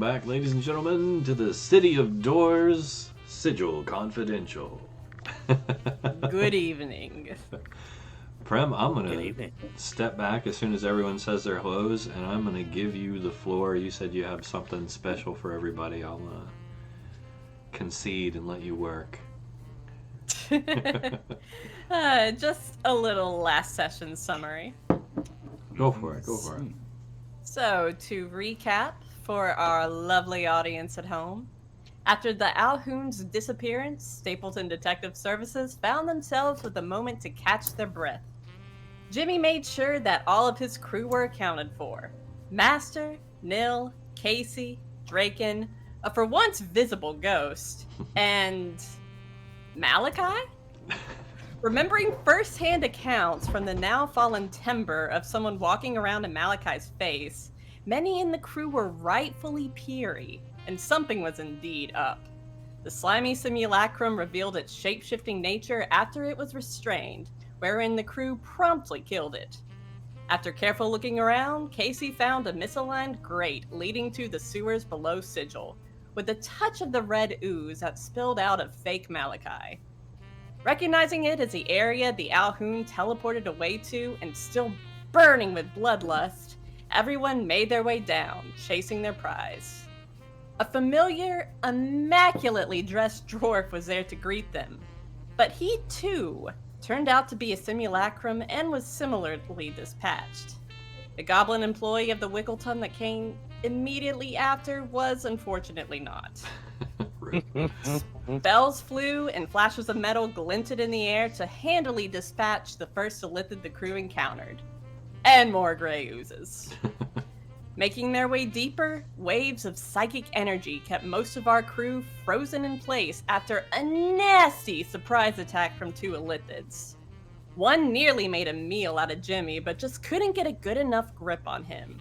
back, ladies and gentlemen, to the City of Doors, Sigil Confidential. Good evening. Prem, I'm going to step back as soon as everyone says their hellos, and I'm going to give you the floor. You said you have something special for everybody. I'll concede and let you work. Just a little last session summary. Go for it. So, to recap for our lovely audience at home, after the Alhoun's disappearance, Stapleton Detective Services found themselves with a moment to catch their breath. Jimmy made sure that all of his crew were accounted for. Master, Nil, Kasey, Draken, a for once visible ghost, and Malachi? Remembering first-hand accounts from the now fallen timber of someone walking around in Malachi's face, many in the crew were rightfully peery, and something was indeed up. The slimy simulacrum revealed its shape-shifting nature after it was restrained, wherein the crew promptly killed it. After careful looking around, Kasey found a misaligned grate leading to the sewers below Sigil, with a touch of the red ooze that spilled out of fake Malachi. Recognizing it as the area the Alhoun teleported away to and still burning with bloodlust, everyone made their way down, chasing their prize. A familiar, immaculately dressed dwarf was there to greet them, but he too turned out to be a simulacrum and was similarly dispatched. The goblin employee of the Wiggleton that came immediately after was unfortunately not. Bells flew and flashes of metal glinted in the air to handily dispatch the first Illithid the crew encountered. And more gray oozes. Making their way deeper, waves of psychic energy kept most of our crew frozen in place after a nasty surprise attack from two Illithids. One nearly made a meal out of Jimmy, but just couldn't get a good enough grip on him.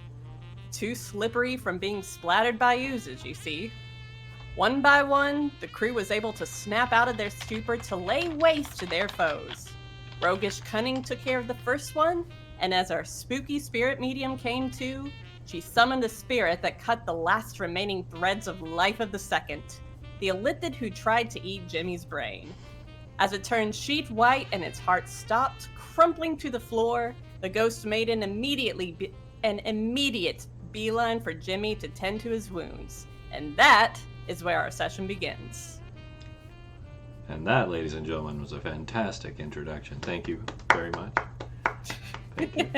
Too slippery from being splattered by oozes, you see. One by one, the crew was able to snap out of their stupor to lay waste to their foes. Roguish Cunning took care of the first one, and as our spooky spirit medium came to, she summoned a spirit that cut the last remaining threads of life of the second, the Illithid who tried to eat Jimmy's brain. As it turned sheet white and its heart stopped, crumpling to the floor, the ghost made an immediate beeline for Jimmy to tend to his wounds. And that is where our session begins. And that, ladies and gentlemen, was a fantastic introduction. Thank you very much. Thank you.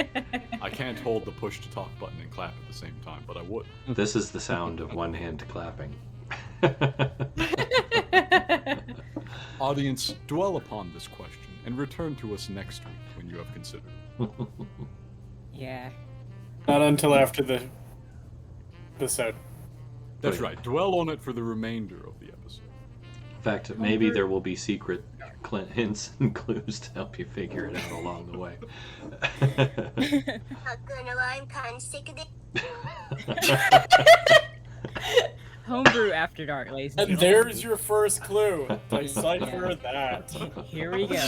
I can't hold the push to talk button and clap at the same time, but I would. This is the sound of one hand clapping. Audience, dwell upon this question and return to us next week when you have considered it. Yeah. Not until after the episode. That's right. Dwell on it for the remainder of the episode. In fact, maybe there will be secret hints and clues to help you figure it out along the way. Homebrew After Dark, ladies and And gentlemen. there's your first clue. Decipher that. Here we go.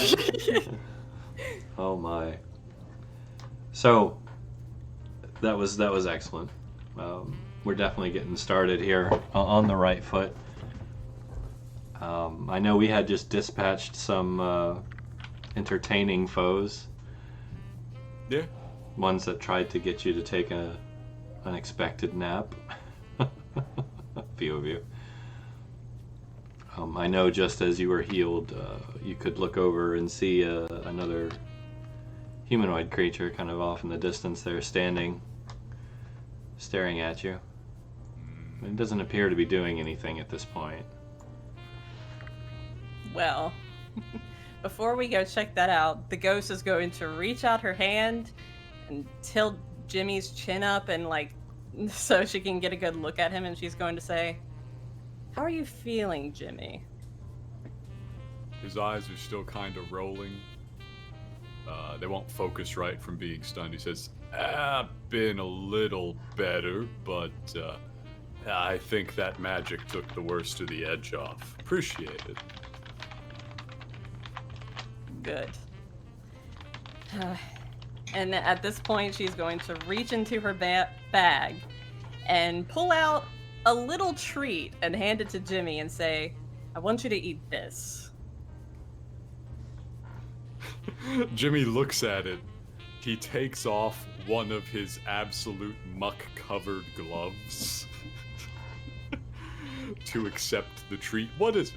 Oh my. So, that was excellent. We're definitely getting started here on the right foot. I know we had just dispatched some entertaining foes. Yeah. Ones that tried to get you to take an unexpected nap. A few of you. I know just as you were healed, you could look over and see another humanoid creature kind of off in the distance there, staring at you. It doesn't appear to be doing anything at this point. Well, before we go check that out, the ghost is going to reach out her hand and tilt Jimmy's chin up and so she can get a good look at him, and she's going to say, "How are you feeling, Jimmy?" His eyes are still kind of rolling. They won't focus right from being stunned. He says, been a little better, but I think that magic took the worst of the edge off. Appreciate it. Good. And at this point, she's going to reach into her bag and pull out a little treat and hand it to Jimmy and say, I want you to eat this. Jimmy looks at it. He takes off one of his absolute muck-covered gloves to accept the treat. What is it?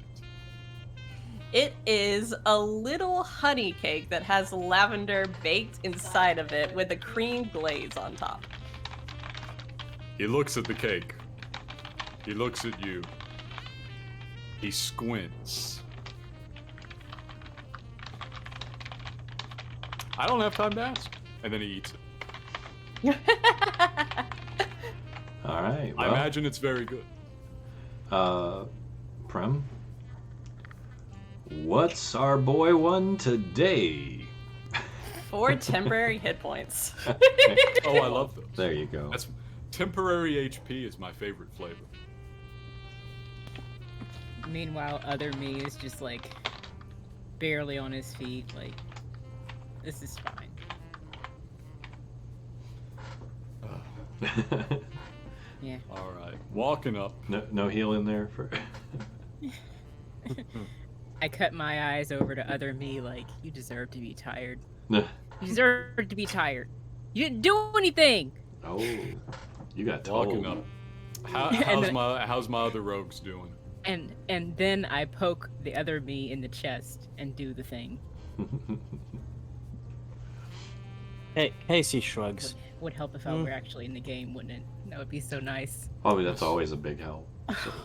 It is a little honey cake that has lavender baked inside of it with a cream glaze on top. He looks at the cake. He looks at you. He squints. I don't have time to ask. And then he eats it. All right. I Well, imagine it's very good. Prem, what's our boy won today? 4 temporary hit points. Oh, I love those. There you go. That's temporary HP is my favorite flavor. Meanwhile, other me is just like barely on his feet. Like, this is fine. Yeah. All right, walking up. no heal in there for. I cut my eyes over to other me like, you deserve to be tired. No. You deserve to be tired. You didn't do anything! Oh, you got told. Walking up. How's my other rogues doing? And then I poke the other me in the chest and do the thing. Hey, Kasey shrugs. Would help if I were actually in the game, wouldn't it? That would be so nice. Oh, that's always a big help.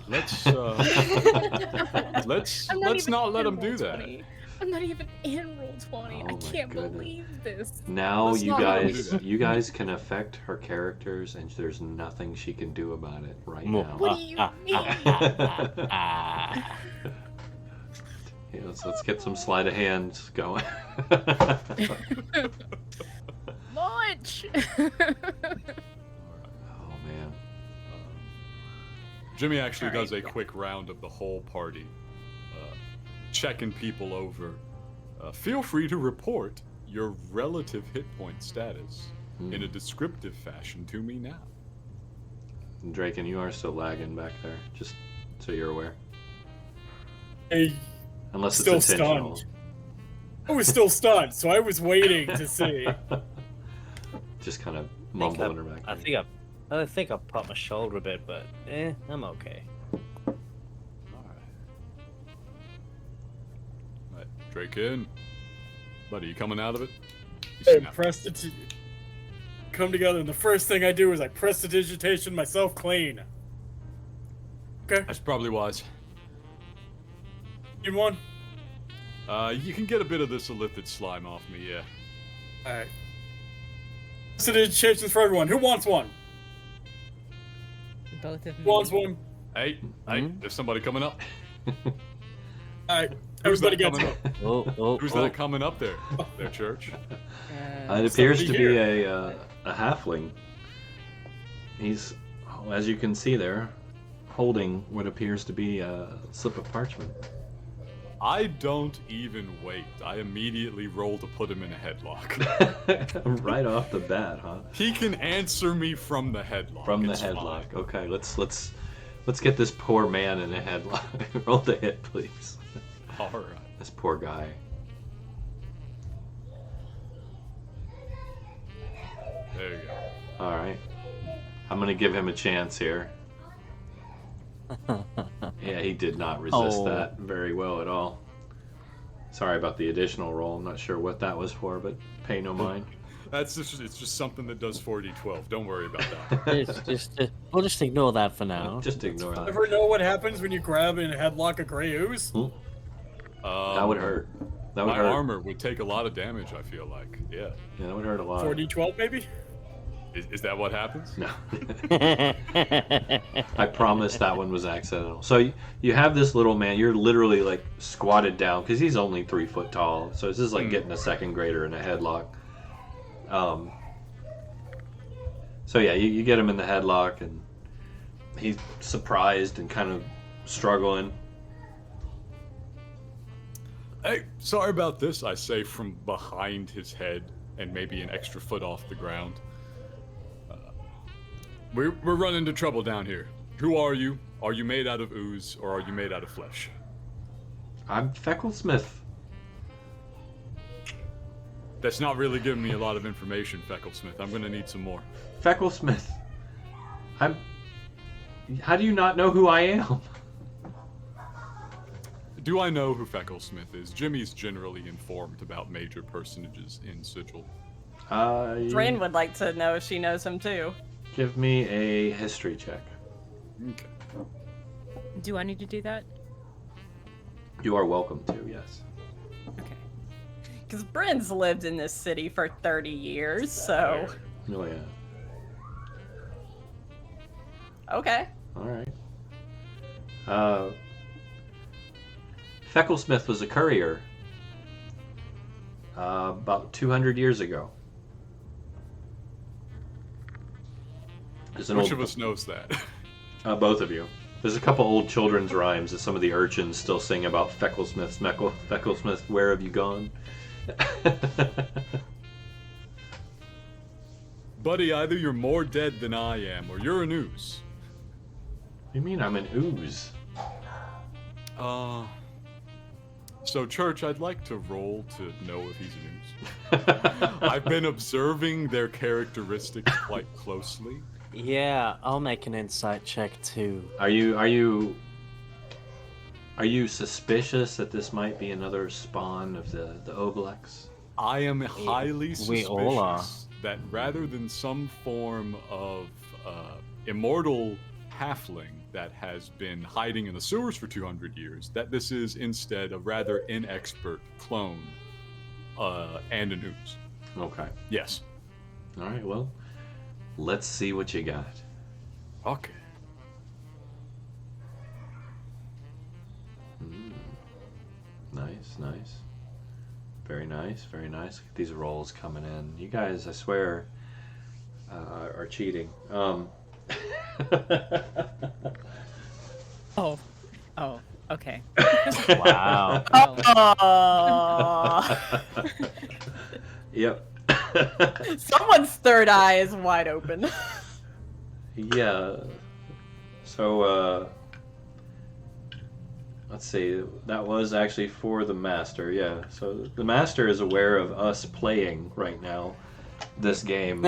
Let's I'm not let's even not let in him do roll that. 20. I'm not even in roll 20. Oh I my can't goodness. believe this. Now Let's you not let him do guys, that. you guys can affect her characters, and there's nothing she can do about it right Mo- now. What do you mean? Yeah, let's get some sleight of hands going. Launch! Oh man. Jimmy actually All right. does a quick round of the whole party, checking people over. Feel free to report your relative hit point status in a descriptive fashion to me now. Draken, you are still lagging back there, just so you're aware. Hey, Unless Still it's intentional. stunned. I was still stunned, so I was waiting to see. Just kind of mumbling her back I there. think I popped my shoulder a bit, but I'm okay. Alright, Draken. Buddy, you coming out of it? You Hey, snap. come together, and the first thing I do is I prestidigitation myself clean. Okay, That's probably wise. you one? You can get a bit of this illithid slime off me, yeah. Alright. Prestidigitations for everyone. Who wants one? Both of Who me. wants one? Hey, there's somebody coming up. Alright, Who's everybody that gets coming one. up? Who's that coming up there? Their church? It appears to somebody be a halfling. He's, as you can see there, holding what appears to be a slip of parchment. I don't even wait. I immediately roll to put him in a headlock. Right off the bat, huh? He can answer me from the headlock. From the It's headlock. fine. Okay, let's get this poor man in a headlock. Roll the hit, please. All right. This poor guy. There you go. All right, I'm gonna give him a chance here. Yeah, he did not resist Oh. that very well at all. Sorry about the additional roll. I'm not sure what that was for, but pay no mind. It's just something that does 4d12. Don't worry about that. We'll just ignore that for now. Just ignore that. Ever know what happens when you grab and headlock a gray ooze? That would hurt. That would My hurt. armor would take a lot of damage, I feel like. Yeah. Yeah, that would hurt a lot. 4d12 maybe? Is that what happens? No. I promise that one was accidental. So you have this little man. You're literally like squatted down because he's only 3 foot tall. So this is like getting a second grader in a headlock. So yeah, you get him in the headlock and he's surprised and kind of struggling. Hey, sorry about this, I say from behind his head and maybe an extra foot off the ground. We're running into trouble down here. Who are you? Are you made out of ooze, or are you made out of flesh? I'm Fecklesmith. That's not really giving me a lot of information, Fecklesmith. I'm gonna need some more. Fecklesmith. I'm... How do you not know who I am? Do I know who Fecklesmith is? Jimmy's generally informed about major personages in Sigil. Drain would like to know if she knows him too. Give me a history check. Okay. Do I need to do that? You are welcome to, yes. Okay. Because Bryn's lived in this city for 30 years, so... Oh, yeah. Okay. Alright. Fecklesmith was a courier about 200 years ago. Which of us knows that? Both of you. There's a couple old children's rhymes that some of the urchins still sing about Fecklesmith. Fecklesmith, where have you gone? Buddy, either you're more dead than I am, or you're an ooze. You mean I'm an ooze? So Church, I'd like to roll to know if he's an ooze. I've been observing their characteristics quite closely. Yeah, I'll make an insight check too. Are you suspicious that this might be another spawn of the Obelix? I am highly We all are. suspicious that rather than some form of immortal halfling that has been hiding in the sewers for 200 years, that this is instead a rather inexpert clone and an ooze. Okay. Yes. All right. Well, let's see what you got. Okay. Nice, nice. Very nice, very nice. These rolls coming in. You guys, I swear, are cheating. Oh, okay. Wow. Oh. Yep. Someone's third eye is wide open. Yeah. So, let's see. That was actually for the Master, yeah. So the Master is aware of us playing right now this game.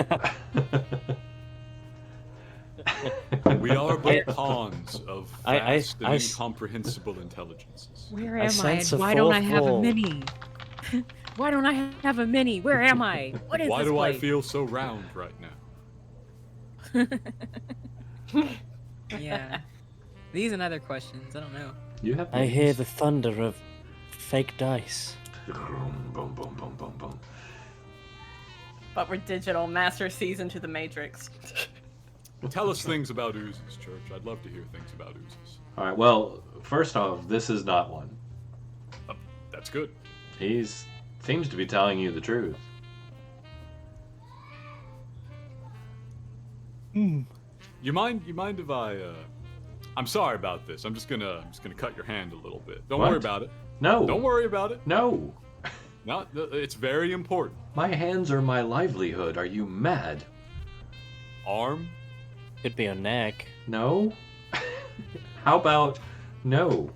We are but pawns of vast and I incomprehensible intelligences. Where I am I? sense a And why don't I fourth have a wall. mini? Why don't I have a mini? Where am I? What is Why this do I place? feel so round right now? Yeah. These and other questions. I don't know. You have. I hear the thunder of fake dice. Boom, boom, boom, boom, boom, boom. But we're digital. Master sees into the Matrix. Tell us things about oozes, Church. I'd love to hear things about oozes. All right. Well, first off, this is not one. That's good. He's seems to be telling you the truth. You mind if I? I'm sorry about this. I'm just gonna cut your hand a little bit. Don't What? worry about it. No. Don't worry about it. No. No, it's very important. My hands are my livelihood. Are you mad? Arm. Could be a neck. No? How about no?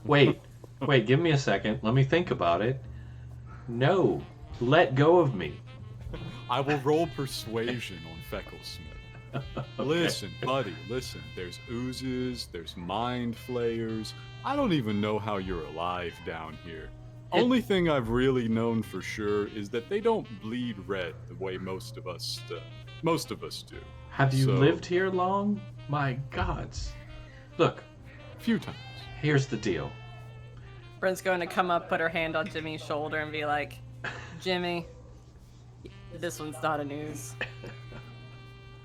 Wait, give me a second. Let me think about it. No. Let go of me. I will roll persuasion on Fecklesmith. Listen, buddy, listen. There's oozes, there's mind flayers. I don't even know how you're alive down here. Only thing I've really known for sure is that they don't bleed red the way most of us do. Have you So- lived here long? My gods. Look, A few times. here's the deal. Bryn's going to come up, put her hand on Jimmy's shoulder, and be like, Jimmy, this one's not a news.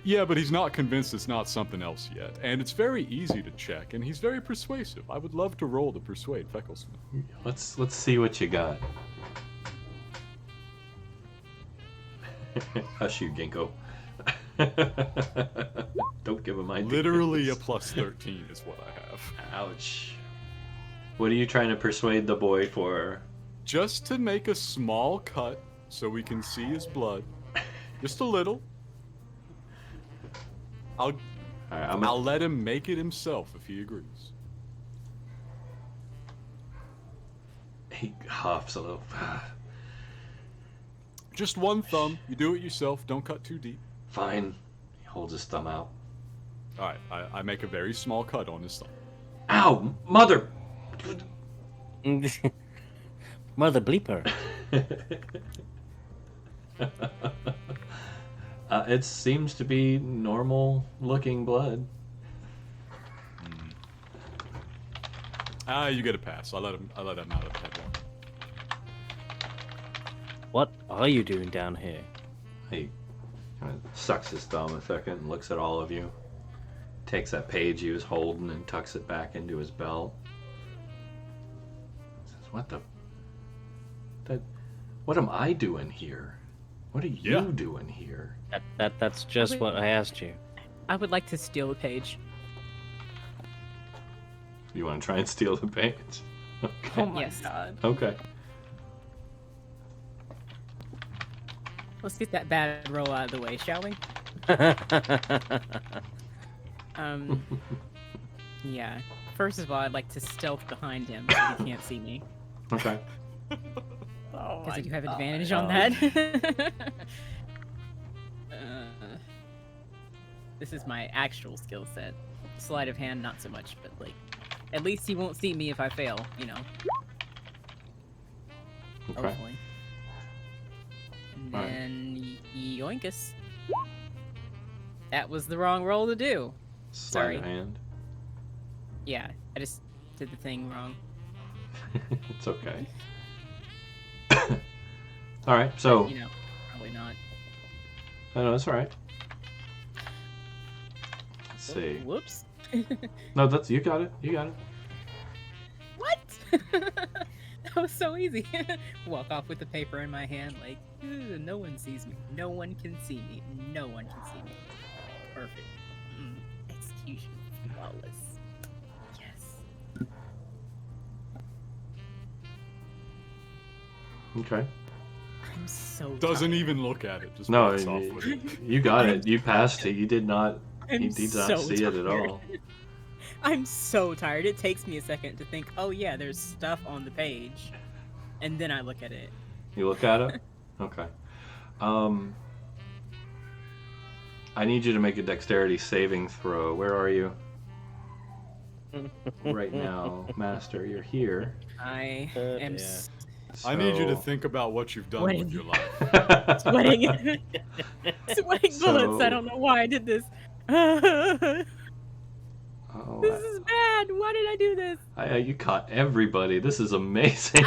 Yeah, but he's not convinced it's not something else yet. And it's very easy to check, and he's very persuasive. I would love to roll to persuade Fecklesmith. Let's see what you got. Hush you, Ginkgo. Don't give him ideas. Literally a plus 13 is what I have. Ouch. What are you trying to persuade the boy for? Just to make a small cut so we can see his blood. Just a little. All right, I'll let him make it himself if he agrees. He huffs a little. Just one thumb. You do it yourself. Don't cut too deep. Fine. He holds his thumb out. All right. I make a very small cut on his thumb. Ow, mother! Mother bleeper. It seems to be normal-looking blood. You get a pass. I let him out of the head one. What are you doing down here? He kind of sucks his thumb a second and looks at all of you. Takes that page he was holding and tucks it back into his belt. Says, what am I doing here? What are you doing here? That's just what I asked you. I would like to steal the page. You want to try and steal the page? Okay. Oh my Yes. god. Okay. Let's get that bad roll out of the way, shall we? Yeah. First of all, I'd like to stealth behind him so he can't see me. Okay. Oh Because I my do have God. advantage on that. This is my actual skill set. Sleight of hand, not so much, but like, at least he won't see me if I fail, you know. Okay. Hopefully. And Alright. then yoinkus. That was the wrong roll to do. Sleight of Sorry. hand. Yeah, I just did the thing wrong. It's okay. All right. So. You know, probably not. No, that's all right. Let's see. Whoops. No, that's you got it. You got it. What? That was so easy. Walk off with the paper in my hand, like, no one sees me. No one can see me. No one can see me. Perfect. Execution. Flawless. Yes. Okay. I'm so Doesn't tired. even look at it. Just No, walks off with it. you got it. You passed it. You did not. I'm He did not so see it at tired. all. I'm so tired. It takes me a second to think, oh yeah, there's stuff on the page. And then I look at it. You look at it. Okay. I need you to make a dexterity saving throw. Where are you? Right now, Master. You're here. I am Yeah. I need you to So- think about what you've done Sweating. with your life. sweating. Sweating bullets. So- I don't know why I did this. Oh, This is bad. Why did I do this? you caught everybody. This is amazing.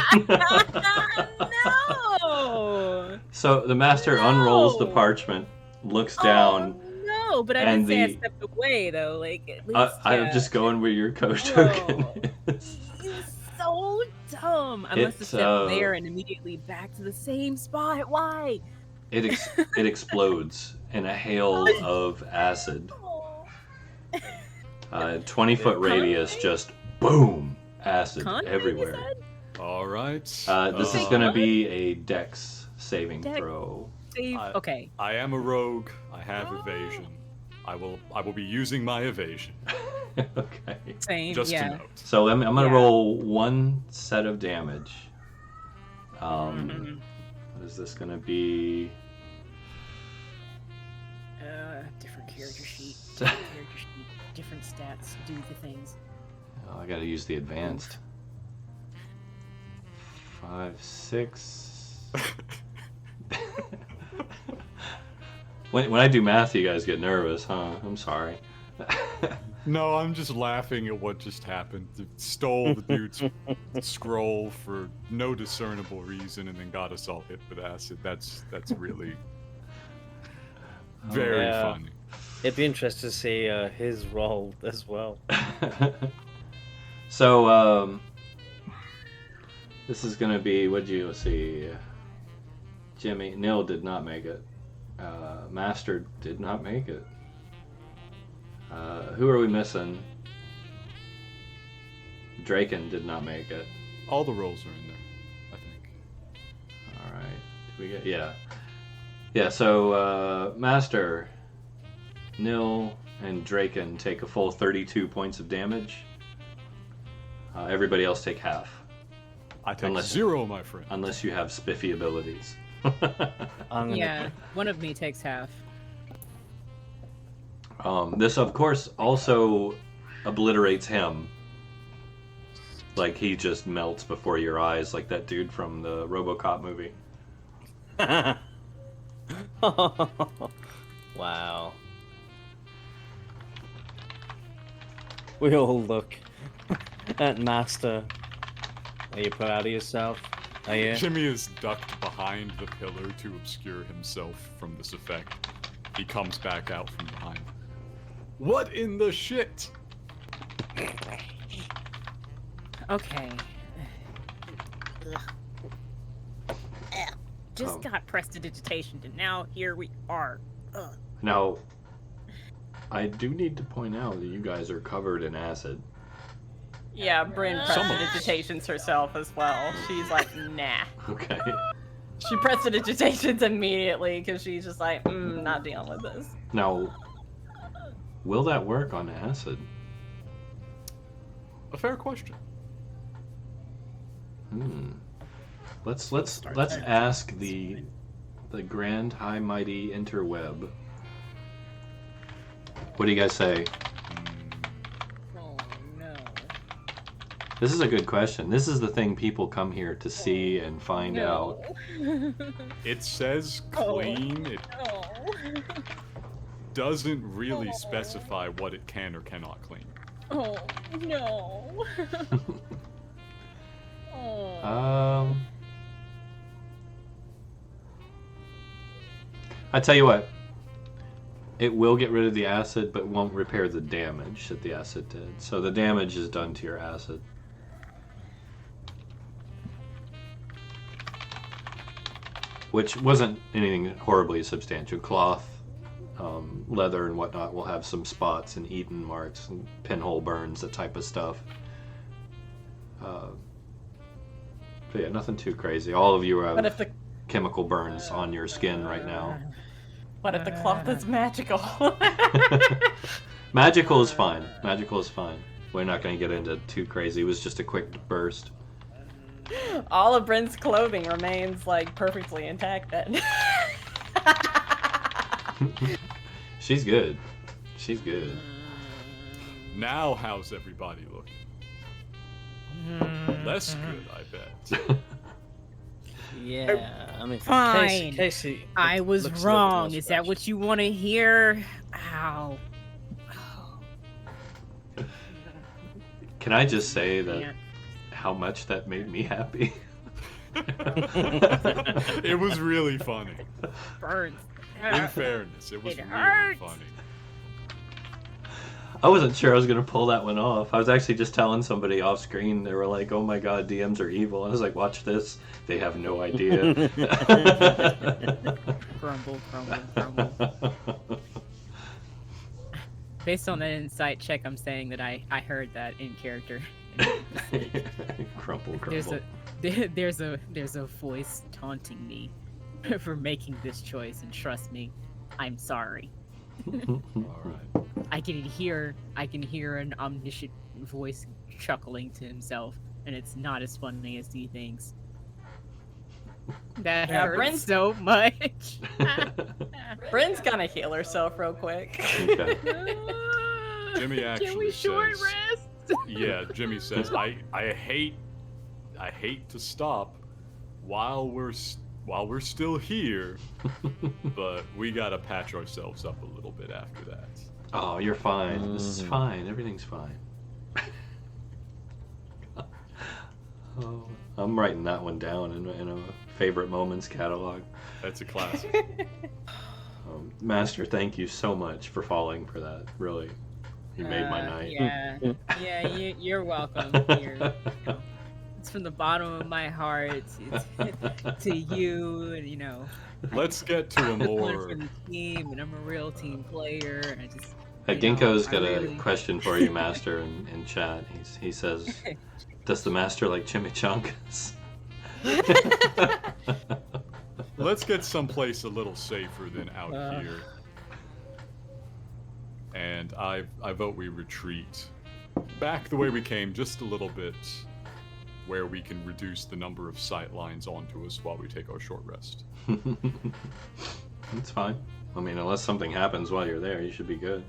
No. So the master unrolls the No. parchment, looks down. Oh, no, but I and didn't say I the- stepped away though. Like at least. I'm just going where your coach token Oh. is. You're so dumb. I must have It's, stepped there and immediately back to the same spot. Why? It explodes in a hail of acid. Oh. 20-foot radius, just boom, acid Con, everywhere. you said? All right. This is going to be a dex saving Dex. throw. Save. I- Okay. I am a rogue. I have evasion. I will be using my evasion. Okay. Same. Just yeah. to note. So I'm going to Yeah. roll one set of damage. Mhm. What is this going to be? Different character sheet. Different character sheet. Different stats. Do the things. Oh, I got to use the advanced. 5, 6. When I do math, you guys get nervous, huh? I'm sorry. No, I'm just laughing at what just happened. It stole the dude's scroll for no discernible reason, and then got us all hit with acid. That's really very Yeah. funny. It'd be interesting to see his role as well. So, this is gonna be, what'd you see? Jimmy, Nil did not make it. Master did not make it. Who are we missing? Draken did not make it. All the rolls are in there, I think. Alright. Did we get, yeah. Yeah, so, Master, Nil, and Draken take a full 32 points of damage. Everybody else take half. I take Unless- 0, my friend. Unless you have spiffy abilities. I'm gonna. Yeah, one of me takes half. This, of course, also obliterates him. Like, he just melts before your eyes, like that dude from the RoboCop movie. Wow. We all look at Master. Are you proud of yourself? Are you? Jimmy is ducked behind the pillar to obscure himself from this effect. He comes back out from behind. What in the shit? Okay. Just Oh. got prestidigitation, and now here we are. Ugh. Now, I do need to point out that you guys are covered in acid. Yeah, Bryn Some of us. prestidigitations herself as well. She's like, nah. Okay. She prestidigitations immediately because she's just like, not dealing with this. Now, will that work on acid? A fair question. Let's ask the Grand High Mighty Interweb. What do you guys say? Oh no. This is a good question. This is the thing people come here to see and find out. It says clean. It No. doesn't really specify what it can or cannot clean. Oh no. Oh. I tell you what. It will get rid of the acid, but won't repair the damage that the acid did. So the damage is done to your acid. Which wasn't anything horribly substantial. Cloth, leather, and whatnot will have some spots and eaten marks and pinhole burns, that type of stuff. But yeah, nothing too crazy. All of you But have if the chemical burns on your skin right now. cloth is magical? Magical is fine. Magical is fine. We're not going to get into too crazy. It was just a quick burst. All of Bryn's clothing remains like perfectly intact then. She's good. She's good. Now, how's everybody looking? Less good, I bet. Yeah, I mean, Fine. Kasey, I was looks wrong. less Is that bad. what you want to hear? Ow. Can I just say that Yeah. how much that made me happy? It was really funny. Burns. In fairness, it was It really hurts. funny. I wasn't sure I was going to pull that one off. I was actually just telling somebody off screen. They were like, oh my god, DMs are evil. I was like, watch this. They have no idea. Grumble, grumble, grumble. Based on that insight check, I'm saying that I heard that in character. Crumple, There's crumble. there's a voice taunting me for making this choice, and trust me, I'm sorry. Alright. I can hear an omniscient voice chuckling to himself, and it's not as funny as he thinks. That Yeah, hurts Bryn's- so much. Bryn's gonna heal herself real quick. Okay. Jimmy Can actually we short says- rest? Yeah, Jimmy says, I hate to stop while we're still here, but we gotta patch ourselves up a little bit after that. Oh, you're fine. This is fine. Everything's fine. Oh, I'm writing that one down in a favorite moments catalog. That's a classic. Master, thank you so much for falling for that. Really, you made my night. Yeah, you're welcome. It's from the bottom of my heart to you, and Let's get to a I'm for more. the team, and I'm a real team player. And I just Ginkgo's got I a really- question for you, Master, in chat. He says, does the Master like chimichangas? Let's get someplace a little safer than out here. And I vote we retreat back the way we came, just a little bit, where we can reduce the number of sight lines onto us while we take our short rest. It's fine. I mean, unless something happens while you're there, you should be good.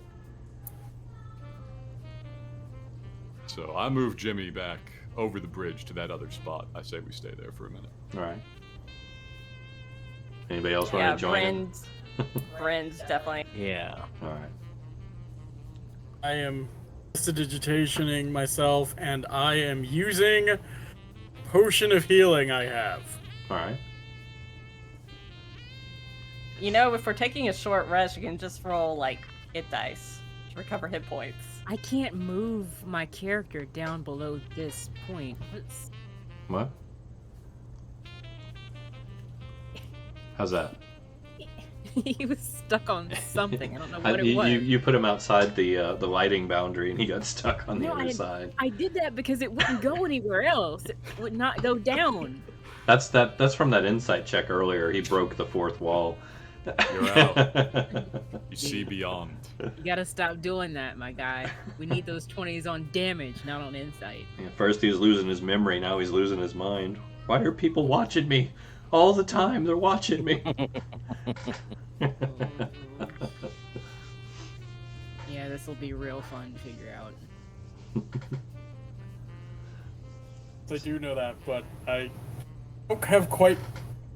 So I move Jimmy back over the bridge to that other spot. I say we stay there for a minute. All right. Anybody else want Yeah, to join in? Bryn's definitely. Yeah. All right. I am prestidigitationing myself, and I am using potion of healing I have. All right. You know, if we're taking a short rest, you can just roll like hit dice to recover hit points. I can't move my character down below this point. What? How's that? He was stuck on something. I don't know what it was. You put him outside the lighting boundary, and he got stuck on the No, other side. I did that because it wouldn't go anywhere else. It would not go down. That's from that insight check earlier. He broke the fourth wall. You're out. You see beyond. You gotta stop doing that, my guy. We need those 20s on damage, not on insight. Yeah, first he was losing his memory, now he's losing his mind. Why are people watching me? All the time, they're watching me. Yeah, this will be real fun to figure out. I do know that, but I don't have quite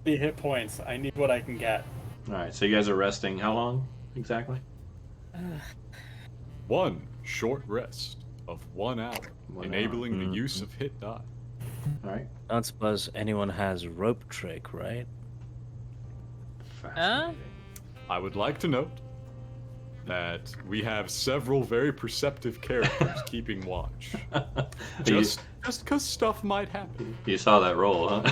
the hit points. I need what I can get. Alright, so you guys are resting how long exactly? One short rest of 1 hour, 1 hour. enabling the use of hit die. Alright. Don't suppose anyone has rope trick, right? Fascinating. I would like to note that we have several very perceptive characters keeping watch. Just because stuff might happen. You saw that roll, huh?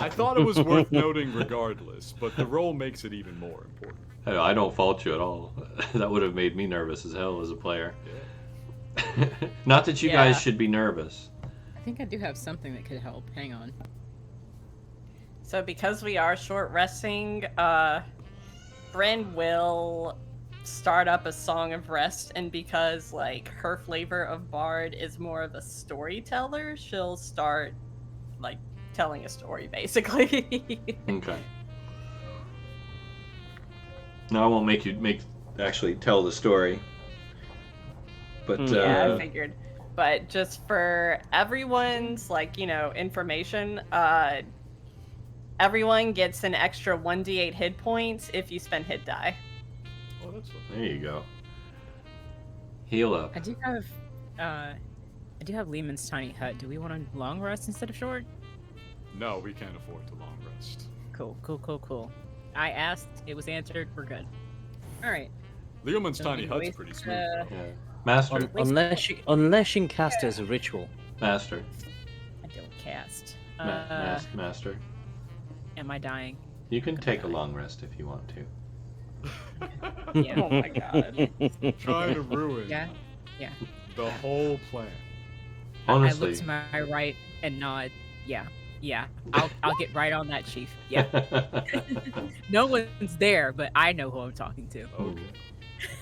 I thought it was worth noting regardless, but the roll makes it even more important. Hey, I don't fault you at all. That would have made me nervous as hell as a player. Yeah. Not that you guys should be nervous. I think I do have something that could help. Hang on. So because we are short resting, Bryn will start up a song of rest, and because like her flavor of bard is more of a storyteller, she'll start like telling a story basically. Okay. No, I won't make you actually tell the story. But Yeah, I figured. But just for everyone's information, everyone gets an extra 1d8 hit points if you spend hit die. Oh, that's there you go. Heal up. I do have Lehman's tiny hut. Do we want a long rest instead of short? No, we can't afford to long rest. Cool. I asked, it was answered, we're good. Alright. Leomund's So tiny we hut's waste, pretty smooth. Yeah. Master. Unless you can cast as a ritual. Master. I don't cast. Master. Am I dying? You can take a long rest if you want to. Yeah. Oh my god. Trying to ruin Yeah. the whole plan. Honestly. I look to my right and nod. Yeah. I'll get right on that, Chief. Yeah. No one's there, but I know who I'm talking to. Okay.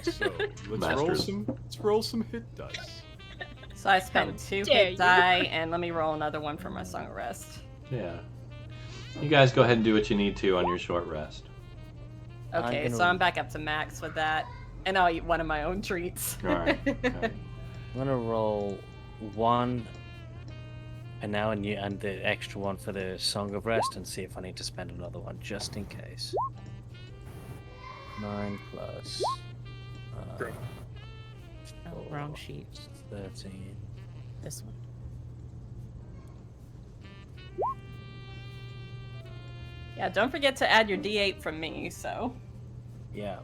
So let's Masters. roll some hit dice. So I spent 2 dare hit you. die, and let me roll another one for my song of rest. Yeah. You guys go ahead and do what you need to on your short rest. Okay, I'm so gonna- I'm back up to max with that, and I'll eat one of my own treats. Alright. I'm gonna roll 1 and now and the extra one for the Song of Rest and see if I need to spend another one just in case. 9 plus Great. Oh, wrong sheet. 13. This one. Yeah, don't forget to add your d8 from me, so. Yeah.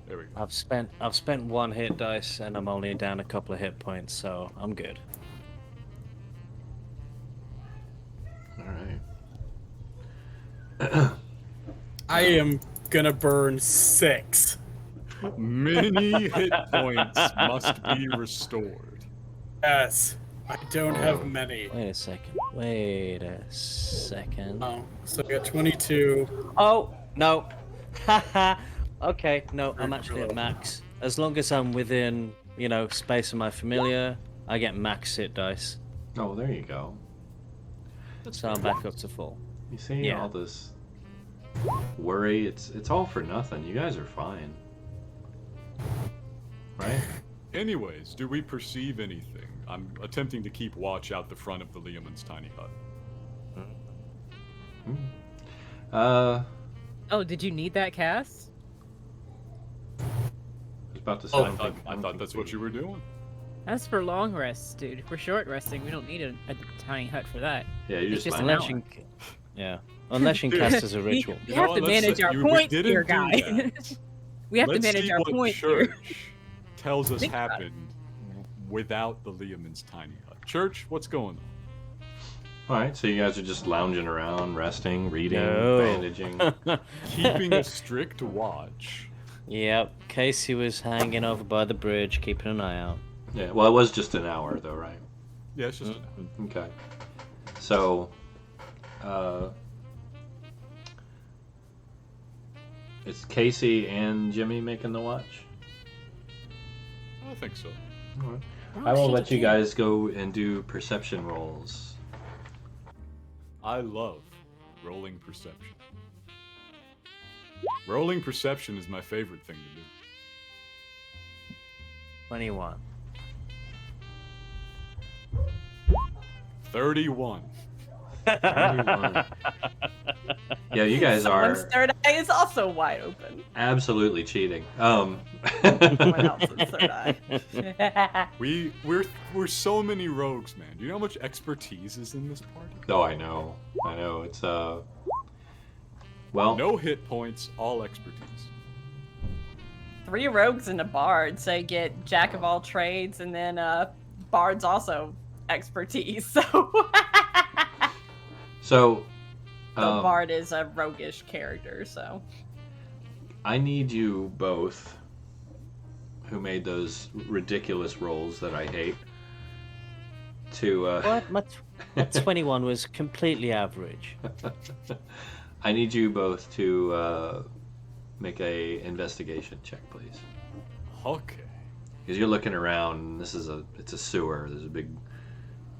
There we go. I've spent 1 hit dice and I'm only down a couple of hit points, so I'm good. Alright. I am gonna burn 6. Many hit points must be restored. Yes. I don't have many. Wait a second. So I got 22. Oh, no. Haha. Okay, no, I'm actually at max. As long as I'm within, space of my familiar, I get max hit dice. Oh, there you go. So I'm back up to full. You see Yeah. all this worry? It's all for nothing. You guys are fine, right? Anyways, do we perceive anything? I'm attempting to keep watch out the front of the Leoman's tiny hut. Oh, did you need that cast? I was about to say. I thought that's what you were doing. That's for long rests, dude. If we're short resting, we don't need a tiny hut for that. Yeah, you It's just just an Unless hour. you, yeah, unless you cast as a ritual. We You know have what, to let's manage say our we points didn't here, do guy. that. We have to Let's manage see our what points here. Church tells us Think about it. happened without the Leoman's tiny hut. Church, what's going on? All right, so you guys are just lounging around, resting, reading, No. bandaging. Keeping a strict watch. Yep, Kasey was hanging over by the bridge, keeping an eye out. Yeah, well, it was just an hour, though, right? Yeah, it's just Okay. So, it's Kasey and Jimmy making the watch? I think so. Alright. Oh, I will shit, let you yeah. guys go and do perception rolls. I love rolling perception. Rolling perception is my favorite thing to do. 21. 31. 31. Yeah, you guys Someone's are third eye is also wide open. absolutely cheating. Someone else's third eye. We're so many rogues, man. Do you know how much expertise is in this party? Oh, I know. It's well, No hit points, all expertise. 3 rogues and a bard, so you get jack of all trades, and then bard's also expertise. So so the bard is a roguish character. So I need you both, who made those ridiculous rolls that I hate, to What? My 21 was completely average. I need you both to make a investigation check, please. Okay. Because you're looking around, and it's a sewer. There's a big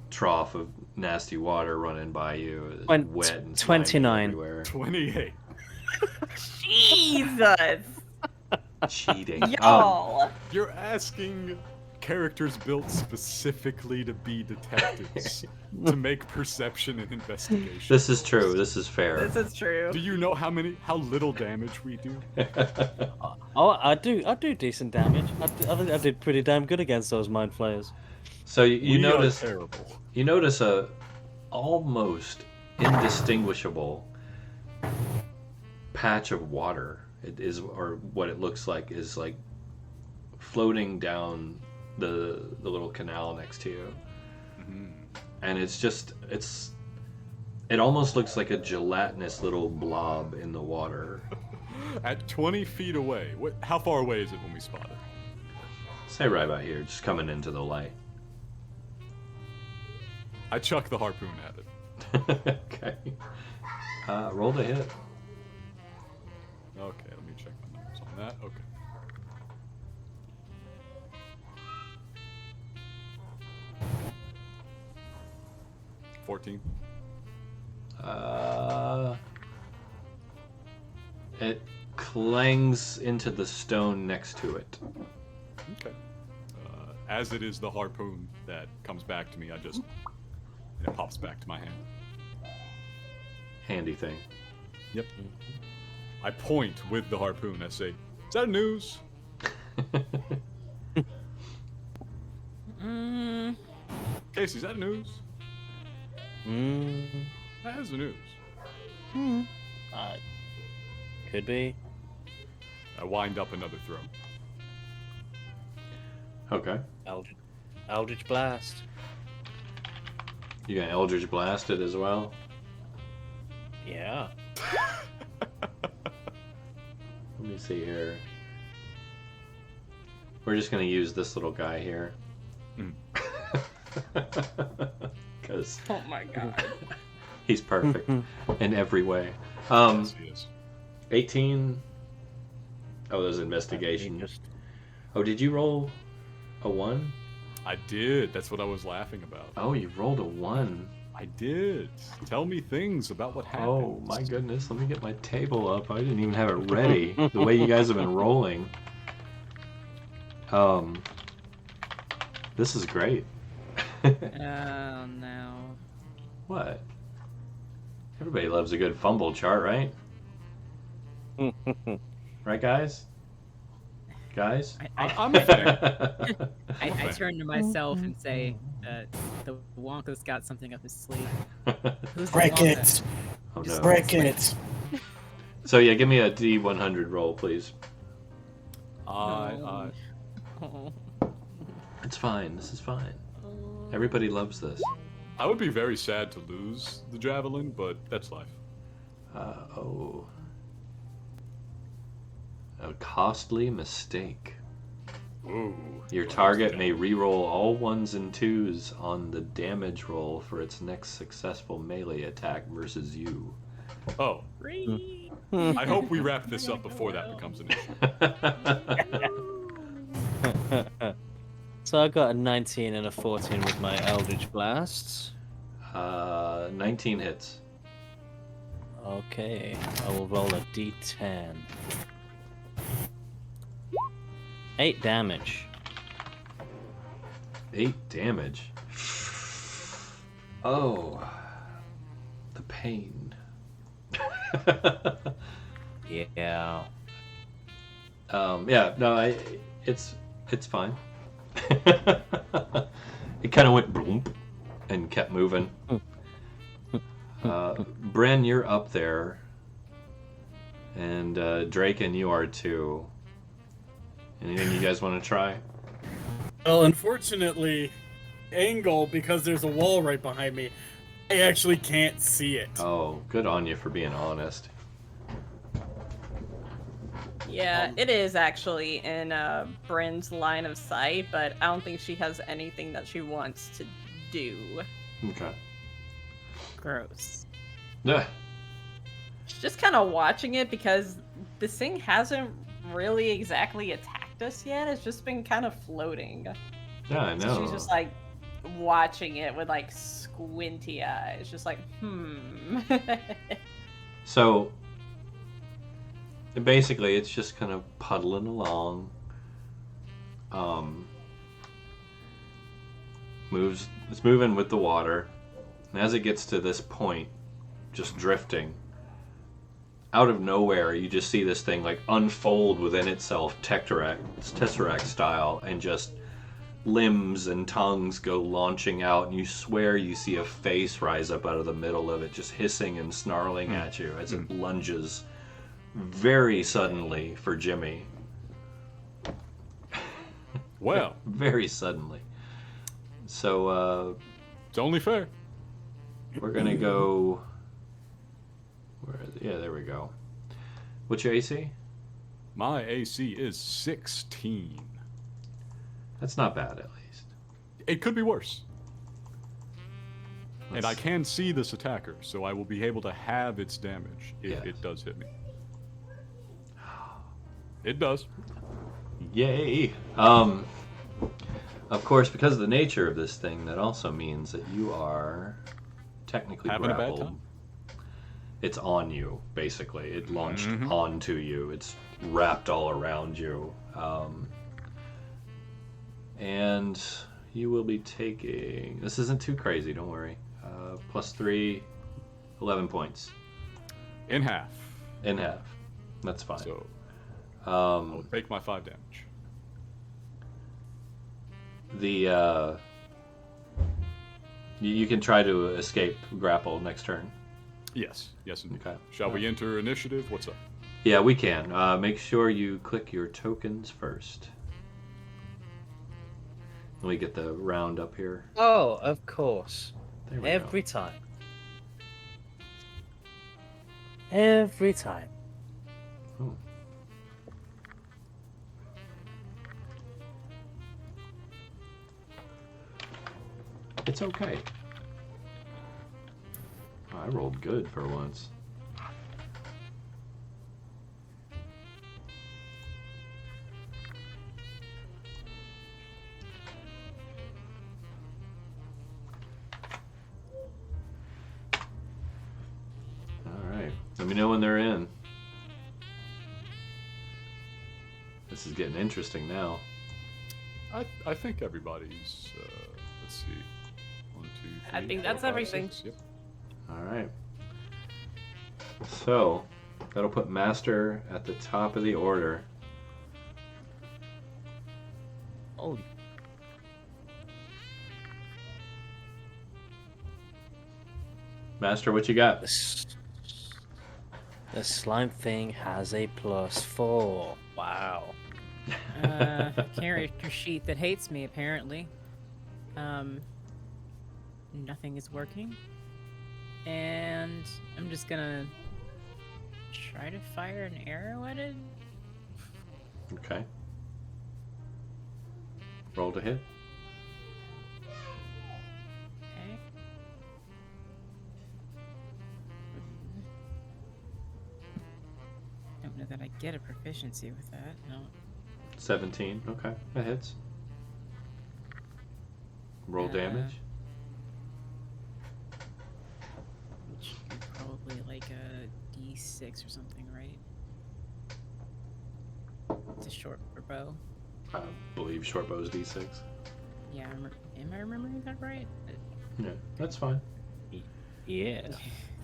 trough of nasty water running by you. It's wet and slimy 29. everywhere. 28. Jesus, Cheating. y'all. You're asking characters built specifically to be detectives to make perception and investigation. This is true. This is fair. This is true. Do you know how little damage we do? Oh, I do decent damage. I did pretty damn good against those mind flayers. So you We are notice terrible. you notice a almost indistinguishable patch of water. It is, or what it looks like is like floating down the little canal next to you, and it almost looks like a gelatinous little blob in the water. At 20 feet away. How far away is it when we spot it? Say right about here, just coming into the light. I chuck the harpoon at it. Okay. Roll the hit. Okay, let me check my numbers on that. Okay. $14. It clangs into the stone next to it. Okay. As it is the harpoon that comes back to me, it pops back to my hand. Handy thing. Yep. I point with the harpoon. I say, "Is that news?" Kasey, is that news? That is the news. Could be. I wind up another throw. Okay. Eldritch Blast. You got Eldritch Blasted as well? Yeah. Let me see here. We're just gonna use this little guy here. Because Oh my god. he's perfect in every way. Yes, he is. 18 Oh, there's investigation. Just Oh, did you roll a 1? I did. That's what I was laughing about. Oh, you rolled a 1. I did. Tell me things about what happened. Oh my goodness, let me get my table up. I didn't even have it ready. The way you guys have been rolling. This is great. Oh no. What? Everybody loves a good fumble chart, right? Right, guys? Guys? I'm fair. I turn to myself and say, the Wonka's got something up his sleeve. Who's the Break Wonka? it! Oh no. Break it! So yeah, give me a D100 roll, please. Oh. It's fine. This is fine. Everybody loves this. I would be very sad to lose the javelin, but that's life. Oh. A costly mistake. Ooh. Your target may reroll all 1s and 2s on the damage roll for its next successful melee attack versus you. Oh, Free. I hope we wrap this up before that becomes an issue. So I got a 19 and a 14 with my Eldritch Blasts. 19 hits. Okay, I will roll a d10. 8 damage. 8 damage. Oh. The pain. Yeah. Yeah, no, it's fine. It kind of went boom and kept moving. Bryn, you're up there. And Draken, you are too. Anything you guys want to try? Well, unfortunately, angle, because there's a wall right behind me, I actually can't see it. Oh, good on you for being honest. Yeah, it is actually in Bryn's line of sight, but I don't think she has anything that she wants to do. Okay. Gross. Yeah. She's just kind of watching it because this thing hasn't really exactly attacked us yet. It's just been kind of floating. Yeah, I know. So she's just like watching it with like squinty eyes, just like, So basically, it's just kind of puddling along. It's moving with the water, and as it gets to this point, just drifting. Out of nowhere, you just see this thing like unfold within itself, tesseract style, and just limbs and tongues go launching out, and you swear you see a face rise up out of the middle of it, just hissing and snarling at you as it lunges very suddenly for Jimmy. Well, Very suddenly. So, it's only fair. we're gonna go... Where is it? Yeah, there we go. What's your AC? My AC is 16. That's not bad, at least. It could be worse. And I Let's- can see this attacker, so I will be able to have its damage if Yes. it does hit me. It does. Yay! Of course, because of the nature of this thing, that also means that you are technically Having a bad grappled. time? It's on you, basically. It launched Mhm. onto you. It's wrapped all around you. And you will be taking... This isn't too crazy, don't worry. +3, 11 points. In half. In half. That's fine. So I'll Um, take my 5 damage. you can try to escape grapple next turn. Yes. Yes, indeed. Okay. Shall we enter initiative? What's up? Yeah, we can. Make sure you click your tokens first. Let me get the round up here. Oh, of course. There we Every time. Every time. go. Ooh. It's okay. Oh, I rolled good for once. Let me know when they're in. This is getting interesting now. I think everybody's. Let's see. 1, 2, 3. I think 4, that's 5, everything. 6. Yep. All right. So that'll put Master at the top of the order. Oh, Master, what you got? the slime thing has a +4. Wow. Character sheet that hates me, apparently. Nothing is working. And I'm just gonna try to fire an arrow at it. Okay. Roll to hit. Okay. Don't know that I get a proficiency with that. No. 17. Okay, that hits. Roll damage. Which should be probably like a D6 or something, right? It's a short bow. I believe short bow's D6. Yeah, am I remembering that right? Yeah, that's fine. Yeah.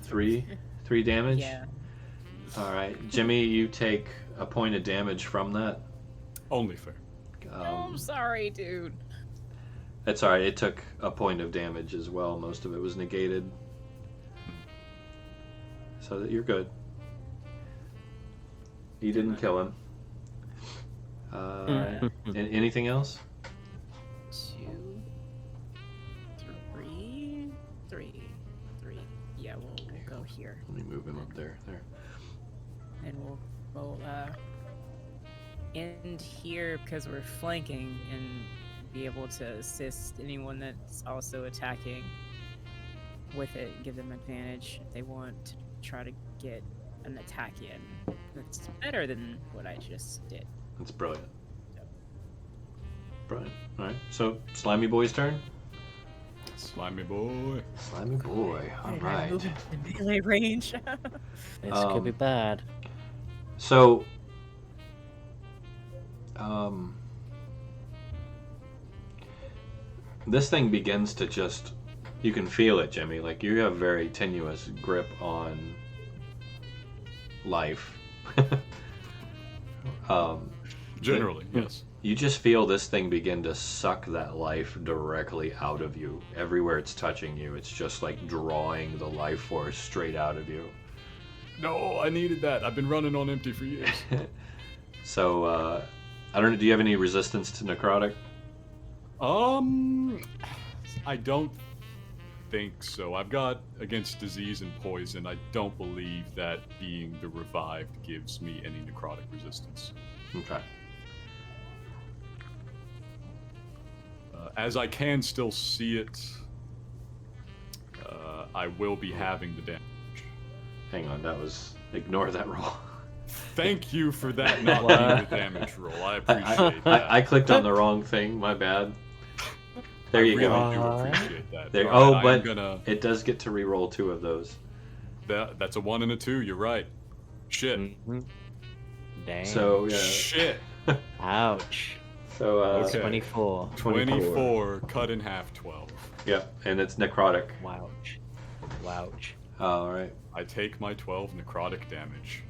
3 damage. Yeah. All right, Jimmy, you take a point of damage from that. Only fair. Oh, I'm sorry, dude. That's all right. It took a point of damage as well. Most of it was negated, so that you're good. You didn't kill him. Anything else? 2, 3. Yeah, we'll go here. Let me move him up there. There. And we'll end here because we're flanking and be able to assist anyone that's also attacking with it, give them advantage if they want to try to get an attack in. That's better than what I just did. That's brilliant. Brilliant. All right. So, Slimy Boy's turn. Slimy boy. Slimy Boy. All Did I right. move in melee range? This could be bad. So, this thing begins to just, you can feel it, Jimmy. Like, you have very tenuous grip on life. Generally, yes. You just feel this thing begin to suck that life directly out of you. Everywhere it's touching you, it's just like drawing the life force straight out of you. No, I needed that. I've been running on empty for years. So, I don't know, do you have any resistance to necrotic? I don't think so. I've got against disease and poison. I don't believe that being the revived gives me any necrotic resistance. Okay. As I can still see it, I will be having the damage. Hang on, ignore that roll. Thank you for that not being the damage roll. I appreciate that. I clicked on the wrong thing, my bad. There you go. go. I really do appreciate that. There, Alright, but it does get to re-roll 2 of those. That's a 1 and a 2, you're right. Shit. Mm-hmm. Dang. So, yeah. Shit. Ouch. So, Okay. 24. 24, cut in half 12. Yeah, and it's necrotic. Wouch. Wouch. Alright. I take my 12 necrotic damage.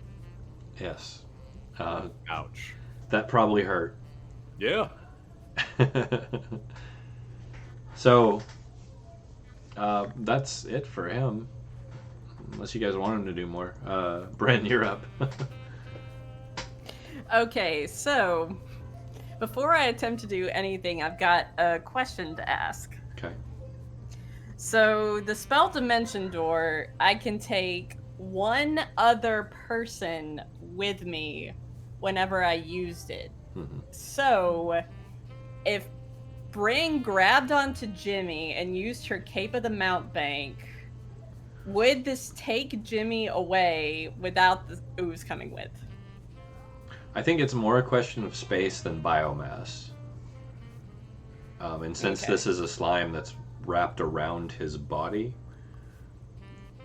Yes. Ouch. That probably hurt. Yeah. So, that's it for him. Unless you guys want him to do more. Brent, you're up. Okay, so before I attempt to do anything, I've got a question to ask. Okay. So the spell Dimension Door, I can take one other person with me whenever I used it. Mm-hmm. So if Brain grabbed onto Jimmy and used her Cape of the Mountebank, would this take Jimmy away without the ooze coming with? I think it's more a question of space than biomass. And since Okay. this is a slime that's wrapped around his body,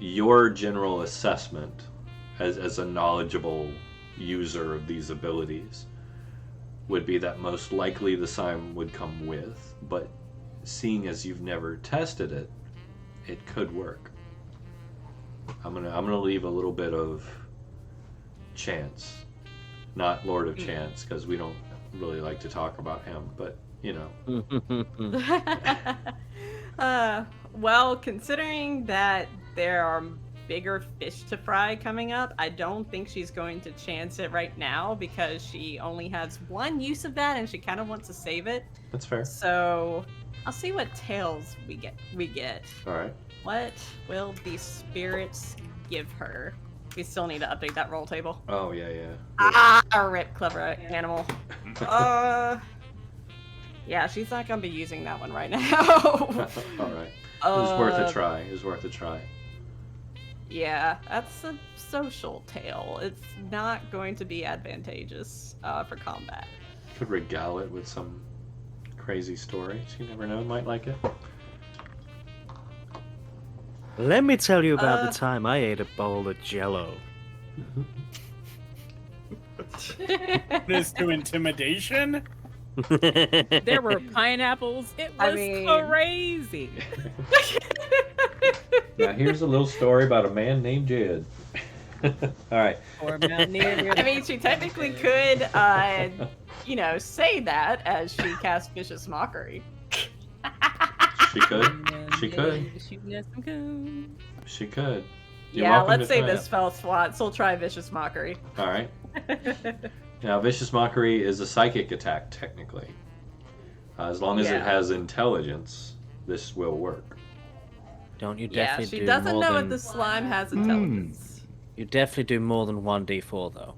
your general assessment as a knowledgeable user of these abilities, would be that most likely the Sim would come with, but seeing as you've never tested it, it could work. I'm gonna leave a little bit of chance, not Lord of Chance, because we don't really like to talk about him, but you know. Well, considering that there are bigger fish to fry coming up, I don't think she's going to chance it right now because she only has one use of that and she kind of wants to save it. That's fair. So I'll see what tails we get. All right. What will the spirits give her? We still need to update that roll table. Oh yeah. Rip, clever animal. Yeah, she's not gonna be using that one right now. All right. It was worth a try. It was worth a try. Yeah, that's a social tail. It's not going to be advantageous for combat. Could regale it with some crazy stories. You never know, might like it. Let me tell you about the time I ate a bowl of Jello. This to intimidation? There were pineapples. It was crazy. Now here's a little story about a man named Jed. All right. Or mountaineer. I mean, she technically could, say that as she cast Vicious Mockery. She could. She could. Shooting at some coons. She could. You're Yeah, welcome let's to say try this it. fell swat, so we'll try Vicious Mockery. All right. Now, Vicious Mockery is a psychic attack, technically. As long as it has intelligence, this will work. Don't you Yeah, definitely she do doesn't more know than... if the slime has intelligence. You definitely do more than 1d4, though.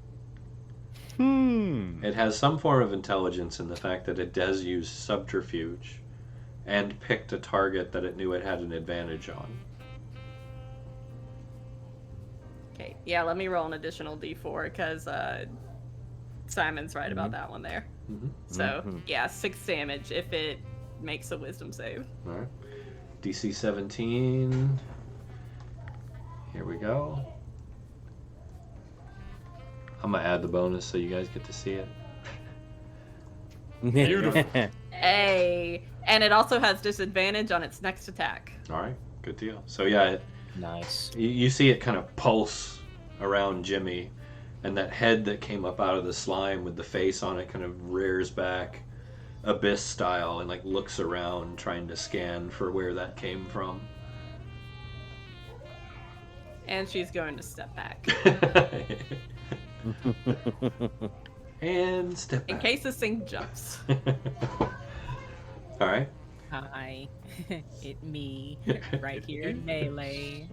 It has some form of intelligence in the fact that it does use subterfuge and picked a target that it knew it had an advantage on. Okay, yeah, let me roll an additional d4 because Simon's right about that one there. Mm-hmm. So, yeah, 6 damage if it makes a wisdom save. All right. DC 17. Here we go. I'm going to add the bonus so you guys get to see it. Beautiful. Hey, and it also has disadvantage on its next attack. All right. Good deal. So, yeah, Nice. you see it kind of pulse around Jimmy, and that head that came up out of the slime with the face on it kind of rears back, abyss style, and like looks around trying to scan for where that came from. And she's going to step back. And step In back. case this thing jumps. All right. Hi, it me, right here in melee.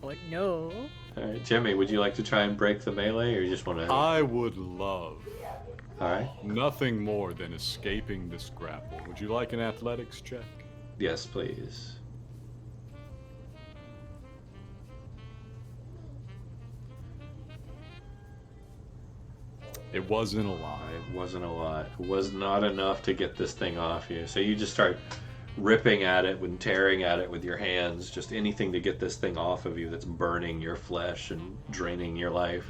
Oh no. All right, Jimmy, would you like to try and break the melee, or you just want to? I would love All right. nothing more than escaping this grapple. Would you like an athletics check? Yes, please. It wasn't a lot. It wasn't a lot. It was not enough to get this thing off you. So you just start ripping at it and tearing at it with your hands, just anything to get this thing off of you that's burning your flesh and draining your life.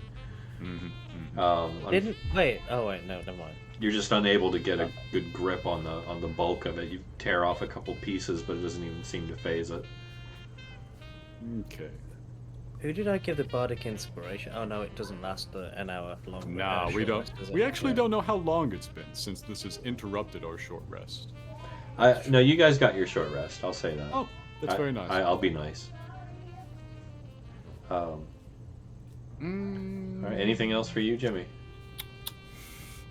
Wait. Oh wait, no, never mind. You're just unable to get a good grip on the bulk of it. You tear off a couple pieces, but it doesn't even seem to phase it. Okay. Who did I give the bardic inspiration? Oh no, it doesn't last an hour long. Nah, we don't. We actually don't know how long it's been since this has interrupted our short rest. No, you guys got your short rest. I'll say that. Oh, that's very nice. I'll be nice. All right. Anything else for you, Jimmy?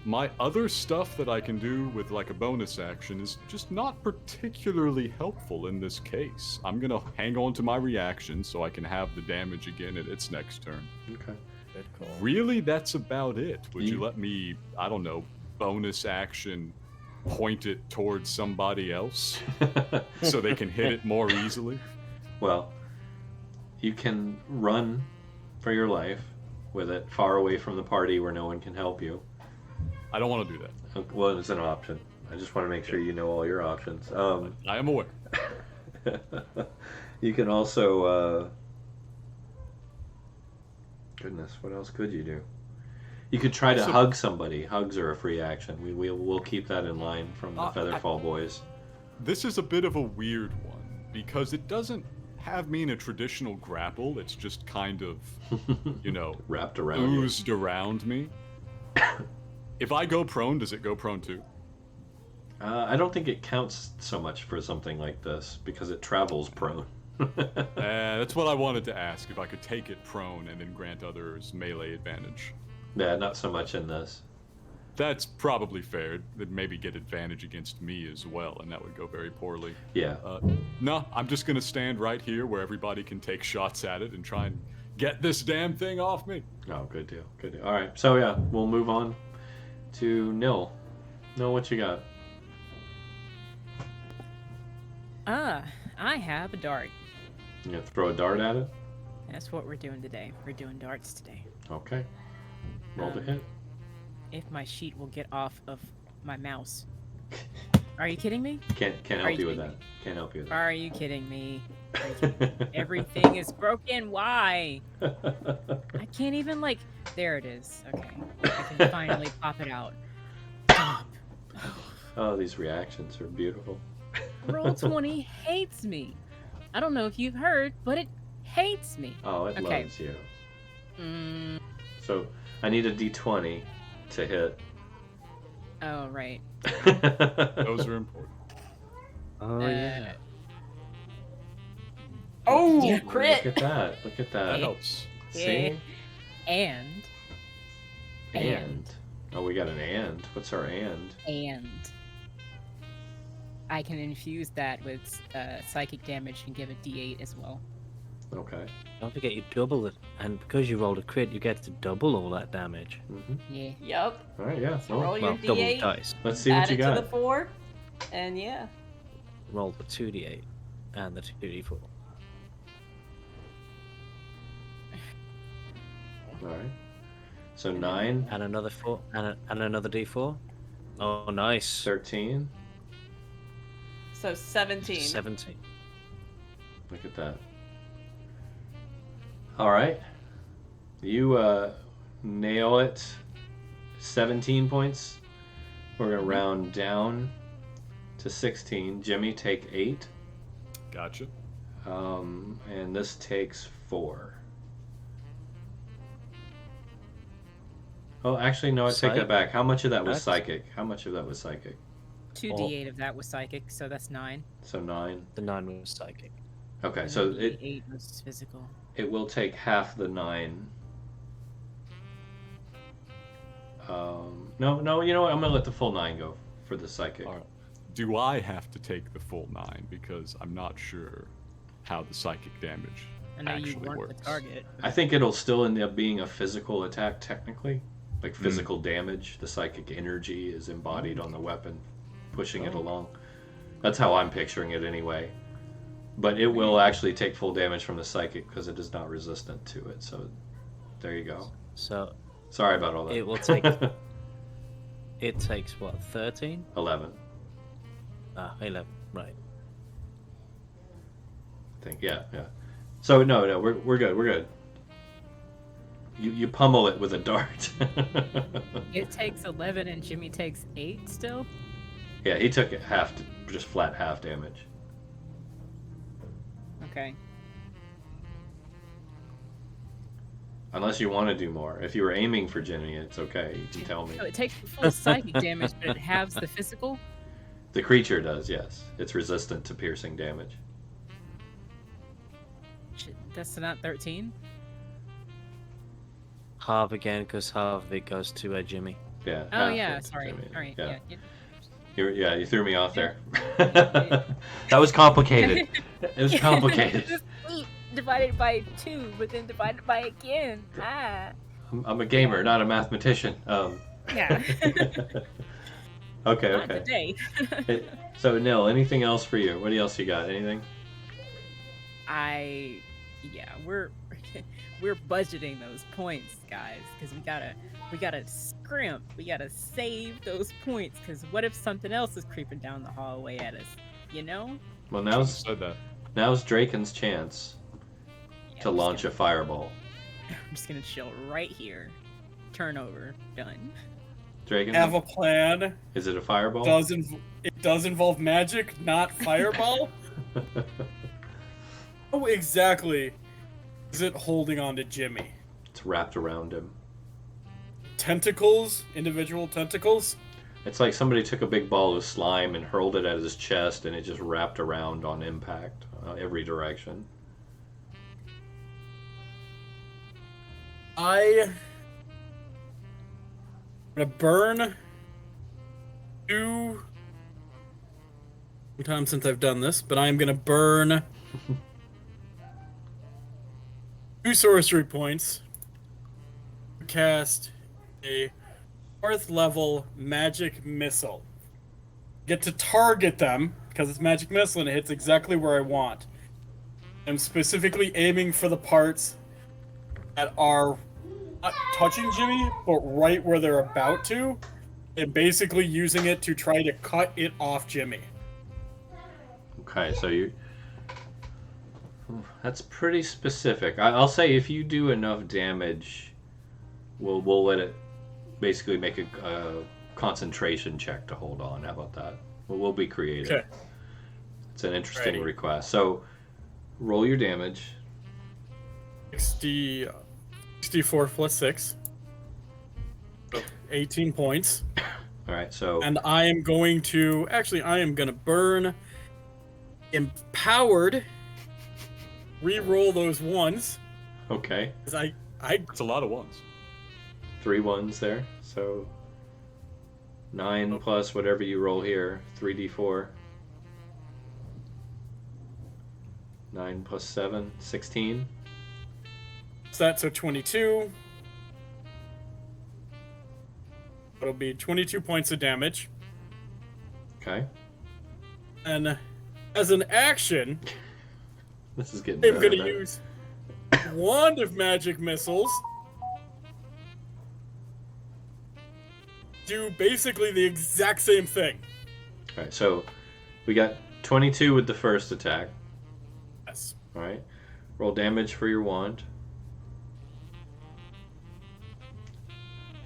My other stuff that I can do with like a bonus action is just not particularly helpful in this case. I'm gonna hang on to my reaction so I can have the damage again at its next turn. Okay. Good call. Really, that's about it. Would you let me, I don't know, bonus action point it towards somebody else so they can hit it more easily? Well, you can run for your life with it far away from the party where no one can help you. I don't want to do that. Well, it's an option. I just want to make sure you know all your options. I am aware. You can also Goodness, what else could you do? You could try to hug somebody. Hugs are a free action. We'll keep that in line from the Featherfall boys. This is a bit of a weird one because it doesn't have me in a traditional grapple. It's just kind of, wrapped around you. oozed around me. If I go prone, does it go prone too? I don't think it counts so much for something like this because it travels prone. That's what I wanted to ask, if I could take it prone and then grant others melee advantage. Yeah, not so much in this. That's probably fair. They'd maybe get advantage against me as well, and that would go very poorly. Yeah. No, I'm just going to stand right here where everybody can take shots at it and try and get this damn thing off me. Oh, good deal. Good deal. All right. So, yeah, we'll move on to Nil. Nil, what you got? I have a dart. You gonna throw a dart at it? That's what we're doing today. We're doing darts today. Okay. Roll to hit. If my sheet will get off of my mouse. Are you kidding me? Can't help you with that. Can't help you with that. Are you kidding me? Everything is broken. Why? I can't even There it is. Okay. I can finally pop it out. Stop. Oh, these reactions are beautiful. Roll20 hates me. I don't know if you've heard, but it hates me. Oh, it Okay. loves you. So I need a d20 to hit. Oh, right. Those are important. Oh yeah. Oh, Yeah. crit! Look at that. Look at That that. helps. See? And Oh, we got an and. What's our and? I can infuse that with psychic damage and give it D8 as well. Okay. Don't forget you double it, and because you rolled a crit, you get to double all that damage. Yeah. Yup. All right, yeah. So Well, roll your Well, double the D8, dice. let's see what add you it got. to the 4, and yeah. Roll the 2d8 and the 2d4. All right. So 9, And another 4 and another d4. Oh, nice. 13. So 17. 17. Look at that. All right. You nail it. 17 points. We're going to round down to 16. Jimmy, take 8. Gotcha. And this takes 4. Oh, actually, no, I take that back. How much of that was psychic? How much of that was psychic? 2d8 of that was psychic, so that's 9. So 9. The 9 was psychic. Okay, And so then it D8 was physical. will take half the 9. No, you know what? I'm gonna let the full 9 go for the psychic. All right. Do I have to take the full 9? Because I'm not sure how the psychic damage I know you actually weren't works. the target. I think it'll still end up being a physical attack technically, like physical damage. The psychic energy is embodied on the weapon, pushing it along. That's how I'm picturing it anyway. But it will actually take full damage from the psychic because it is not resistant to it. So there you go. So Sorry about all that. it will take. It takes what, 13? 11. 11. Right. I think yeah. So no, we're good. We're good. You pummel it with a dart. It takes 11 and Jimmy takes 8 still? Yeah, he took it just flat half damage. Okay. Unless you want to do more. If you were aiming for Jimmy, it's okay. You can tell me. So it takes the full psychic damage, but it halves the physical? The creature does, yes. It's resistant to piercing damage. Shit, that's not 13? Half again, because half of it goes to Jimmy. Yeah. Oh, half yeah, it to sorry. Jimmy. Alright, Yeah. yeah. You threw me off there. That was complicated. It was complicated. Just 8 divided by 2, but then divided by again. I'm a gamer, not a mathematician. Yeah. Okay. Not today. So, Nil, anything else for you? What else you got? Anything? We're budgeting those points, guys, because we gotta scrimp. We gotta save those points, because what if something else is creeping down the hallway at us? You know? Well, Should've said that. now's Draken's chance Yeah, to I'm just launch a fireball. I'm just gonna chill right here. Turn over. Done. Draken, Have a plan. is it a fireball? It does involve magic, not fireball. Oh, exactly. Is it holding on to Jimmy? It's wrapped around him. Tentacles, individual tentacles. It's like somebody took a big ball of slime and hurled it at his chest, and it just wrapped around on impact, every direction. I'm gonna burn 2. Time since I've done this, but I'm gonna burn 2 sorcery points. Cast a 4th level magic missile. Get to target them because it's magic missile and it hits exactly where I want. I'm specifically aiming for the parts that are not touching Jimmy, but right where they're about to, and basically using it to try to cut it off Jimmy. Okay, so you... That's pretty specific. I'll say if you do enough damage, we'll let it basically make a concentration check to hold on. How about that? We'll be creative. Okay. It's an interesting Alrighty. request. So, roll your damage. 64 plus 6. So 18 points. All right, so... And I am going to... Actually, I am going to burn Empowered. Re-roll those ones. Okay. 'Cause I It's a lot of ones. 3 ones there. So 9 plus whatever you roll here, 3d4. 9 plus 7, 16. that, so 22. It'll be 22 points of damage. Okay. And as an action, This is getting I'm better. going to use Wand of Magic Missiles. Do basically the exact same thing. Alright, so we got 22 with the first attack. Yes. Alright. Roll damage for your wand.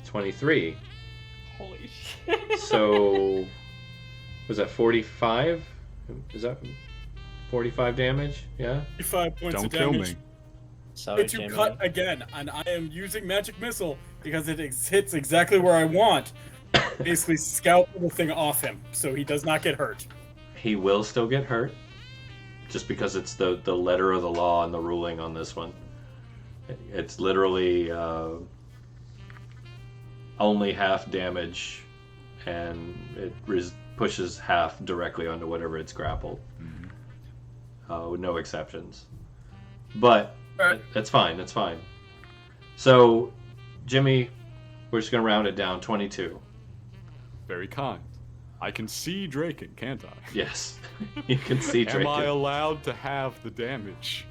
23. Holy shit. So was that 45? Is that 45 damage? Yeah? 55 points Don't of kill damage. me. Sorry, To Jimmy. cut again, and I am using Magic Missile because it hits exactly where I want. Basically, scalp the thing off him, so he does not get hurt. He will still get hurt. Just because it's the letter of the law and the ruling on this one. It's literally only half damage, and it pushes half directly onto whatever it's grappled. With no exceptions. But Alright. that's fine, that's fine. So, Jimmy, we're just going to round it down, 22. Very kind. I can see Draken, can't I? Yes, you can see Draken. Am I allowed to have the damage?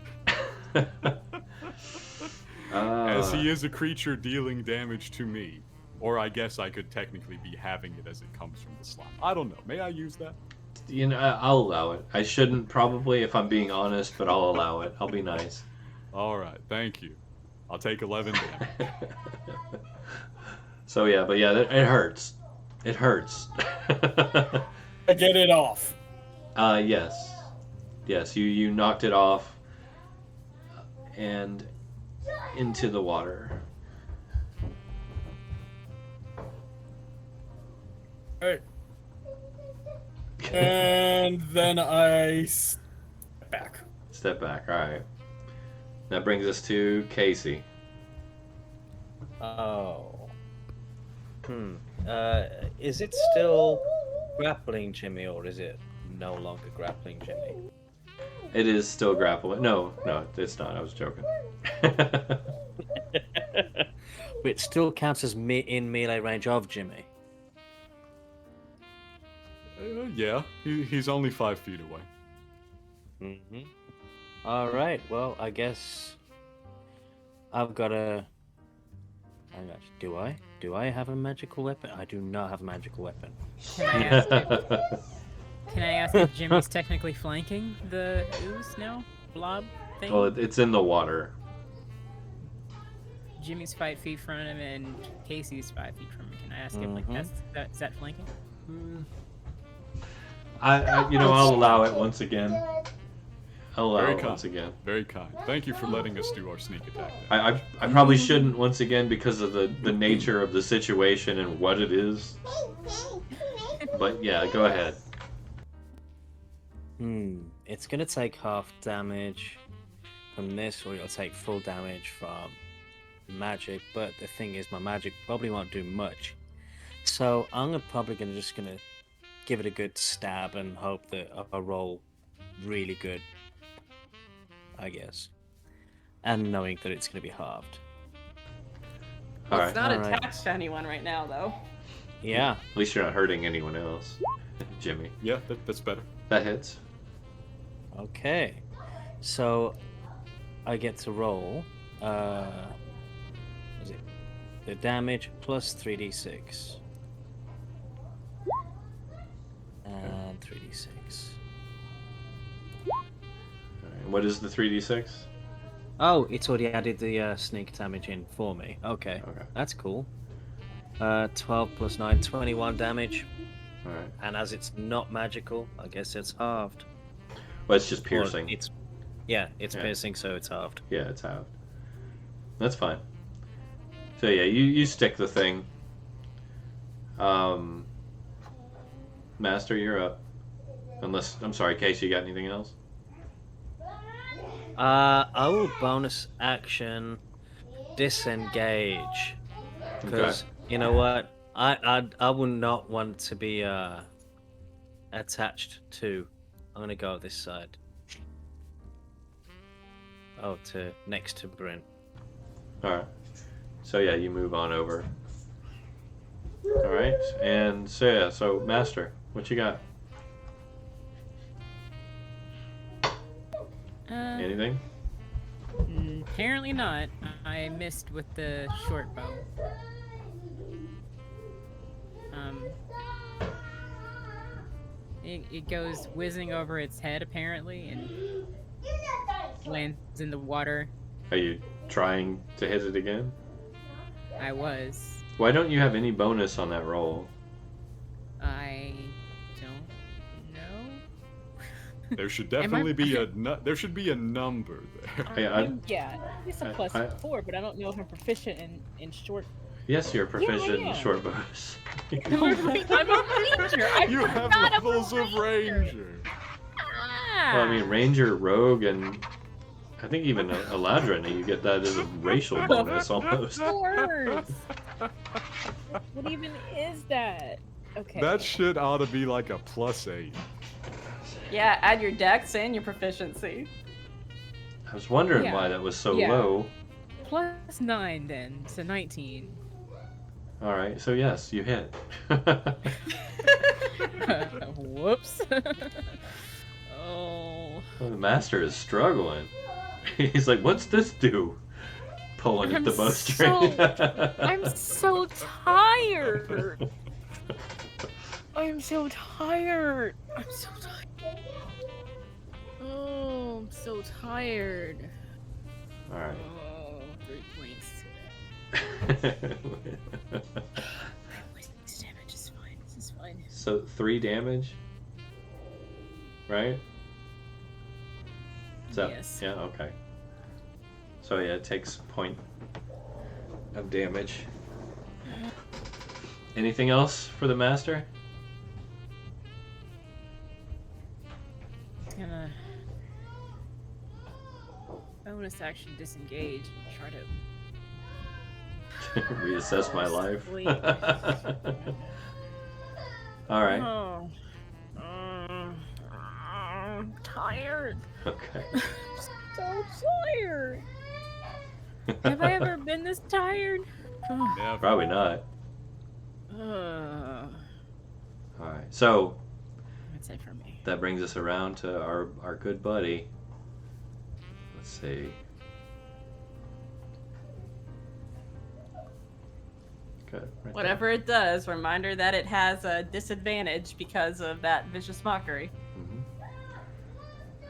As he is a creature dealing damage to me. Or I guess I could technically be having it as it comes from the slime. I don't know. May I use that? You know, I'll allow it. I shouldn't probably, if I'm being honest, but I'll allow it. I'll be nice. Alright, thank you. I'll take 11 damage. So yeah, it hurts. It hurts. I get it off. Yes. Yes, you knocked it off and into the water. Alright. And then I step back. Step back, alright. That brings us to Kasey. Oh. Is it still grappling Jimmy, or is it no longer grappling Jimmy? It is still grappling. No, it's not. I was joking. It still counts as in melee range of Jimmy. Yeah, he's only 5 feet away. Mm-hmm. All right. Well, I guess I've got a. Do I? Do I have a magical weapon? I do not have a magical weapon. Can I ask if Jimmy's technically flanking the ooze now? Blob thing? Well, it's in the water. Jimmy's 5 feet from him and Kasey's 5 feet from him. Can I ask him, like, is that flanking? I'll allow it once again. I'll allow Very it kind. once again. Very kind. Thank you for letting us do our sneak attack. I probably shouldn't once again because of the nature of the situation and what it is. But yeah, go ahead. It's gonna take half damage from this, or it'll take full damage from magic. But the thing is, my magic probably won't do much. So I'm probably gonna give it a good stab and hope that I roll really good, I guess. And knowing that it's gonna be halved. Well, it's not Alright. attached to anyone right now, though. Yeah. At least you're not hurting anyone else, Jimmy. Yeah, that's better. That hits. Okay. So I get to roll what is it? The damage plus 3d6. And 3d6. Alright, what is the 3d6? Oh, it's already added the sneak damage in for me. Okay. Okay. That's cool. 12 plus 9, 21 damage. Alright. And as it's not magical, I guess it's halved. Well, it's just Or piercing. It's Yeah. piercing, so it's halved. Yeah, it's halved. That's fine. So yeah, you stick the thing. Master, you're up. Unless, I'm sorry, Casey, you got anything else? I will bonus action disengage. Because, you know what? I would not want to be attached to. I'm going to go this side. Oh, to next to Bryn. Alright. So yeah, you move on over. Alright, and so yeah, so Master, what you got? Anything? Apparently not. I missed with the short bow. It goes whizzing over its head apparently and lands in the water. Are you trying to hit it again? I was. Why don't you have any bonus on that roll? I don't know. There should Am I- definitely be there should be a number there. Hey, Yeah, it's a plus I- 4, but I don't know if I'm proficient in short. Yes, you're proficient in am. short bows. I'm a ranger. I You have forgot I'm a levels of ranger. Well, I mean, Ranger, Rogue, and I think even Eladrin, you get that as a racial bonus almost. Words. What even is that? Okay. That shit ought to be like a +8. Yeah, add your dex and your proficiency. I was wondering Yeah. why that was so Yeah. low. Plus 9 then, so 19. Alright, so yes, you hit. Whoops. Oh. Well, the Master is struggling. He's like, what's this do? Pulling at I'm the bowstring. I'm so tired. I'm so tired. I'm so tired. Oh, I'm so tired. Alright. Oh, 3 points. This damage is fine. This is fine. So 3 damage? Right? Is that, Yes. Yeah, okay. So yeah, it takes a point of damage. Anything else for the Master? Gonna bonus action disengage and try to Reassess my life. Sleep. Alright, Oh. I'm tired. okay. So tired. Have I ever been this tired? Never. Probably not. That's Alright, so it for me. that brings us around to our good buddy. Let's see. Good. Right Whatever it does, reminder that it has a disadvantage because of that vicious mockery.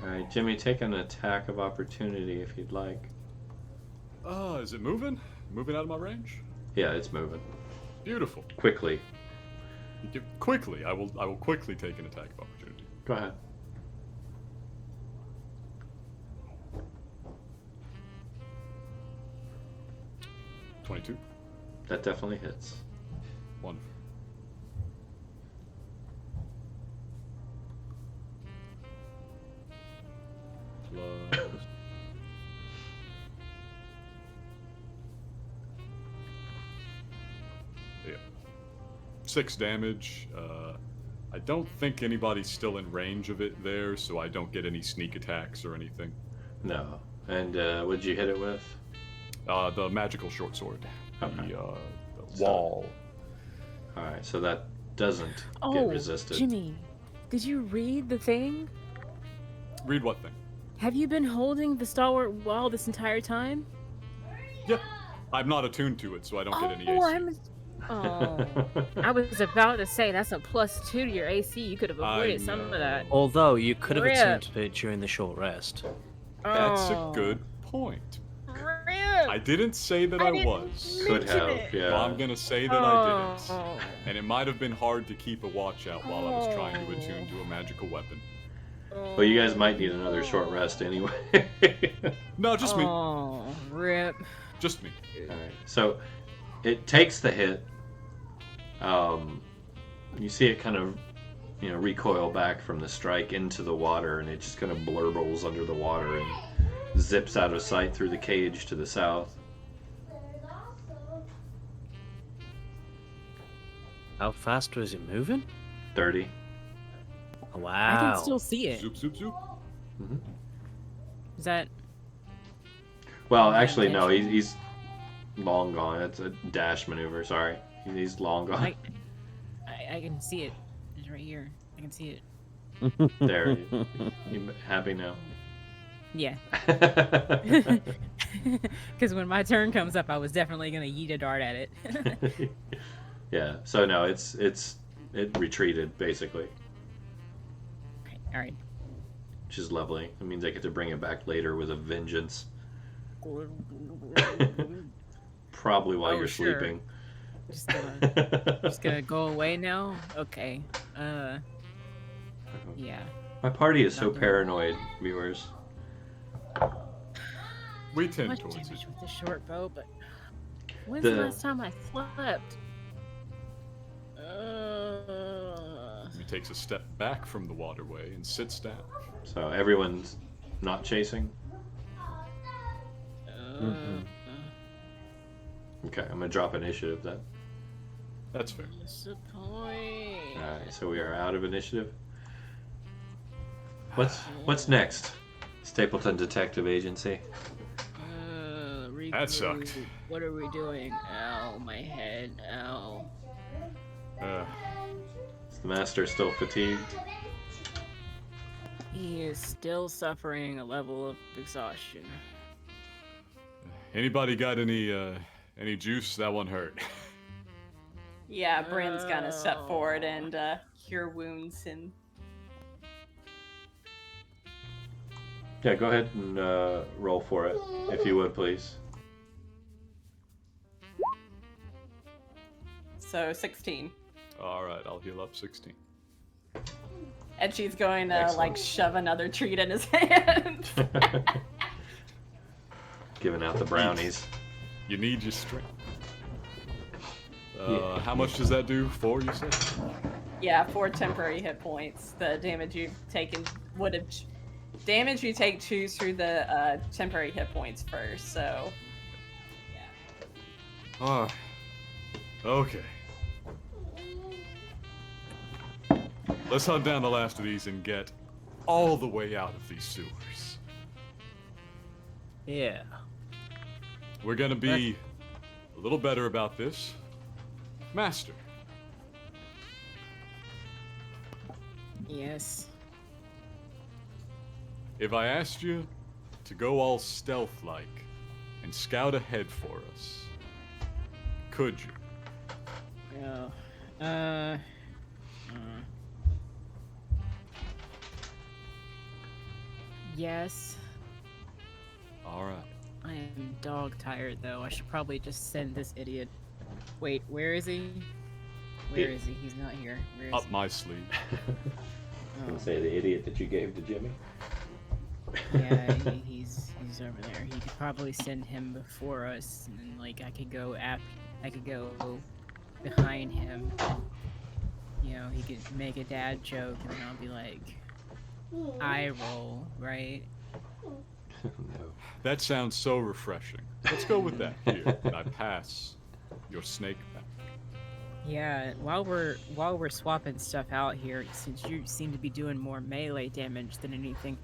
Alright, Jimmy, take an attack of opportunity if you'd like. Is it moving? Moving out of my range? Yeah, it's moving Beautiful. quickly. Quickly, I will quickly take an attack of opportunity. Go ahead. $22. That definitely hits. Wonderful. Plus... yeah. 6 damage. I don't think anybody's still in range of it there, so I don't get any sneak attacks or anything. No. And what'd you hit it with? The magical short sword. Okay. The wall. All right, so that doesn't get Oh, resisted. Jimmy, did you read the thing? Read what thing? Have you been holding the stalwart wall this entire time? Yeah. I'm not attuned to it, so I don't get any AC. Oh, I was about to say that's a +2 to your AC. You could have avoided some of that. Although you could have Rip. attuned to it during the short rest. That's Oh. a good point. Rip. I didn't say that I didn't was. Could mention have, it. yeah. Well, I'm gonna say that I didn't. Oh. And it might have been hard to keep a watch out while I was trying to attune to a magical weapon. Well, you guys might need another short rest anyway. No, just me. Oh, rip. Just me. All right. So it takes the hit. You see it kind of, recoil back from the strike into the water, and it just kind of blurbles under the water and zips out of sight through the cage to the south. How fast was it moving? 30. Oh, I wow. can still see it. Zoop, zoop, zoop. Is that? Well, actually, no. He's long gone. It's a dash maneuver. Sorry, he's long gone. I can see it. It's right here. I can see it. There. You happy now? Yeah. Because when my turn comes up, I was definitely gonna yeet a dart at it. Yeah. So no, it retreated basically, Okay, all right. which is lovely. It means I get to bring it back later with a vengeance. Probably while Oh, you're sure. sleeping. Just gonna go away now. Okay. Yeah. My party is so Not doing- paranoid, viewers. We tend Much towards damage it. with the short bow, but when's The- the last time I slept? He takes a step back from the waterway and sits down. So everyone's not chasing. Okay, I'm gonna drop initiative then. That's fair. Disappoint. Alright, so we are out of initiative. What's next? Stapleton Detective Agency. That sucked. regroup. What are we doing? Ow, my head. Ow. Is the master still fatigued? He is still suffering a level of exhaustion. Anybody got any juice? That one hurt. Yeah, Bryn's gonna step forward and cure wounds and Yeah, go ahead and roll for it, if you would, please. so 16. All right, I'll heal up 16. And she's going to Excellent. shove another treat in his hand. Giving out the brownies. You need your strength. Yeah. How much does that do? 4, you said? Yeah, 4 temporary hit points. The damage you've taken would have. Damage you take choose through the temporary hit points first, so. Yeah. Ah. Okay. Let's hunt down the last of these and get all the way out of these sewers. Yeah. We're gonna be a little better about this. Master, Yes. if I asked you to go all stealth-like and scout ahead for us, could you? Yeah. Yes. All right. I am I'm dog tired though. I should probably just send this idiot. Wait, where is he? Where is he? He's not here. Where is Up he? my sleeve. I was gonna say the idiot that you gave to Jimmy. Yeah, he's over there. He could probably send him before us, and then like I could go behind him. You know, he could make a dad joke, and then I'll be like, eye roll, right? No. That sounds so refreshing. Let's go with that. Here, I pass your snake back. Yeah. While we're swapping stuff out here, since you seem to be doing more melee damage than anything,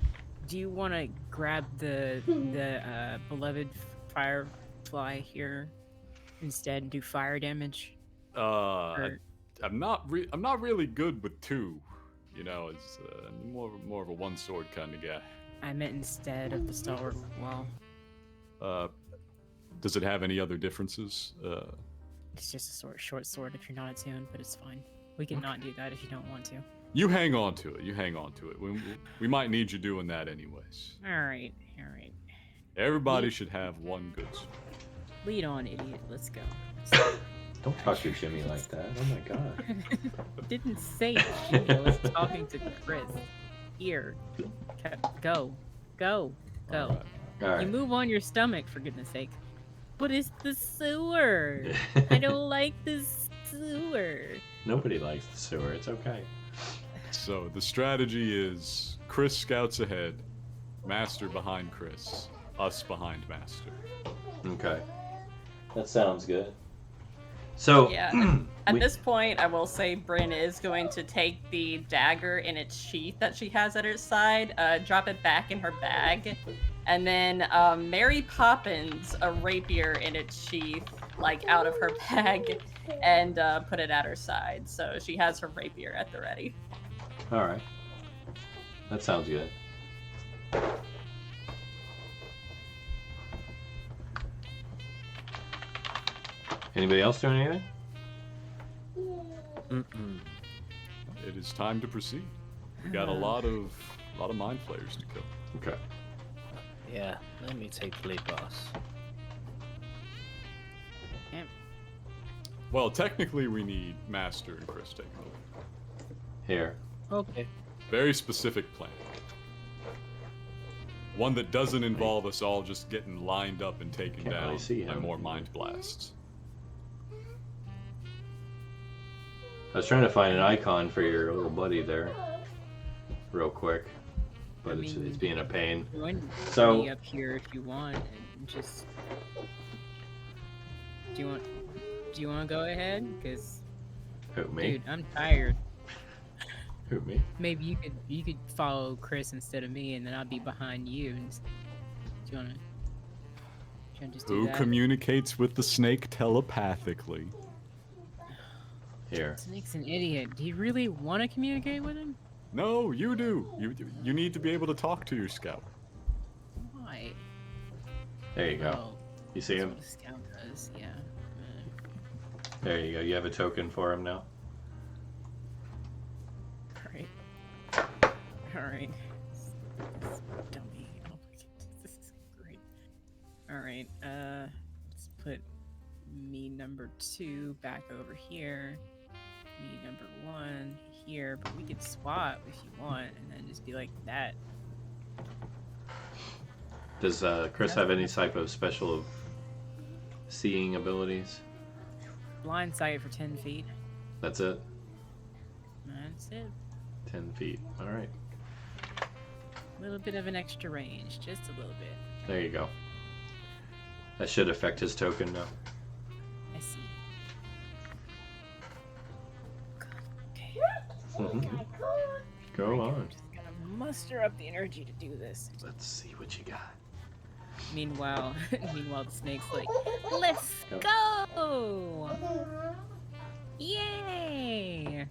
do you want to grab the beloved firefly here instead and do fire damage? Or- I'm not really good with two. You know, it's more of a one sword kind of guy. I meant instead of the stalwart wall. Does it have any other differences? It's just a short sword if you're not attuned, but it's fine. We can not do that if you don't want to. You hang on to it. We might need you doing that anyways. All right. Everybody should have one good sword. Lead on, idiot. Let's go. Don't talk to Jimmy like that. Oh my god. Didn't say Jimmy. I was talking to Chris. Here. Go. All You right. move on your stomach, for goodness sake. But it's the sewer. I don't like the sewer. Nobody likes the sewer. It's okay. So the strategy is Chris scouts ahead, Master behind Chris, us behind Master. Okay. That sounds good. So Yeah. At we- this point, I will say Bryn is going to take the dagger in its sheath that she has at her side, drop it back in her bag, and then Mary Poppins a rapier in its sheath, like out of her bag, and put it at her side. So she has her rapier at the ready. all right. That sounds good. Anybody else doing anything? Mm-mm. It is time to proceed. We got a lot of mind flayers to kill. Okay. Yeah, let me take the lead, boss. Well, technically we need Master and Chris taking over. Here. Okay. Very specific plan. One that doesn't involve us all just getting lined up and taken Can't really down see by him. more mind blasts. I was trying to find an icon for your little buddy there, real quick, but it's being a pain. Join So- me up here if you want, and just. Do you want to go ahead? Cause, Who, me? dude, I'm tired. Who, me? Maybe you could follow Chris instead of me, and then I'll be behind you. And do you wanna just do Who that? communicates with the snake telepathically? Here. Snake's an idiot. Do you really want to communicate with him? No, you do. You need to be able to talk to your scout. Why? There you go. Oh, You see that's him? what a scout does. Yeah. There you go. You have a token for him now. Alright. This dummy. Oh my goodness, this is great. Alright, let's put me number 2 back over here. Me number 1 here, but we could swap if you want, and then just be like that. Does Chris have any type of special seeing abilities? Blind sight for 10 feet. That's it? That's it. 10 feet. All right. A little bit of an extra range, just a little bit. There you go. That should affect his token now. I see. Okay. Go on. Just gotta muster up the energy to do this. Let's see what you got. Meanwhile, the snake's like, "Let's go! Yay!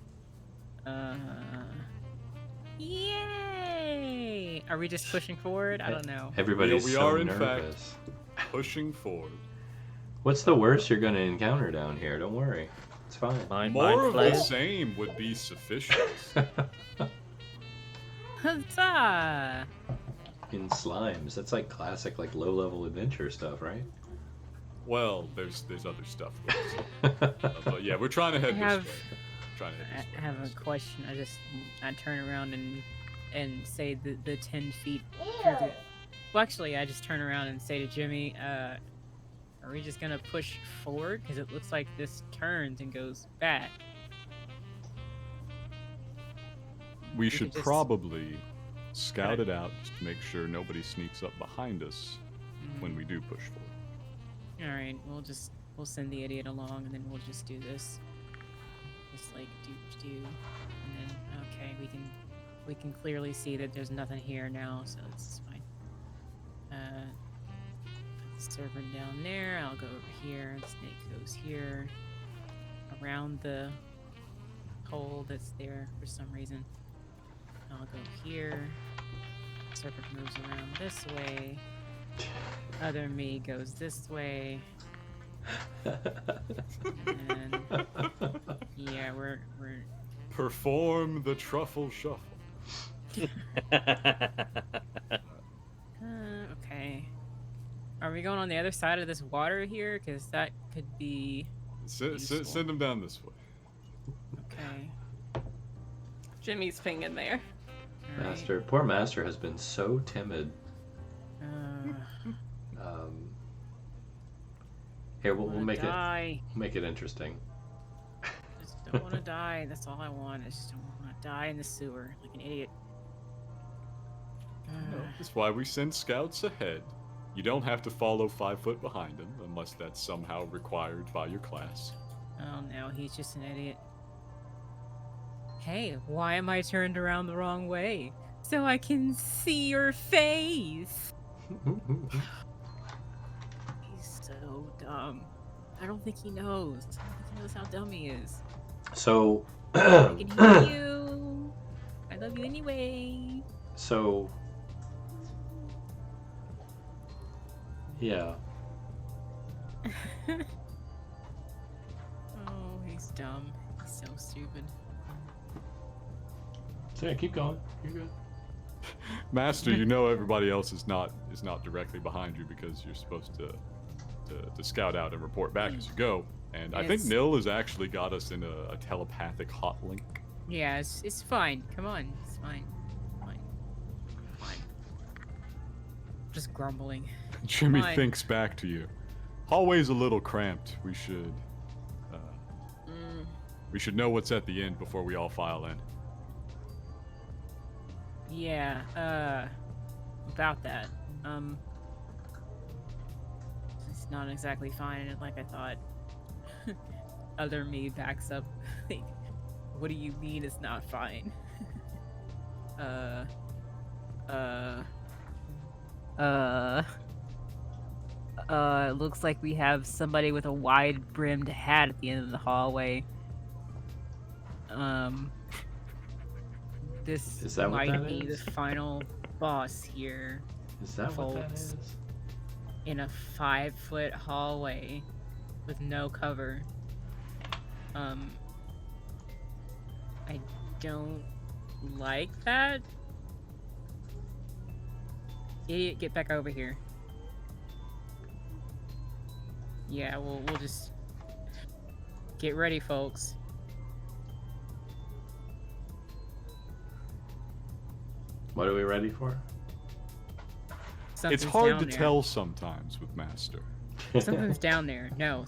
Yay! Are we just pushing forward? I don't know. Everybody's we so are, in nervous. Pushing forward. What's the worst you're going to encounter down here? Don't worry. It's fine. More of the flayers? same would be sufficient. Huzzah! in slimes. That's like classic, like low-level adventure stuff, right? Well, there's other stuff. But yeah, we're trying to head this way. I have a question. I turn around and say the 10 feet. Well, actually, I just turn around and say to Jimmy, "Are we just gonna push forward? Because it looks like this turns and goes back." We should just- probably scout it out just to make sure nobody sneaks up behind us when we do push forward. All right, we'll send the idiot along, and then we'll just do this. Just like do, and then okay, we can clearly see that there's nothing here now, so it's fine. Put the serpent down there. I'll go over here. The snake goes here, around the hole that's there for some reason. I'll go here. Serpent moves around this way. Other me goes this way. And yeah, we're Perform the truffle shuffle. okay. Are we going on the other side of this water here? Because that could be useful. Send them down this way. Okay. Jimmy's pinging there. All right. Master, poor Master has been so timid. Here, we'll make it interesting. Just don't want to die. That's all I want. I just don't want to die in the sewer like an idiot. No, that's why we send scouts ahead. You don't have to follow 5 foot behind them unless that's somehow required by your class. Oh no, he's just an idiot. Hey, why am I turned around the wrong way? So I can see your face. He's so dumb. I don't think he knows. I don't think he knows how dumb he is. So, I can hear you. I love you anyway. So, yeah. Oh, he's dumb. He's so stupid. So yeah, keep going. You're good. Master, you know everybody else is not directly behind you because you're supposed to scout out and report back as you go. And I think Yes. Nil has actually got us in a telepathic hot link. Yeah, it's fine. Come on, it's fine. Fine. Fine. Just grumbling. Jimmy Fine. thinks back to you. Hallway's a little cramped. We should know what's at the end before we all file in. Yeah, about that. It's not exactly fine like I thought. Other me backs up. Like, what do you mean it's not fine? It looks like we have somebody with a wide-brimmed hat at the end of the hallway. This Is that what might that be the is? final boss here. Is that what that Folks. is? In a 5-foot hallway with no cover. I don't like that. Idiot, get back over here. Yeah, we'll just get ready, folks. What are we ready for? Something's It's hard down to there. tell sometimes with Master. Something's down there. No,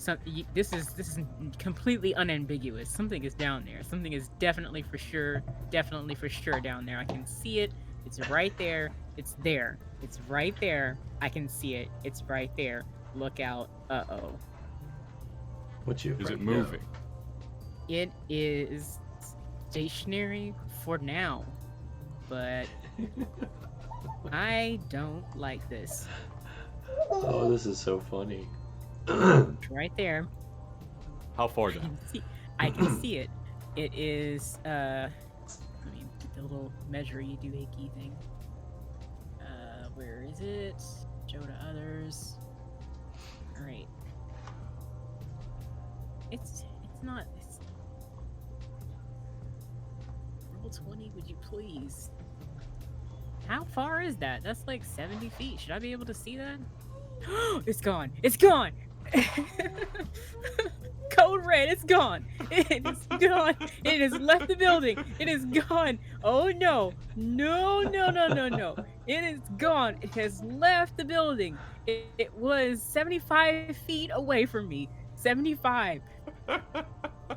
this is completely unambiguous. Something is down there. Something is definitely for sure down there. I can see it. It's right there. It's there. It's right there. I can see it. It's right there. Look out. Uh-oh. What you? Is it afraid of? moving? It is stationary for now, but I don't like this. Oh, this is so funny. It's right there. How far down? I can see it. It is, I mean, the little measure you do key thing. Where is it? Show to others. Alright. It's not, roll 20, would you please? How far is that? That's like 70 feet. Should I be able to see that? It's gone. It's gone. Code red. It's gone. It is gone. It has left the building. It is gone. Oh no. No, no, no, no, no. It is gone. It has left the building. It was 75 feet away from me. 75.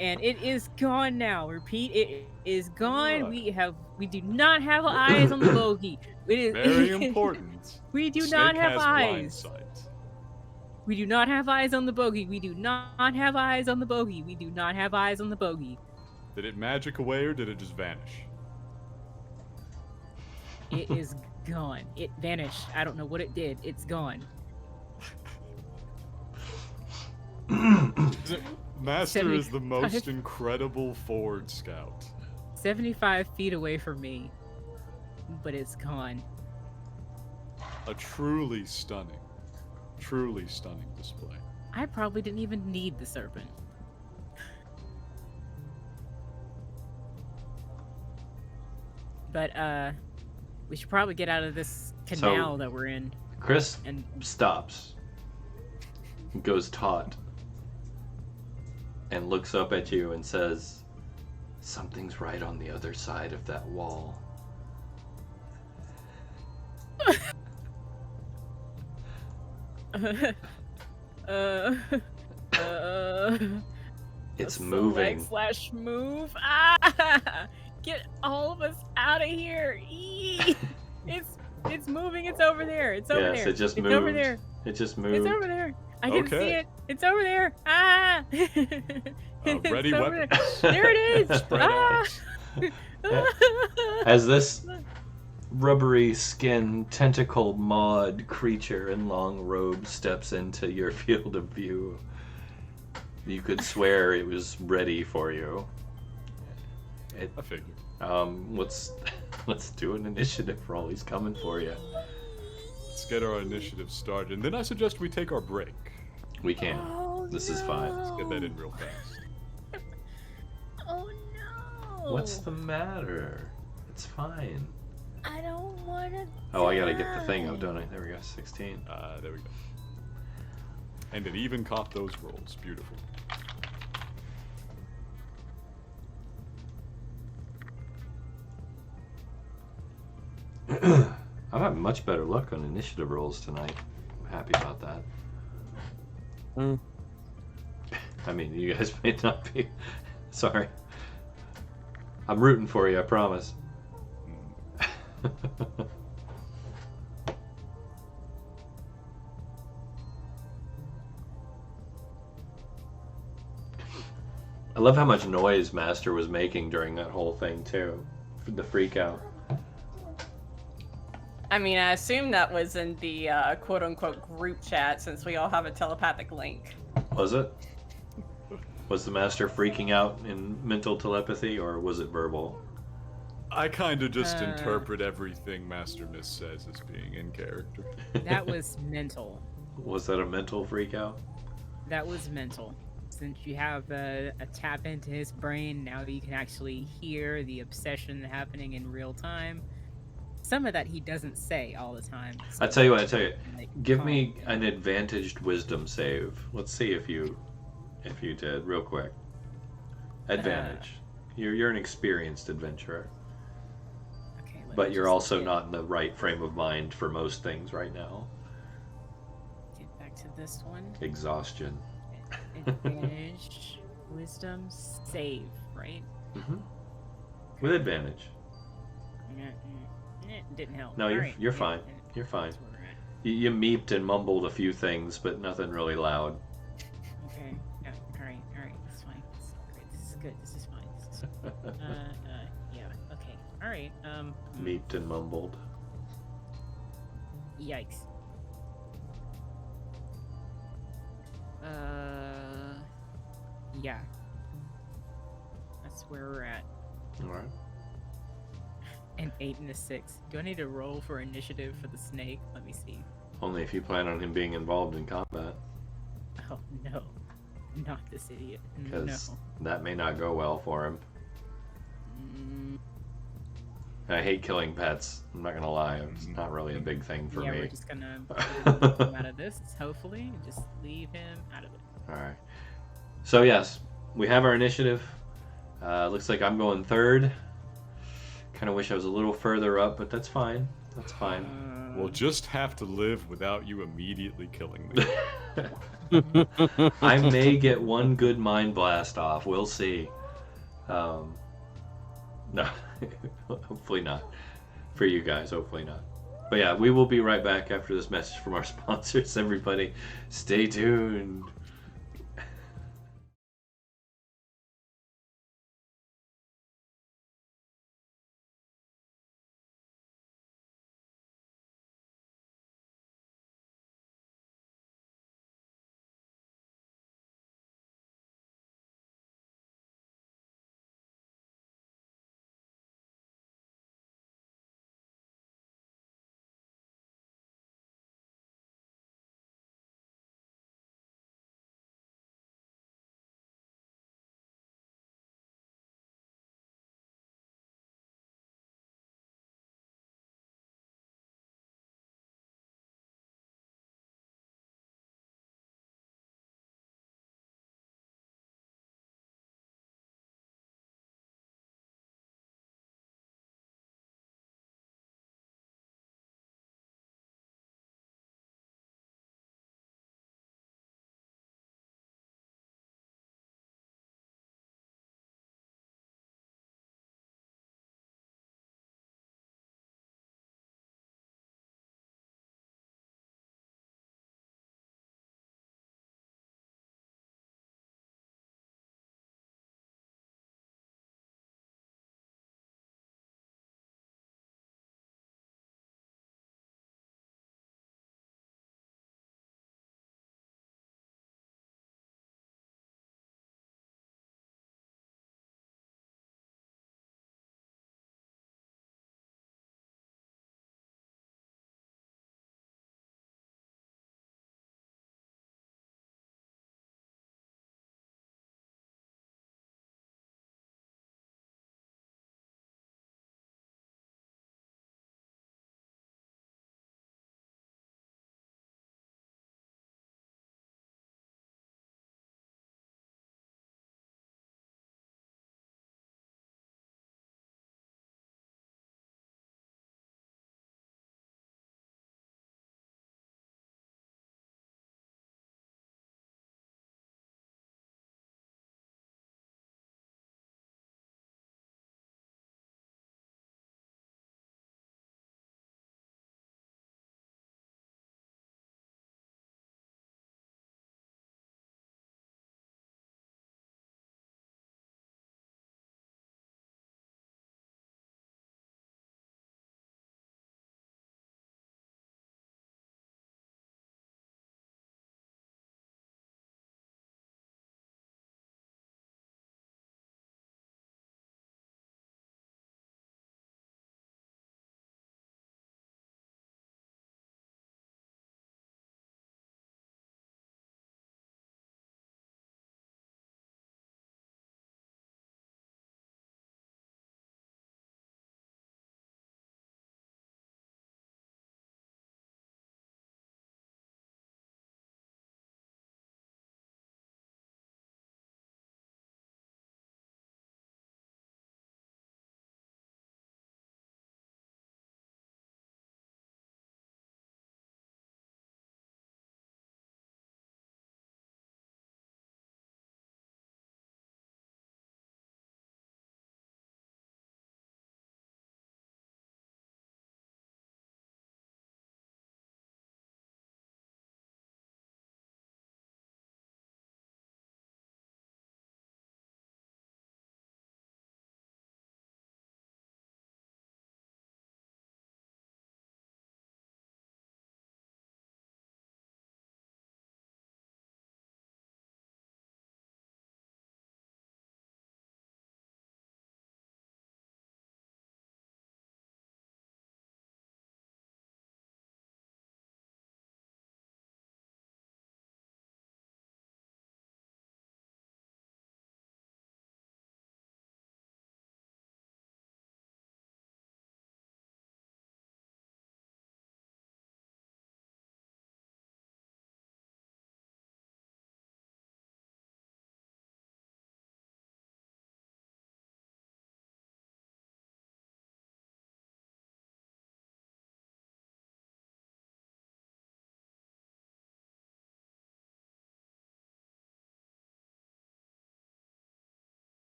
And it is gone now. Repeat, it is gone. We do not have eyes on the bogey. It is Very important. We do Snake not have has blind eyes. sight. We do not have eyes on the bogey. We do not have eyes on the bogey. We do not have eyes on the bogey. Did it magic away or did it just vanish? It is gone. It vanished. I don't know what it did. It's gone. Master is the most incredible forward scout. 75 feet away from me, but it's gone. A truly stunning display. I probably didn't even need the serpent. But we should probably get out of this canal that we're in. Chris And stops, goes taut, and looks up at you and says, "Something's right on the other side of that wall." It's moving. Select / move. Ah! Get all of us out of here. Eee! It's moving. It's over there. It's over Yes, there. it just it's moved. over there. It just moved. It's over there. I can see Okay. it. It's over there. Ah! Ready It's over weapons. There. There it is. Spread Ah! out. As this rubbery skin tentacle maud creature in long robes steps into your field of view, you could swear it was ready for you. I figured. Let's do an initiative roll. He's coming for you. Let's get our initiative started, and then I suggest we take our break. We can. Oh, This is fine. Let's get that in real fast. Oh no. What's the matter? It's fine. I don't want to. Oh, I gotta get the thing up, don't I? There we go. 16. There we go. And it even caught those rolls. Beautiful. I've had much better luck on initiative rolls tonight. I'm happy about that. Mm. I mean, you guys may not be. Sorry. I'm rooting for you, I promise. I love how much noise Master was making during that whole thing, too. The freak out. I mean, I assume that was in the quote-unquote group chat, since we all have a telepathic link. Was it? Was the Master freaking out in mental telepathy, or was it verbal? I kind of just interpret everything Master Miss says as being in character. That was mental. Was that a mental freak out? That was mental. Since you have a tap into his brain, now you can actually hear the obsession happening in real time. Some of that he doesn't say all the time. So I tell you what, like, give calm. me an advantaged wisdom save. Let's see if you did, real quick. Advantage. You're an experienced adventurer, Okay, let but me you're just also get- not in the right frame of mind for most things right now. Get back to this one. Exhaustion. Advantage, wisdom, save, right? Mm-hmm. With advantage. Didn't help. No, you're Alright, you're yeah, fine. yeah, You're fine. that's where we're at. You meeped and mumbled a few things, but nothing really loud. Okay. Yeah. All right. That's fine. This is great. This is good. This is fine. This is yeah. Okay. All right. Meeped and mumbled. Yikes. Yeah. That's where we're at. All right. An 8 and a 6. Do I need to roll for initiative for the snake? Let me see. Only if you plan on him being involved in combat, Oh no, not this idiot. because No. that may not go well for him. I hate killing pets. I'm not gonna lie. It's not really a big thing for yeah, me. we're just gonna leave him out of this, hopefully. Just leave him out of it. Alright. So yes, we have our initiative. Looks like I'm going third. Kind of wish I was a little further up, but that's fine. That's fine. We'll just have to live without you immediately killing me. I may get one good mind blast off. We'll see. No, hopefully not. For you guys, hopefully not. But yeah, we will be right back after this message from our sponsors. Everybody, stay tuned.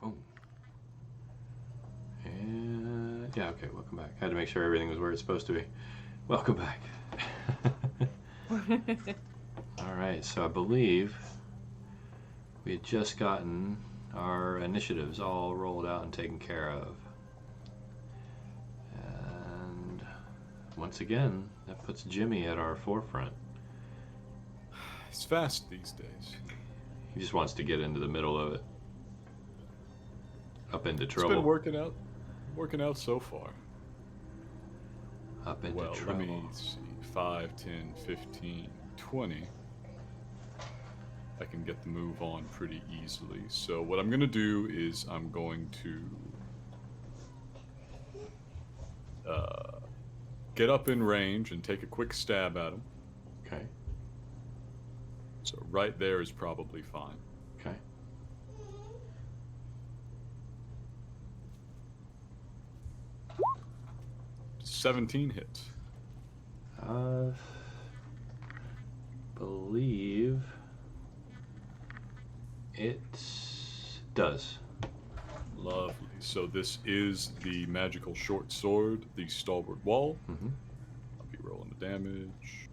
Oh. And yeah, okay, welcome back. Had to make sure everything was where it's supposed to be. Welcome back. All right, so I believe we had just gotten our initiatives all rolled out and taken care of. And once again, that puts Jimmy at our forefront. He's fast these days. He just wants to get into the middle of it. Up into It's trouble. been working out so far. Up into Well, trouble. let me see. 5, 10, 15, 20. I can get the move on pretty easily. So what I'm going to do is I'm going to get up in range and take a quick stab at him. Okay, So right there is probably fine. okay. 17 hits. Believe it does. Lovely. So this is the magical short sword, the stalwart wall. Mm-hmm. I'll be rolling the damage.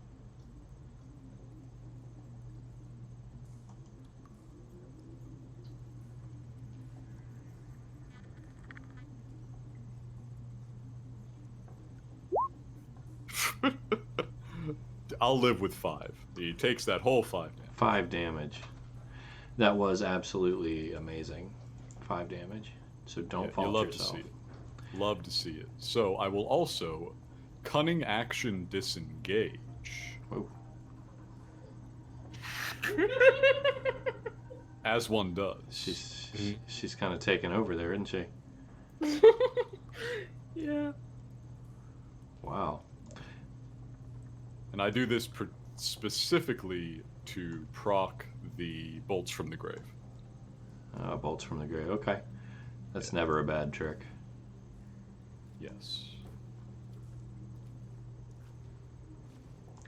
I'll live with 5. He takes that whole 5 damage. 5 damage. That was absolutely amazing. 5 damage. So don't Yeah, fault you love yourself. to see it. Love to see it. So I will also cunning action disengage. Whoa. As one does. She's kind of taken over there, isn't she? Yeah. Wow. And I do this specifically to proc the bolts from the grave. Bolts from the grave. Okay. That's never a bad trick. Yes.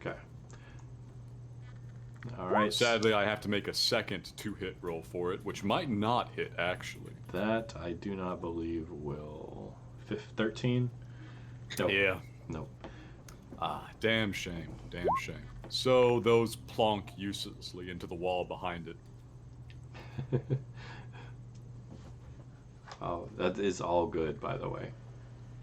Okay. All right. Sadly, I have to make a second 2-hit roll for it, which might not hit, actually. That I do not believe will. 13? Nope. Yeah. Nope. Ah, damn shame. Damn shame. So those plonk uselessly into the wall behind it. Oh, that is all good, by the way.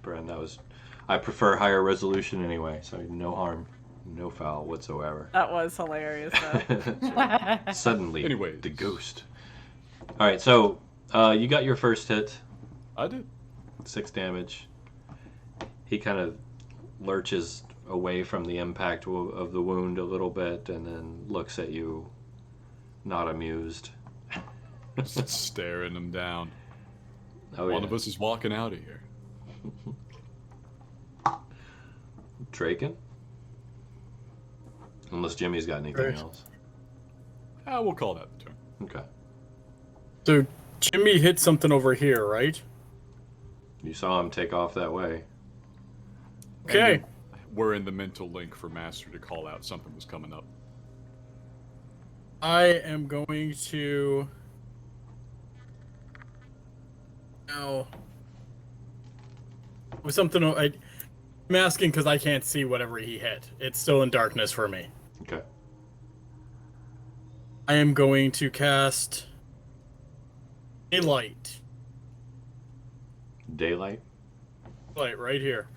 Bren, that was... I prefer higher resolution anyway, so no harm. No foul whatsoever. That was hilarious, though. That's right. Suddenly, Anyways. the ghost. Alright, so you got your first hit. I did. 6 damage. He kind of lurches away from the impact of the wound a little bit and then looks at you, not amused. Just staring him down. Oh, One yeah. of us is walking out of here. Draken? Unless Jimmy's got anything Right. else. Ah, we'll call that the turn. Okay. So Jimmy hit something over here, right? You saw him take off that way. Okay. We're in the mental link for Master to call out something was coming up. I am going to now with something I'm asking because I can't see whatever he hit. It's still in darkness for me. Okay. I am going to cast Daylight. Daylight? Light right here.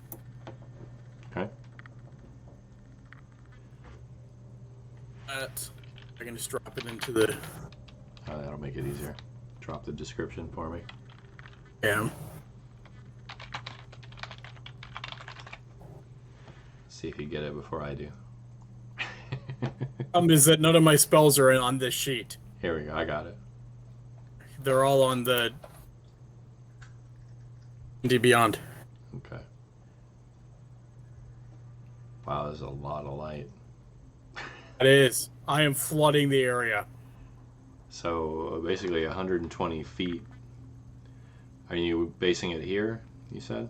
Okay. That I can just drop it into the Oh, that'll make it easier. Drop the description for me. yeah. See if you get it before I do. Is that none of my spells are on this sheet. Here we go. I got it. They're all on the D Beyond. Okay. Wow, there's a lot of light. It is. I am flooding the area. So basically 120 feet. Are you basing it here, you said?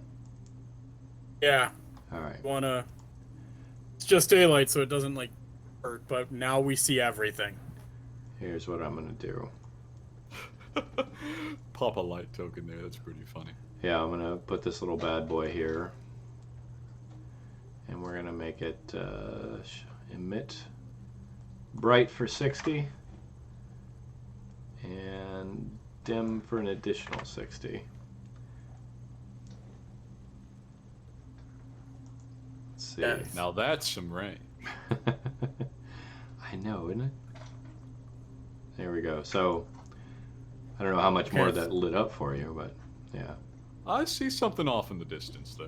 Yeah. Alright. Wanna it's just daylight so it doesn't like hurt, but now we see everything. Here's what I'm going to do. Pop a light token there. That's pretty funny. Yeah, I'm gonna put this little bad boy here, and we're gonna make it emit bright for 60, and dim for an additional 60. Let's see. Yes. Now that's some range. I know, isn't it? There we go. So I don't know how much more that lit up for you, but yeah. I see something off in the distance there.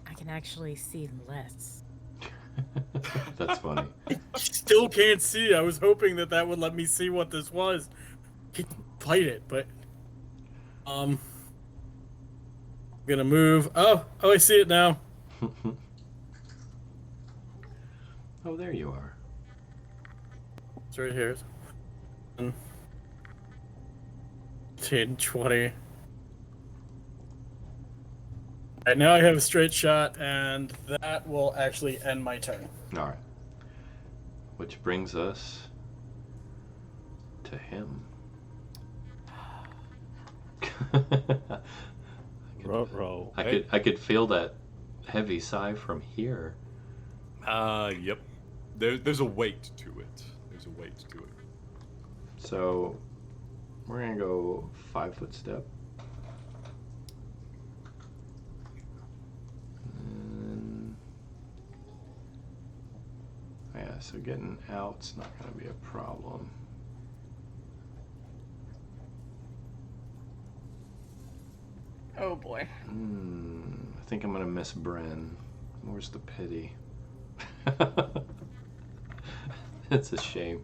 I can actually see less. That's funny. Still can't see. I was hoping that would let me see what this was. He played it, but I'm gonna move. Oh, I see it now. Oh, there you are. It's right here. 10, 20. Alright, now I have a straight shot, and that will actually end my turn. All right. Which brings us to him. Roll. I could feel that heavy sigh from here. Yep. There's a weight to it. There's a weight to it. So we're gonna go 5-foot step. And, yeah, so getting out's not gonna be a problem. Oh boy. I think I'm gonna miss Bren. Where's the pity? It's a shame.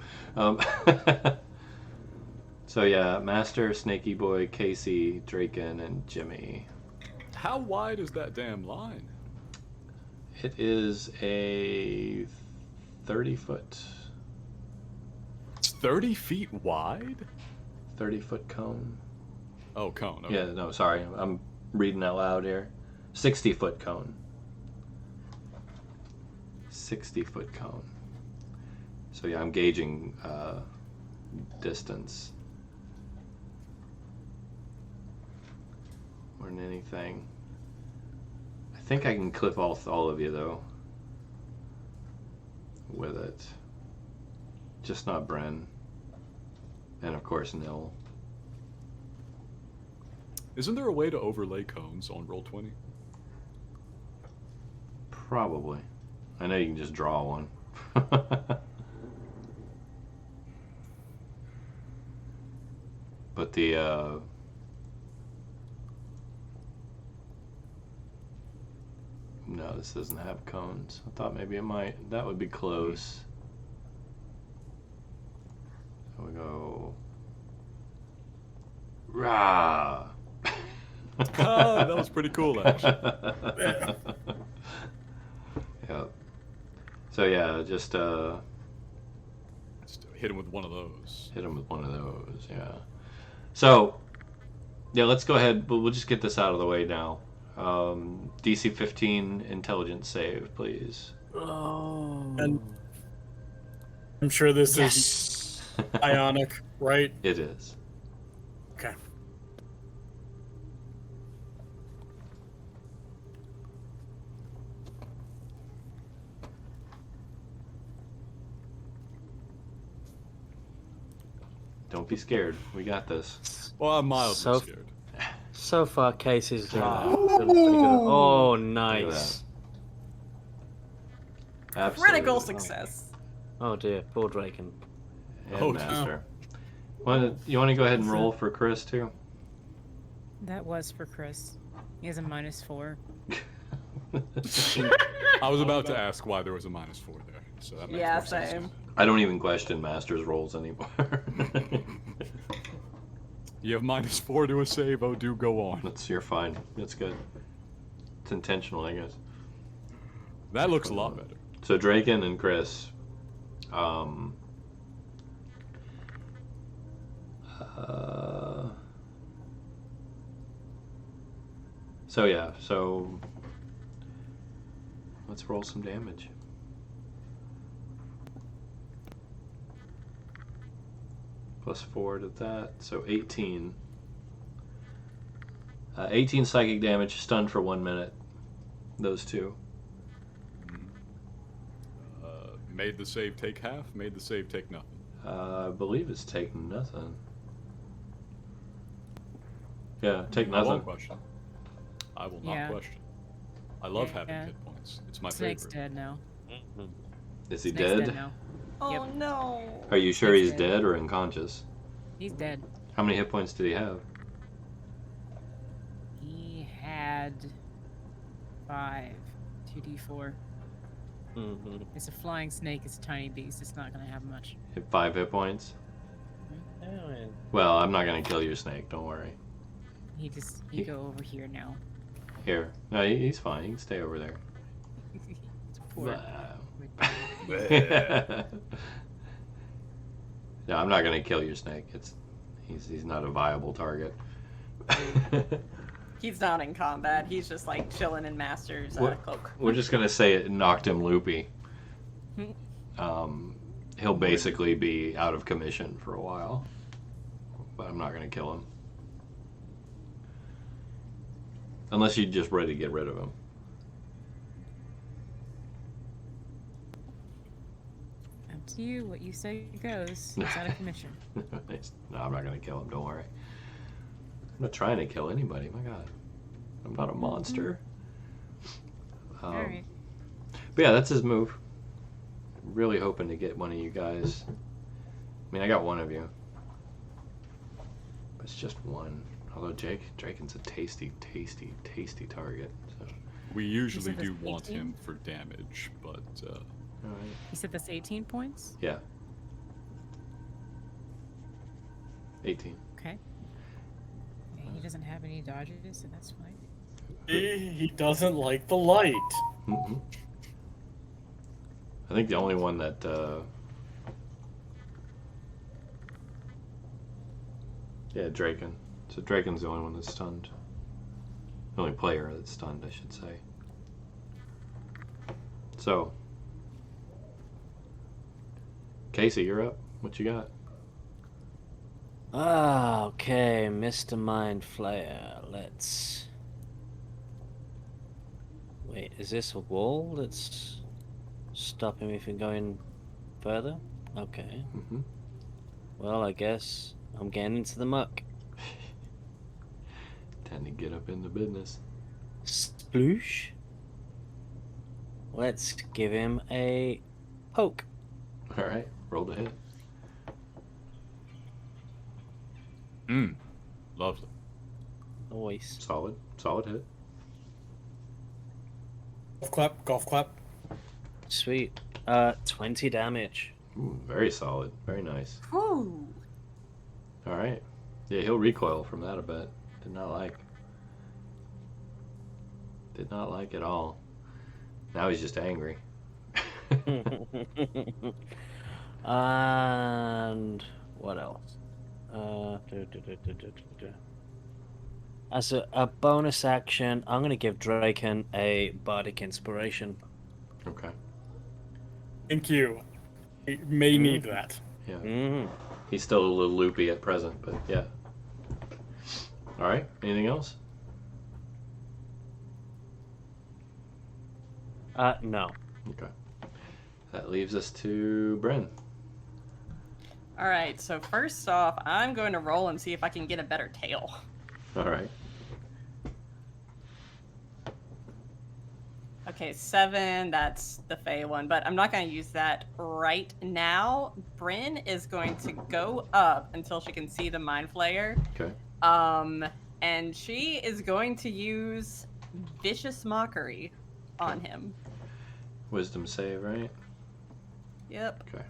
So yeah, Master, Snaky Boy, Kasey, Draken, and Jimmy. How wide is that damn line? It is a 30-foot. It's 30 feet wide? 30-foot cone. Oh, cone. Okay. Yeah, no, sorry. I'm reading out loud here. 60-foot cone. 60-foot cone. So yeah, I'm gauging distance more than anything. I think I can clip off all of you though with it. Just not Bren. And of course Nil. Isn't there a way to overlay cones on Roll20? Probably. I know you can just draw one. But the no, this doesn't have cones. I thought maybe it might. That would be close. So we go. Rah! Oh, that was pretty cool, actually. Yep. So yeah, just hit him with one of those. hit him with one of those. Yeah. So yeah, let's go ahead. We'll just get this out of the way now. DC 15 intelligence save, please. Oh. And I'm sure this Yes. is ionic, right? It is. Okay. Don't be scared. We got this. Well, I'm mildly So- scared. So far, Casey's doing Oh. pretty good. Oh, Look at nice. Absolutely. Critical success. Oh dear, poor Draken. Oh, Master. You want to go ahead and roll for Chris too? That was for Chris. He has a -4. I was about to ask why there was a -4 there. So that makes Yeah, more sense. same. I don't even question Master's rolls anymore. You have -4 to a save. Oh, do go on. You're fine. That's good. It's intentional, I guess. That looks a lot better. So Draken and Chris, so yeah, so let's roll some damage. Plus 4 to that, so 18. 18 psychic damage, stunned for 1 minute. Those two. Made the save take half, made the save take nothing. I believe it's take nothing. Yeah, take I nothing. won't question. I will not Yeah. question. I love Yeah. having hit points. It's my Snake's favorite. dead now. Is he Snake's dead? dead now. Oh Yep. no. Are you sure Snake's he's dead. dead or unconscious? He's dead. How many hit points did he have? He had 5. 2d4. Mhm. It's a flying snake. It's a tiny beast. It's not gonna have much. Hit 5 hit points? Oh, yeah. Well, I'm not gonna kill your snake, don't worry. He go over here now. Here. No, he's fine. He can stay over there. It's poor. No, I'm not gonna kill your snake. He's not a viable target. He's not in combat. He's just like chilling in Master's What? cloak. We're just gonna say it knocked him loopy. He'll basically be out of commission for a while, but I'm not gonna kill him unless you're just ready to get rid of him. Up to you. What you say goes. He's out of commission. No, I'm not gonna kill him. Don't worry. I'm not trying to kill anybody. My God, I'm not a monster. Alright. But yeah, that's his move. Really hoping to get one of you guys. I mean, I got one of you. But it's just one. Although Draken's a tasty target. So. We usually said that's do want 18? him for damage, but All right. You said that's 18 points? Yeah. 18. Okay. Yeah, he doesn't have any dodges, so that's fine. He doesn't like the light. Mm-hmm. I think the only one that yeah, Draken. So Draken's the only one that's stunned. The only player that's stunned, I should say. So, Kasey, you're up. What you got? Ah, okay, Mr. Mind Flayer. Let's. Wait, is this a wall that's stopping me from going further? Okay. Mm-hmm. Well, I guess I'm getting into the muck. Time to get up in the business. Sploosh. Let's give him a poke. All right, roll the hit. lovely. Nice. Solid hit. Golf clap. Sweet. 20 damage. Ooh, very solid. Very nice. Whew. All right. Yeah, he'll recoil from that a bit. Did not like at all. Now he's just angry. And what else? As a bonus action, I'm going to give Draken a bardic inspiration. Okay. Thank you. I may need that. Yeah. Mm. He's still a little loopy at present, but yeah. All right. Anything else? No. Okay. That leaves us to Bryn. All right, so first off, I'm going to roll and see if I can get a better tail. All right. Okay, 7, that's the Fey one, but I'm not going to use that right now. Bryn is going to go up until she can see the Mind Flayer. Okay. And she is going to use Vicious Mockery on him. Wisdom save, right? Yep. Okay.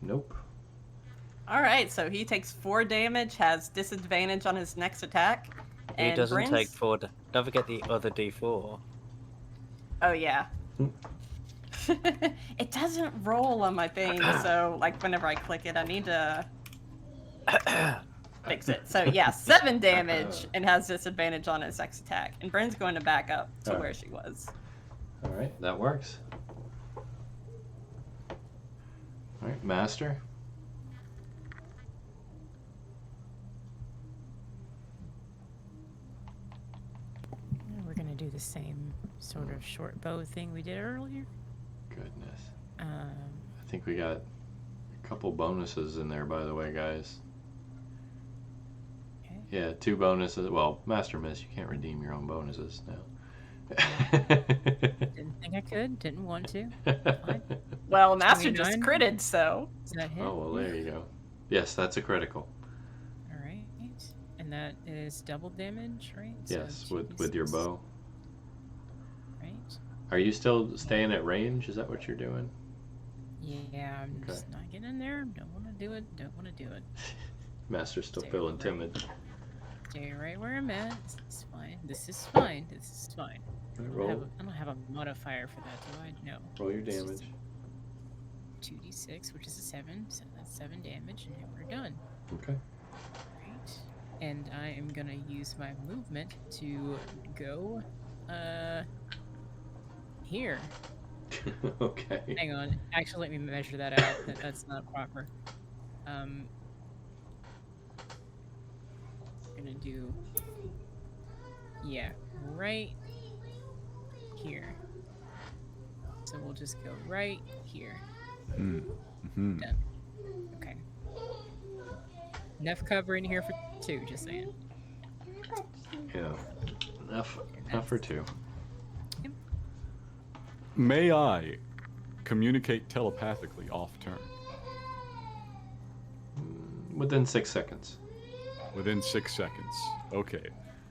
Nope. All right, so he takes 4 damage, has disadvantage on his next attack. He And doesn't Bryn's... take 4. Don't forget the other d4. Oh, yeah. It doesn't roll on my thing, so, like, whenever I click it, I need to... fix it. So yeah, 7 damage and has disadvantage on his next attack. And Bryn's going to back up to where she was. All right, that works. All right, Master. We're gonna do the same sort of short bow thing we did earlier. Goodness. Um, I think we got a couple bonuses in there, by the way, guys. okay. Yeah, 2 bonuses. Well, Master Miss, you can't redeem your own bonuses now. Didn't think I could. Didn't want to. Fine. Well, Master just 29. critted, so. Is that hit? Oh, well, there you go. Yes, that's a critical. All right. And that is double damage, right? Yes, So with your 2d6, bow. Right. Are you still staying at range? Is that what you're doing? Yeah, I'm Okay. just not getting in there. Don't want to do it. Don't want to do it. Master's still Stay feeling right. timid. Stay right where I'm at. This is fine. This is fine. This is fine. Roll, I don't have a modifier for that, do I? No. roll your It's just damage. 2d6, which is a 7, so that's 7 damage, and then we're done. Okay. Right. And I am gonna use my movement to go, here. Okay. Hang on. Actually, let me measure that out. That's not proper. Gonna do, yeah, right here. So we'll just go right here. Mm-hmm. Done. Okay. Enough cover in here for 2, just saying. Yeah. Enough for 2. May I communicate telepathically off turn? Within 6 seconds. Within 6 seconds. Okay.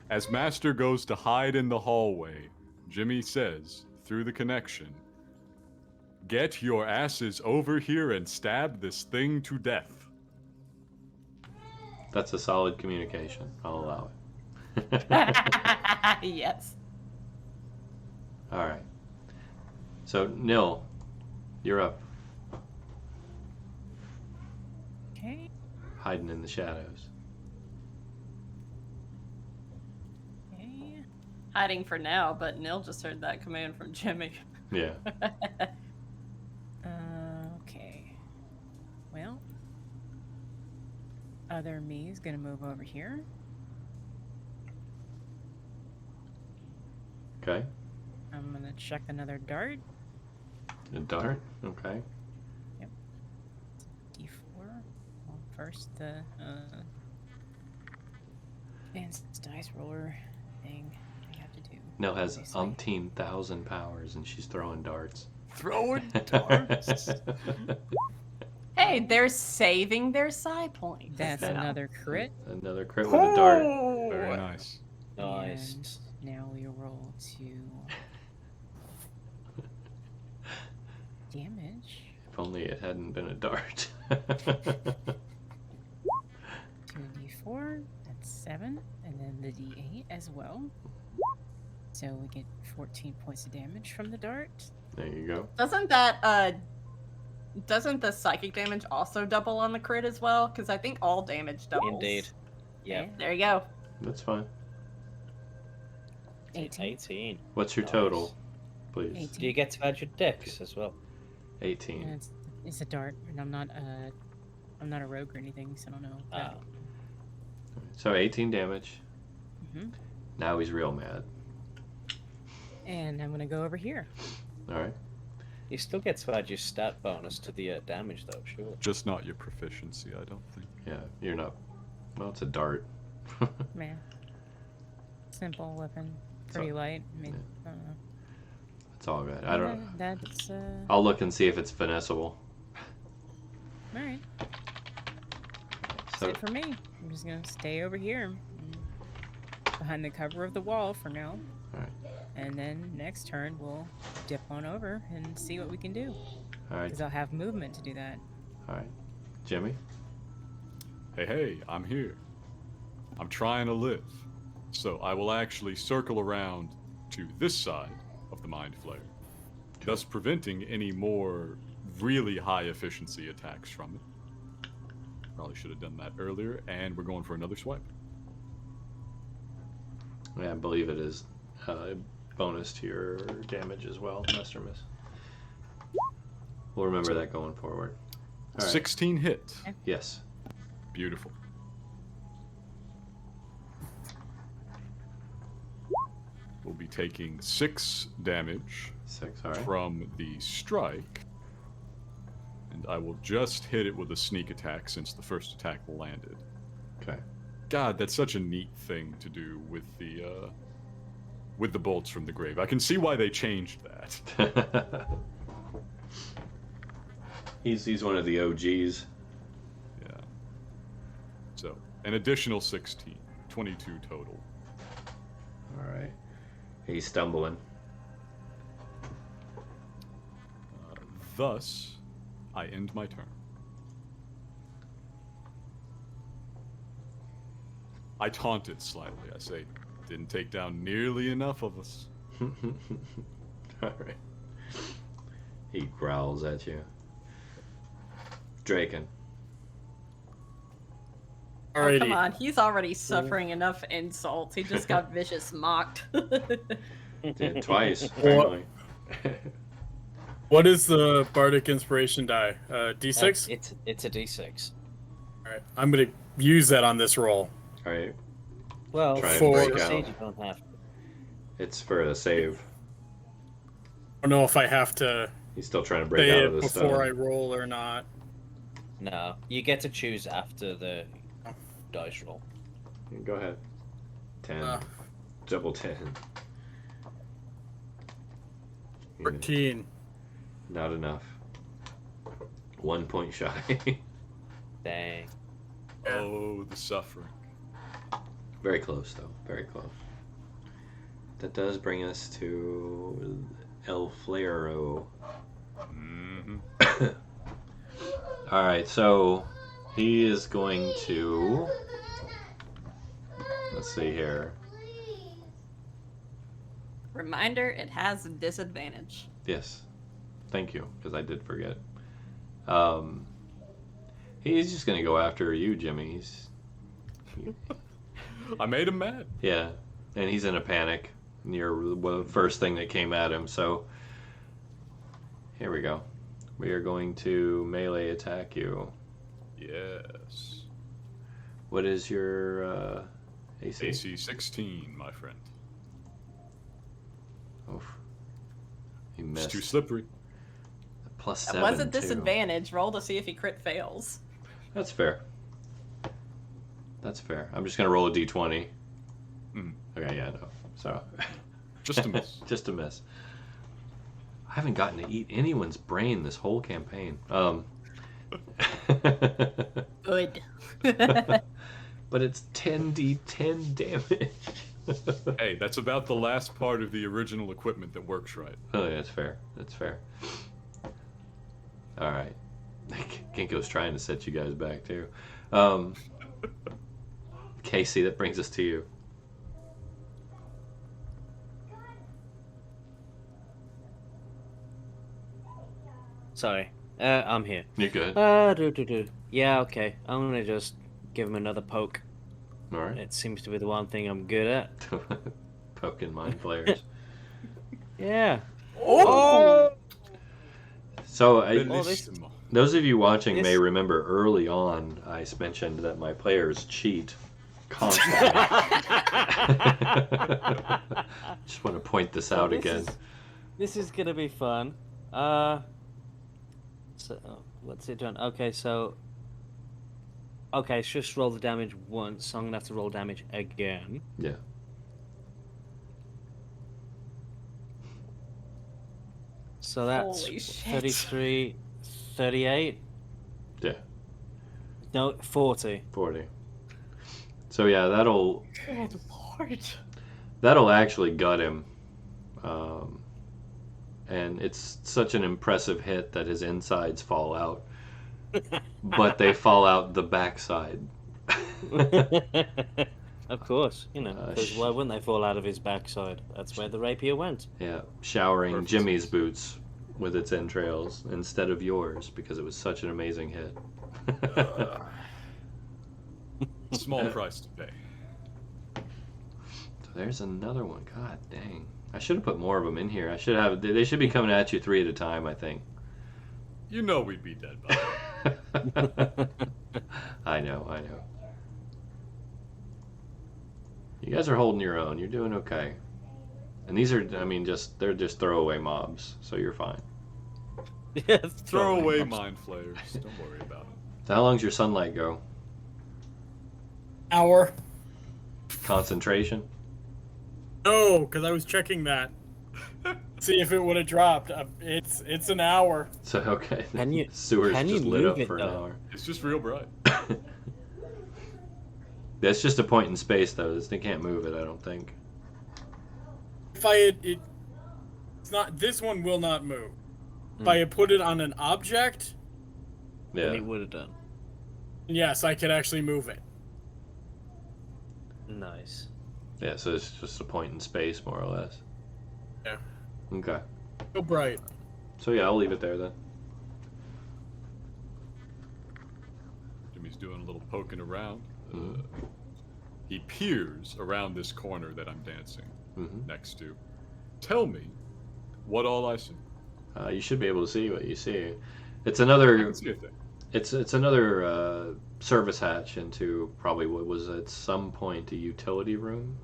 As Master goes to hide in the hallway, Jimmy says, through the connection, "Get your asses over here and stab this thing to death." That's a solid communication. I'll allow it. Yes. All right. So, Nil, you're up. Okay. Hiding in the shadows. Okay. Hiding for now, but Nil just heard that command from Jimmy. Yeah. Okay. Well, other me is gonna move over here. Okay. I'm gonna check another dart. A dart. Okay. D4. Well, first the advanced dice roller thing I have to do. Nil has obviously. umpteen thousand powers, and she's throwing darts. Throwing darts. Hey, they're saving their psi points. That's So- another crit. Another crit with a dart. Very Oh! nice. Nice. And now we roll 2 damage. If only it hadn't been a dart. 2d4, that's 7, and then the d8 as well. So we get 14 points of damage from the dart. There you go. Doesn't the psychic damage also double on the crit as well? Because I think all damage doubles. Indeed. Yep. Okay, There you go. That's fine. 18. 18. What's your Nice. total, please? 18. Do you get to add your dex as well? 18. And it's a dart, and I'm not a rogue or anything, so I don't know. Ah. So 18 damage. Mhm. Now he's real mad. And I'm gonna go over here. All right. You still get to add your stat bonus to the damage, though, sure. Just not your proficiency, I don't think. Yeah, you're not. Well, it's a dart. Man. Simple weapon. Pretty light. I mean, I don't know. It's all good. I don't. That's I'll look and see if it's finessable. alright. That's So it for me. I'm just gonna stay over here. Behind the cover of the wall for now. Alright. And then next turn we'll dip on over and see what we can do. all right. Because I'll have movement to do that. All right. Jimmy. Hey, I'm here. I'm trying to live. So I will actually circle around to this side of the Mind Flare, thus preventing any more really high efficiency attacks from it. Probably should have done that earlier. And we're going for another swipe. Yeah, I believe it is bonus to your damage as well, Master Miss. We'll remember that going forward. All right. 16 hit. Yes. Beautiful. We'll be taking 6 damage 6, all right. from the strike. And I will just hit it with a sneak attack since the first attack landed. Okay. God, that's such a neat thing to do with the bolts from the grave. I can see why they changed that. He's one of the OGs. Yeah. So, an additional 16. 22 total. All right. He's stumbling. Thus, I end my turn. I taunt it slightly. I say, didn't take down nearly enough of us. All right. He growls at you. Draken. Oh, Alrighty. come on, he's already suffering enough insults. He just got vicious mocked. Did twice, apparently. What is the Bardic Inspiration die? D6? It's a D6. Alright, I'm gonna use that on this roll. All right. Well, Try and for break the out. stage you don't have to. It's for a save. I don't know if I have to He's still trying to break say out it of the before stone. I roll or not. No, you get to choose after the dice roll. Go ahead. 10. Uh. Double 10. 14. Not enough. 1 point shy. Dang. Oh, the suffering. Very close, though. Very close. That does bring us to El Flero. Mm-hmm. Alright, so he is going to... Let's see here. Reminder, it has a disadvantage. Yes. Thank you, because I did forget. He's just going to go after you, Jimmy. I made him mad. Yeah, and he's in a panic. You're the first thing that came at him, so... Here we go. We are going to melee attack you. Yes. What is your AC? AC 16, my friend. Oof. He It's missed. too slippery. Plus That 7, was a too. disadvantage. Roll to see if he crit fails. That's fair. That's fair. I'm just going to roll a d20. Mm. Okay, yeah, no. So... Just a miss. Just a miss. I haven't gotten to eat anyone's brain this whole campaign. Good. But it's 10d10 damage. Hey, that's about the last part of the original equipment that works right. Oh, yeah, that's fair. That's fair. All right. Ginkgo's trying to set you guys back, too. Kasey, that brings us to you. Sorry. I'm here. You're good. Yeah, okay. I'm gonna just give him another poke. All right. It seems to be the one thing I'm good at. Poking mind flayers. Yeah. Oh! So, Bellissimo. those of you watching may This- remember early on I mentioned that my players cheat constantly. Just want to point this out again. This is gonna be fun. So what's it done? Okay, so it's just roll the damage once, so I'm gonna have to roll damage again. Yeah. So that's Holy shit. 33, 38. Yeah. No, 40. 40. So yeah, that'll Good lord. actually gut him. And it's such an impressive hit that his insides fall out. But they fall out the backside. Of course, because why wouldn't they fall out of his backside? That's where the rapier went. Yeah, showering Perfect. Jimmy's boots with its entrails instead of yours because it was such an amazing hit. Small price to pay. So there's another one. God dang. I should have put more of them in here. I should have. They should be coming at you 3 at a time, I think. You know we'd be dead by now. I know. You guys are holding your own. You're doing okay. And these are, I mean, they're just throwaway mobs, so you're fine. Yeah, Throw away mind flayers. Don't worry about it. So how long's your sunlight go? Hour. Concentration? No, because I was checking that. See if it would have dropped. It's an hour. So, okay. Can you- Sewer's can you just lit move up it, for an though? hour. It's just real bright. That's just a point in space, though. They can't move it, I don't think. If I had it's not. This one will not move. If I had put it on an object, And Yeah. it would have done. yes, I could actually move it. Nice. Yeah, so it's just a point in space, more or less. Yeah. Okay. So bright. So, yeah, I'll leave it there then. Jimmy's doing a little poking around. Mhm. He peers around this corner that I'm dancing Mm-hmm. next to. Tell me what all I see. You should be able to see what you see. It's I another. can see a thing. It's another service hatch into probably what was at some point a utility room.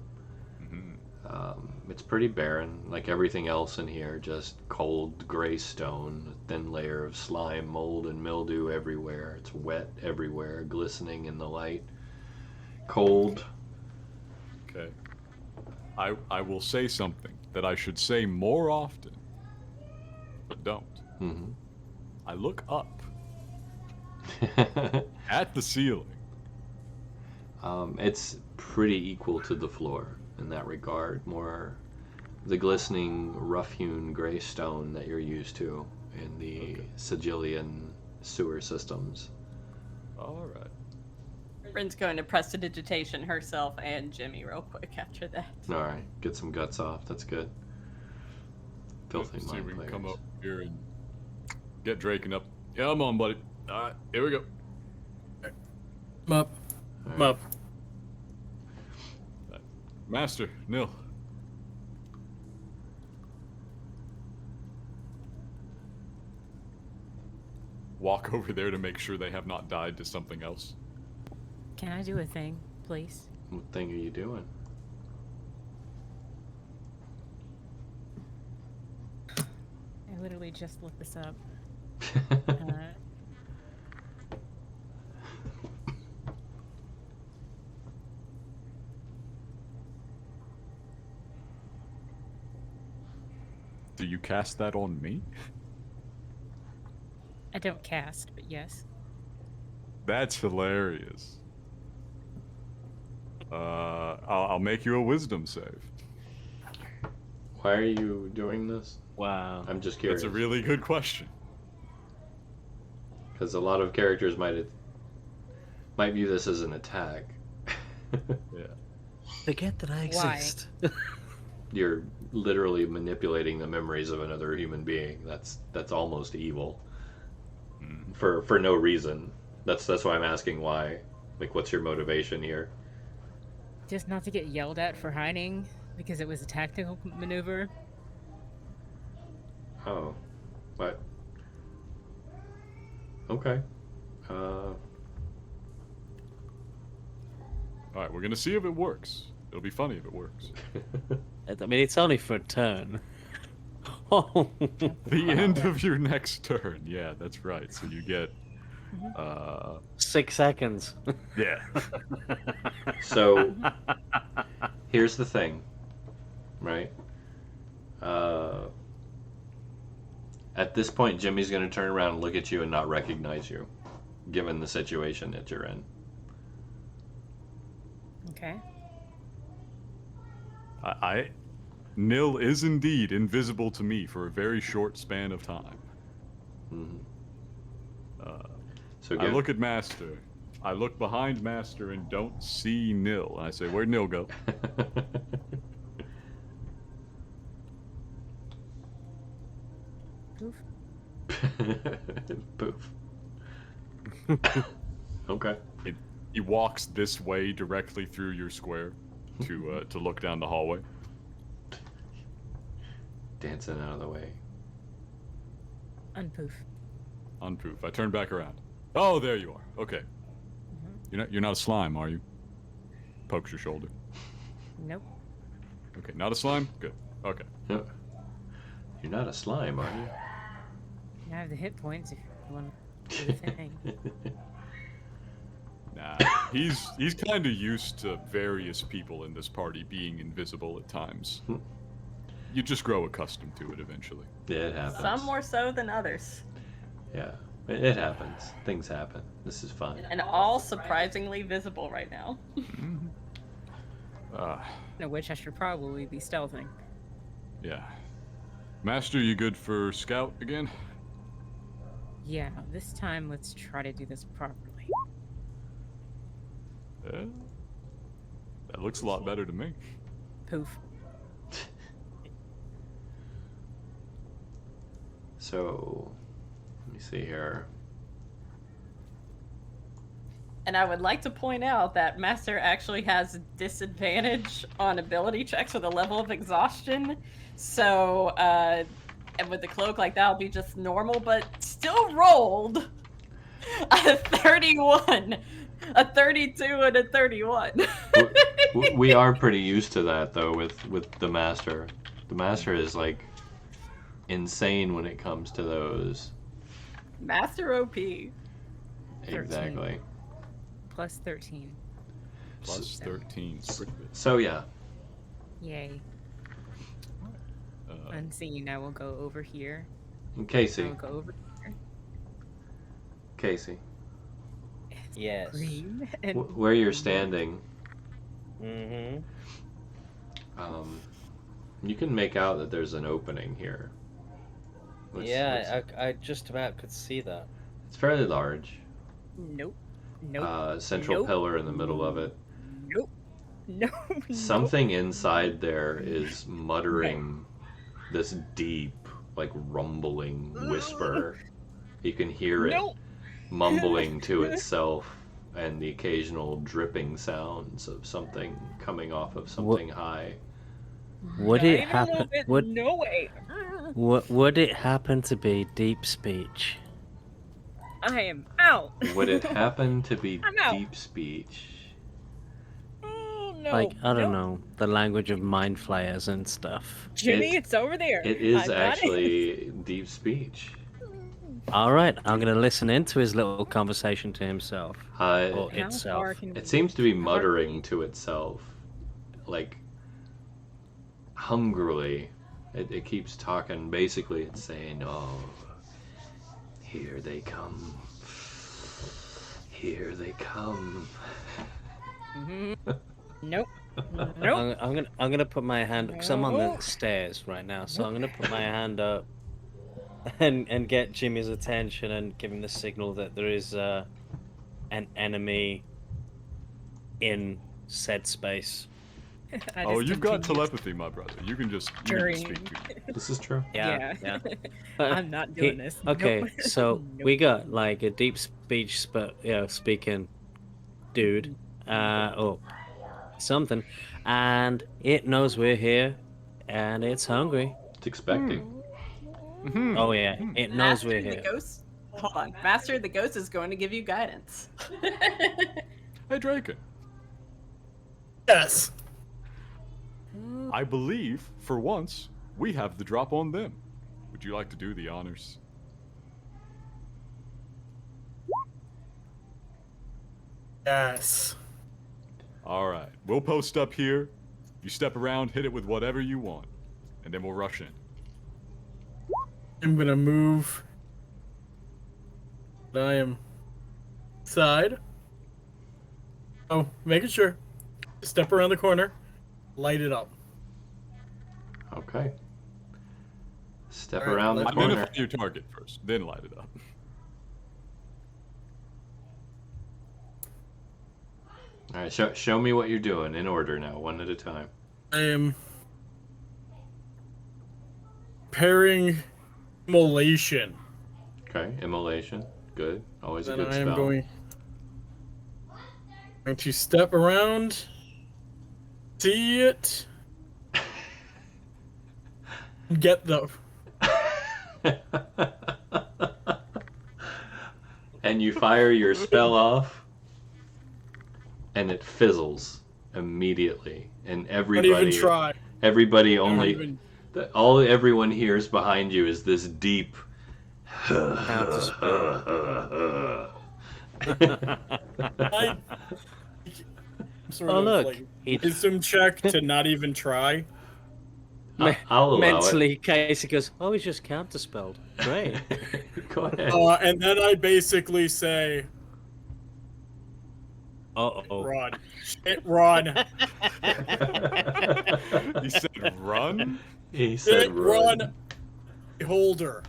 Mm-hmm. It's pretty barren, like everything else in here. Just cold gray stone, a thin layer of slime, mold, and mildew everywhere. It's wet everywhere, glistening in the light. Cold. Okay. I will say something that I should say more often, but don't. Mm-hmm. I look up at the ceiling. It's pretty equal to the floor in that regard. More the glistening, rough-hewn gray stone that you're used to in the Sigilian sewer systems. All right. Rin's going to prestidigitation herself and Jimmy real quick after that. All right, get some guts off. That's good. Filthy Let's see if mind we can come players. up here and get Draken up. Yeah, I'm on, buddy. All right, here we go. Up. All Up. Master, Nil. Walk over there to make sure they have not died to something else. Can I do a thing, please? What thing are you doing? I literally just looked this up. Do you cast that on me? I don't cast, but yes. That's hilarious. I'll make you a wisdom save. Why are you doing this? Wow. I'm just curious. That's a really good question. Because a lot of characters might view this as an attack. Yeah. Forget that I Why? exist. You're literally manipulating the memories of another human being. That's almost evil. Mm. For no reason. That's why I'm asking why. Like, what's your motivation here? Just not to get yelled at for hiding, because it was a tactical maneuver. Oh, what? Okay. All right, we're gonna see if it works. It'll be funny if it works. I mean, it's only for a turn. Oh. The end of your next turn. Yeah, that's right. So you get 6 seconds. yeah. So, here's the thing, right? At this point, Jimmy's going to turn around and look at you and not recognize you, given the situation that you're in. Okay. Nil is indeed invisible to me for a very short span of time. Mm-hmm. So I look at Master. I look behind Master and don't see Nil. And I say, where'd Nil go? Poof. Poof. Okay. He walks this way directly through your square to look down the hallway. Dancing out of the way. Unpoof. Unpoof. I turn back around. Oh, there you are. Okay. You're not a slime, are you? Pokes your shoulder. Nope. Okay, not a slime? Good. Okay. You're not a slime, are you? I have the hit points if you want to do the thing. Nah. He's kind of used to various people in this party being invisible at times. You just grow accustomed to it eventually. Yeah, it happens. Some more so than others. Yeah, it happens. Things happen. This is fun. And all surprisingly visible right now. No, which I should probably be stealthing. Yeah. Master, you good for scout again? Yeah, this time let's try to do this properly. That looks a lot better to me. Poof. So, let me see here. And I would like to point out that Master actually has disadvantage on ability checks with a level of exhaustion. So, and with the cloak, like, that'll be just normal, but still rolled a 31, a 32, and a 31. We are pretty used to that, though, with the Master. The Master is, like, insane when it comes to those. Master OP. Exactly. Plus 13. Plus 13. It's pretty good. So, yeah. Yay. Unseen, I will go over here. And I Kasey. will go over here. Casey. Yes. Scream and Where you're standing, Mm-hmm. you can make out that there's an opening here. I just about could see that. It's fairly large. Nope. Nope. Central Nope. pillar in the middle of it. Nope. No. Something inside there is muttering this deep, like, rumbling whisper. You can hear it Nope. mumbling to itself, and the occasional dripping sounds of something coming off of something high. Would Not it even a little happen? bit, Would no way. would it happen to be deep speech? I am out. Would it happen to be I'm out. deep speech? Oh, no. Like, I don't no. know, the language of mind flayers and stuff. Jimmy, it's over there. It is I got it. actually deep speech. All right, I'm gonna listen into his little conversation to himself or How itself. far can It we- seems to be muttering to itself, like, hungrily. It keeps talking. Basically, it's saying, "Oh, here they come. Here they come." Mhm. Nope. Nope. I'm gonna put my hand because I'm on the No. stairs right now, so I'm gonna put my hand up and get Jimmy's attention and give him the signal that there is an enemy in said space. I Oh, just you've got continue telepathy, my brother. You can just speak to me. This is true. Yeah. I'm not doing this. Okay, Nope. so Nope. we got like a deep speech, speaking dude, or something, and it knows we're here, and it's hungry. It's expecting. Oh yeah, it knows Master we're the here. Ghost. Hold on. Master the Ghost is going to give you guidance. Hey, Draken. Yes. I believe, for once, we have the drop on them. Would you like to do the honors? Yes. All right. We'll post up here. You step around, hit it with whatever you want, and then we'll rush in. I'm gonna move. I am side. Oh, making sure. Step around the corner. Light it up. Okay. Step All right, around the let's- corner. Identify your target first, then light it up. All right, show me what you're doing in order now, one at a time. I am pairing immolation. Okay, immolation. Good. Always a Then good I am spell. going Going to step around, see it, get the. And you fire your spell off, and it fizzles immediately, and Don't even everybody, try. everybody Don't only, even- all everyone hears behind you is this deep. I'm sort Oh, of look, like he- wisdom check to not even try. I'll allow Mentally, Casey goes, "Oh, he's just counterspelled. Great." it. Go ahead. And then I basically say, Uh-oh. "Run, shit, run, He said run? He said shit, run, holder."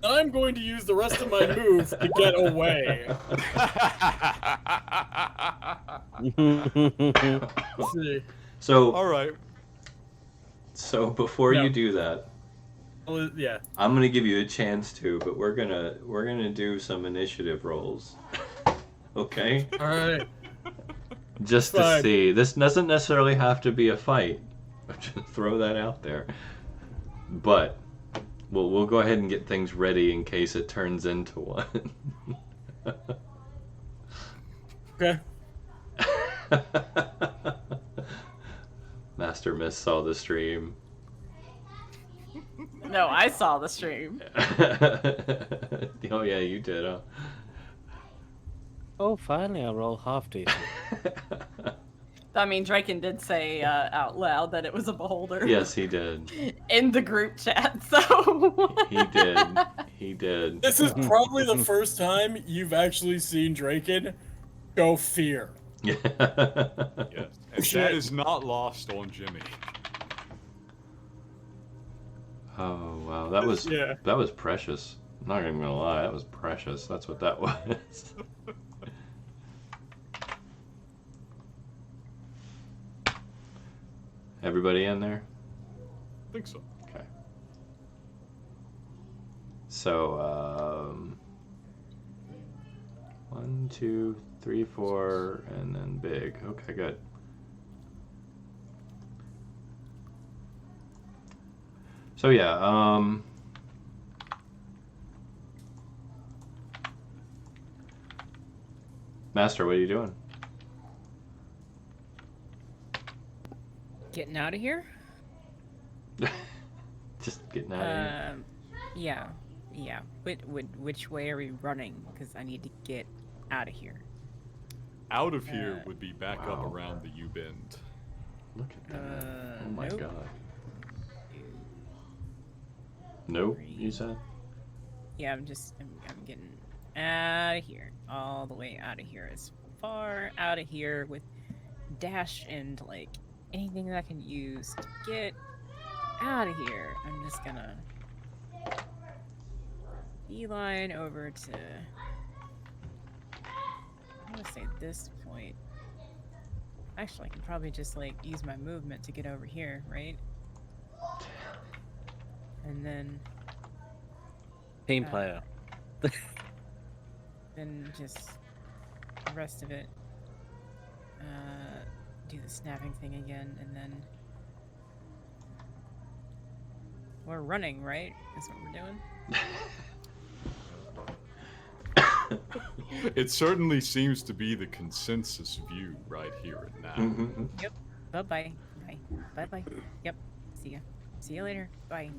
I'm going to use the rest of my move to get away. Let's see. So, All right. so before No. you do that, Well, yeah. I'm gonna give you a chance to, but we're gonna do some initiative rolls. Okay? All right. Just to Fine. see. This doesn't necessarily have to be a fight. Just throw that out there. But we'll go ahead and get things ready in case it turns into one. Okay. Master Miss saw the stream. No, I saw the stream. Oh yeah, you did, huh? Oh, finally, I roll half decent. I mean, Draken did say out loud that it was a beholder. Yes, he did. In the group chat, so. He did. He did. This is probably the first time you've actually seen Draken go fear. Yeah. Yes. And that is not lost on Jimmy. Oh wow, that was Yeah. precious. I'm not even gonna lie, that was precious. That's what that was. Everybody in there? I think so. Okay. So, 1, 2, 3, 4, and then big. Okay, good. So yeah, Master, what are you doing? Getting out of here? Just getting out of here. Yeah. Which way are we running? Because I need to get out of here. Out of here would be back up Wow. around the U-bend. Look at that. Oh my nope. god. Nope, you said? Yeah, I'm getting out of here. All the way out of here. As far out of here with dash and like anything that I can use to get out of here. I'm just gonna beeline over to, I'm gonna say this point. Actually, I can probably just like use my movement to get over here, right? And then Team player. then just the rest of it. Do the snapping thing again, and then we're running, right? That's what we're doing. It certainly seems to be the consensus view right here and now. Mm-hmm. Bye bye. Bye. Bye bye. Yep. See ya. See you later. Bye.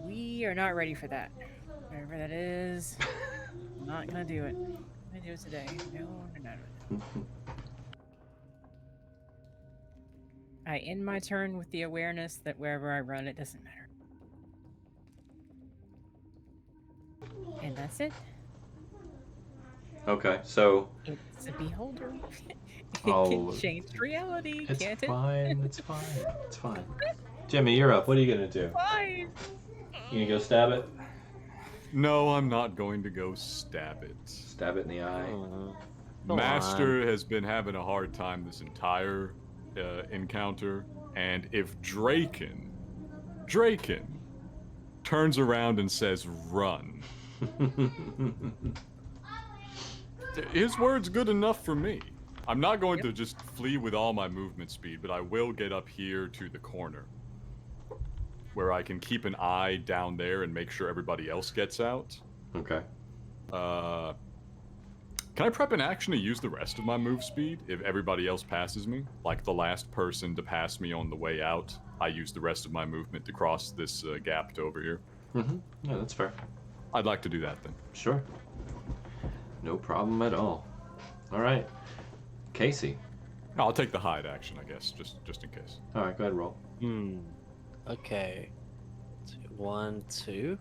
We are not ready for that. Whatever that is, I'm not gonna do it. I'm gonna do it today. No, we're not. I end my turn with the awareness that wherever I run, it doesn't matter. And that's it. Okay, so It's a beholder. It Oh, can change reality, it's can't it? fine, it's fine, it's fine. Jimmy, you're up. What are you gonna do? Fine. You gonna go stab it? No, I'm not going to go stab it. Stab it in the eye. Go Master has been having a hard time this entire encounter, and if Draken turns around and says run, His word's good enough for me. I'm not going to just flee with all my movement speed, but I will get up here to the corner. Where I can keep an eye down there and make sure everybody else gets out. Okay. Can I prep an action to use the rest of my move speed if everybody else passes me? Like the last person to pass me on the way out, I use the rest of my movement to cross this gap to over here. Mm-hmm. Yeah, that's fair. I'd like to do that then. Sure. No problem at all. All right. Kasey. I'll take the hide action, I guess, just in case. All right, go ahead and roll. Okay. 1, 2.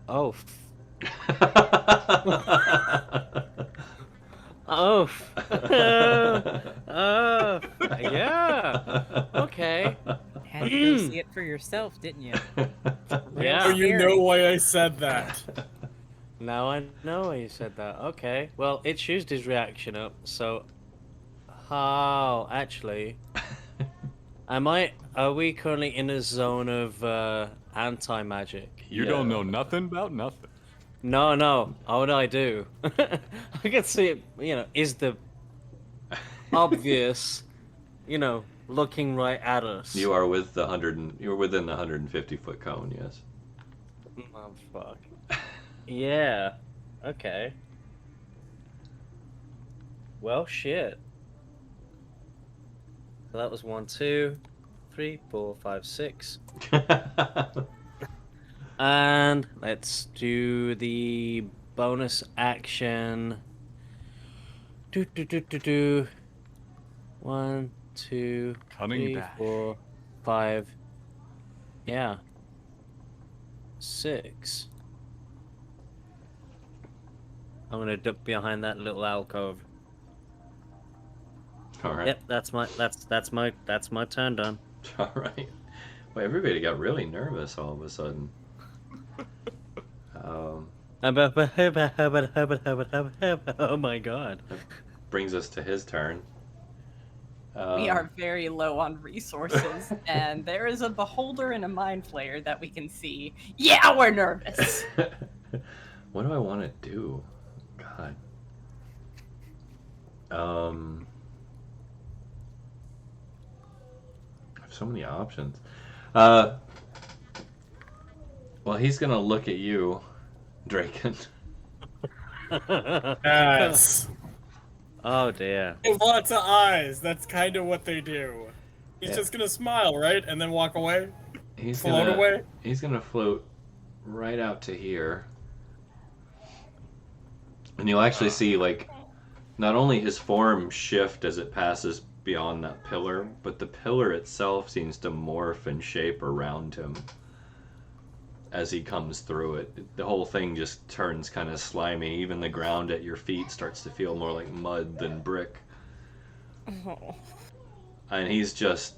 Oh. Oh. Yeah. Okay. Had to go see it for yourself, didn't you? Yeah. Oh, you know why I said that. Now I know why you said that. Okay. Well, it's used his reaction up, so. Oh, actually. Are we currently in a zone of anti-magic? You don't know nothing about nothing. No. Oh, what I do? I can see it, is the obvious, looking right at us. You are with the you're within the 150-foot cone, yes. Oh, fuck. Yeah. Okay. Well, shit. So that was 1, 2, 3, 4, 5, 6. And let's do the bonus action. 1, 2, Cunning 3, dash. 4, 5. Yeah. 6. I'm gonna duck behind that little alcove. All right. Yep, that's my turn done. All right. Well, everybody got really nervous all of a sudden. Oh my god. Brings us to his turn. We are very low on resources, and there is a beholder and a mind flayer that we can see. Yeah, we're nervous. What do I want to do? God. I have so many options. Well, he's gonna look at you, Draken. Yes. Oh dear. Lots of eyes. That's kind of what they do. He's Yeah. just gonna smile, right? And then walk away? He's Float gonna away? He's gonna float right out to here, and you'll actually see not only his form shift as it passes beyond that pillar, but the pillar itself seems to morph and shape around him as he comes through it. The whole thing just turns kind of slimy. Even the ground at your feet starts to feel more like mud than brick. And he's just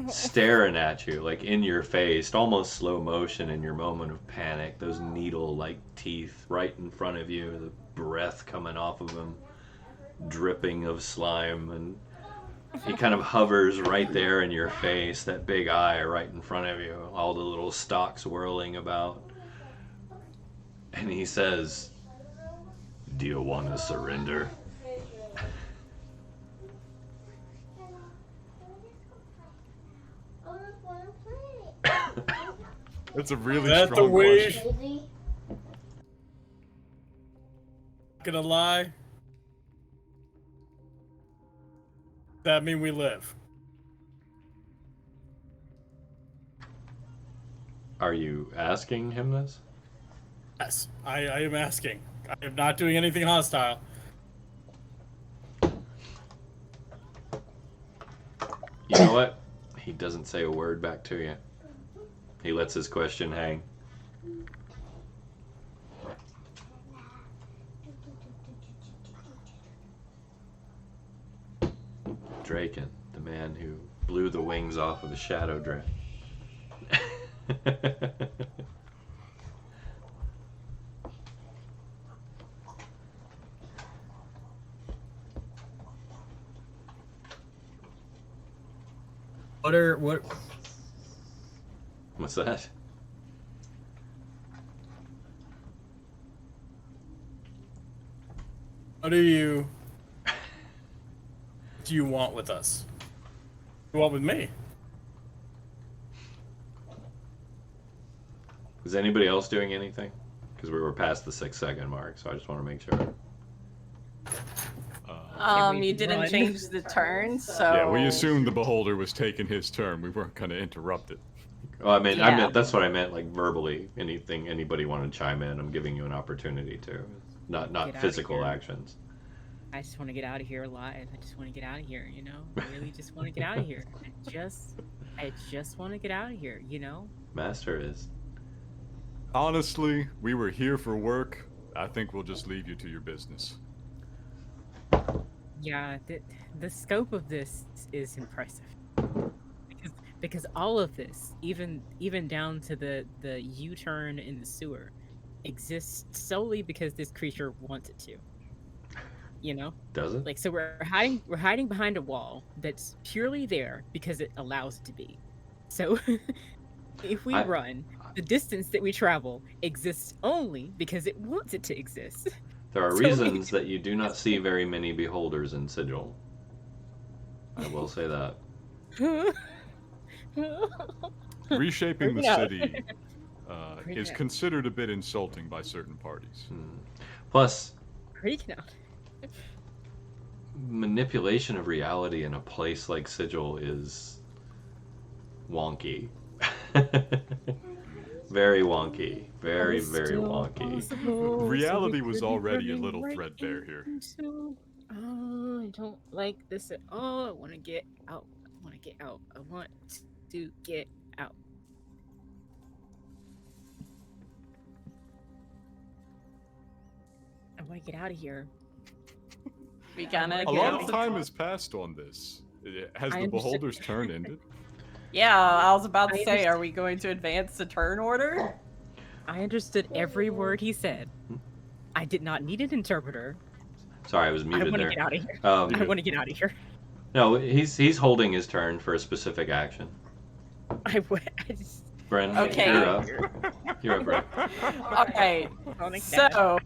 staring at you, in your face, almost slow motion in your moment of panic. Those needle-like teeth right in front of you, the breath coming off of him, dripping of slime, and he kind of hovers right there in your face, that big eye right in front of you, all the little stalks whirling about. And he says, "Do you want to surrender?" That's a really That the strong way- question. Gonna lie. That mean we live? Are you asking him this? Yes, I am asking. I am not doing anything hostile. You know what? He doesn't say a word back to you. He lets his question hang. Draken, the man who blew the wings off of a shadow dragon. What? What's that? What do you want with us? What do you want with me? Is anybody else doing anything? Because we were past the 6-second mark, so I just want to make sure. You didn't change the turn, so... Yeah, we assumed the beholder was taking his turn. We weren't going to interrupt it. Oh, I mean, Yeah. that's what I meant, like verbally. Anything, anybody want to chime in? I'm giving you an opportunity to, not Get outta physical here. actions. I just want to get out of here alive. I just want to get out of here, you know? I really just want to get out of here. I just want to get out of here, you know? Master is. Honestly, we were here for work. I think we'll just leave you to your business. Yeah, the scope of this is impressive. Because all of this, even down to the U-turn in the sewer, exists solely because this creature wants it to. You know? Does it? Like, so we're hiding behind a wall that's purely there because it allows it to be. So if we run, the distance that we travel exists only because it wants it to exist. There are So reasons that you do not see very many beholders in Sigil. I will say that. Reshaping the Freaking out. city Freaking is out. considered a bit insulting by certain parties. Plus, Freaking out. manipulation of reality in a place like Sigil is wonky. Very wonky. Very, very wonky. Reality was already a little threadbare here. Oh, I don't like this at all. I want to get out. I want to get out. I want to get out. I want to get out of here. We gonna A get lot out of the- time has passed on this. Has I the understand. beholder's turn ended? Yeah, I was about to I say, understand. are we going to advance the turn order? I understood every word he said. I did not need an interpreter. Sorry, I was I muted want to there. get out of here. Um, I want to get out of here. no, he's holding his turn for a specific action. I just. Bren, Okay. you're up. You're up, Bren. Okay, Sonic Dash. so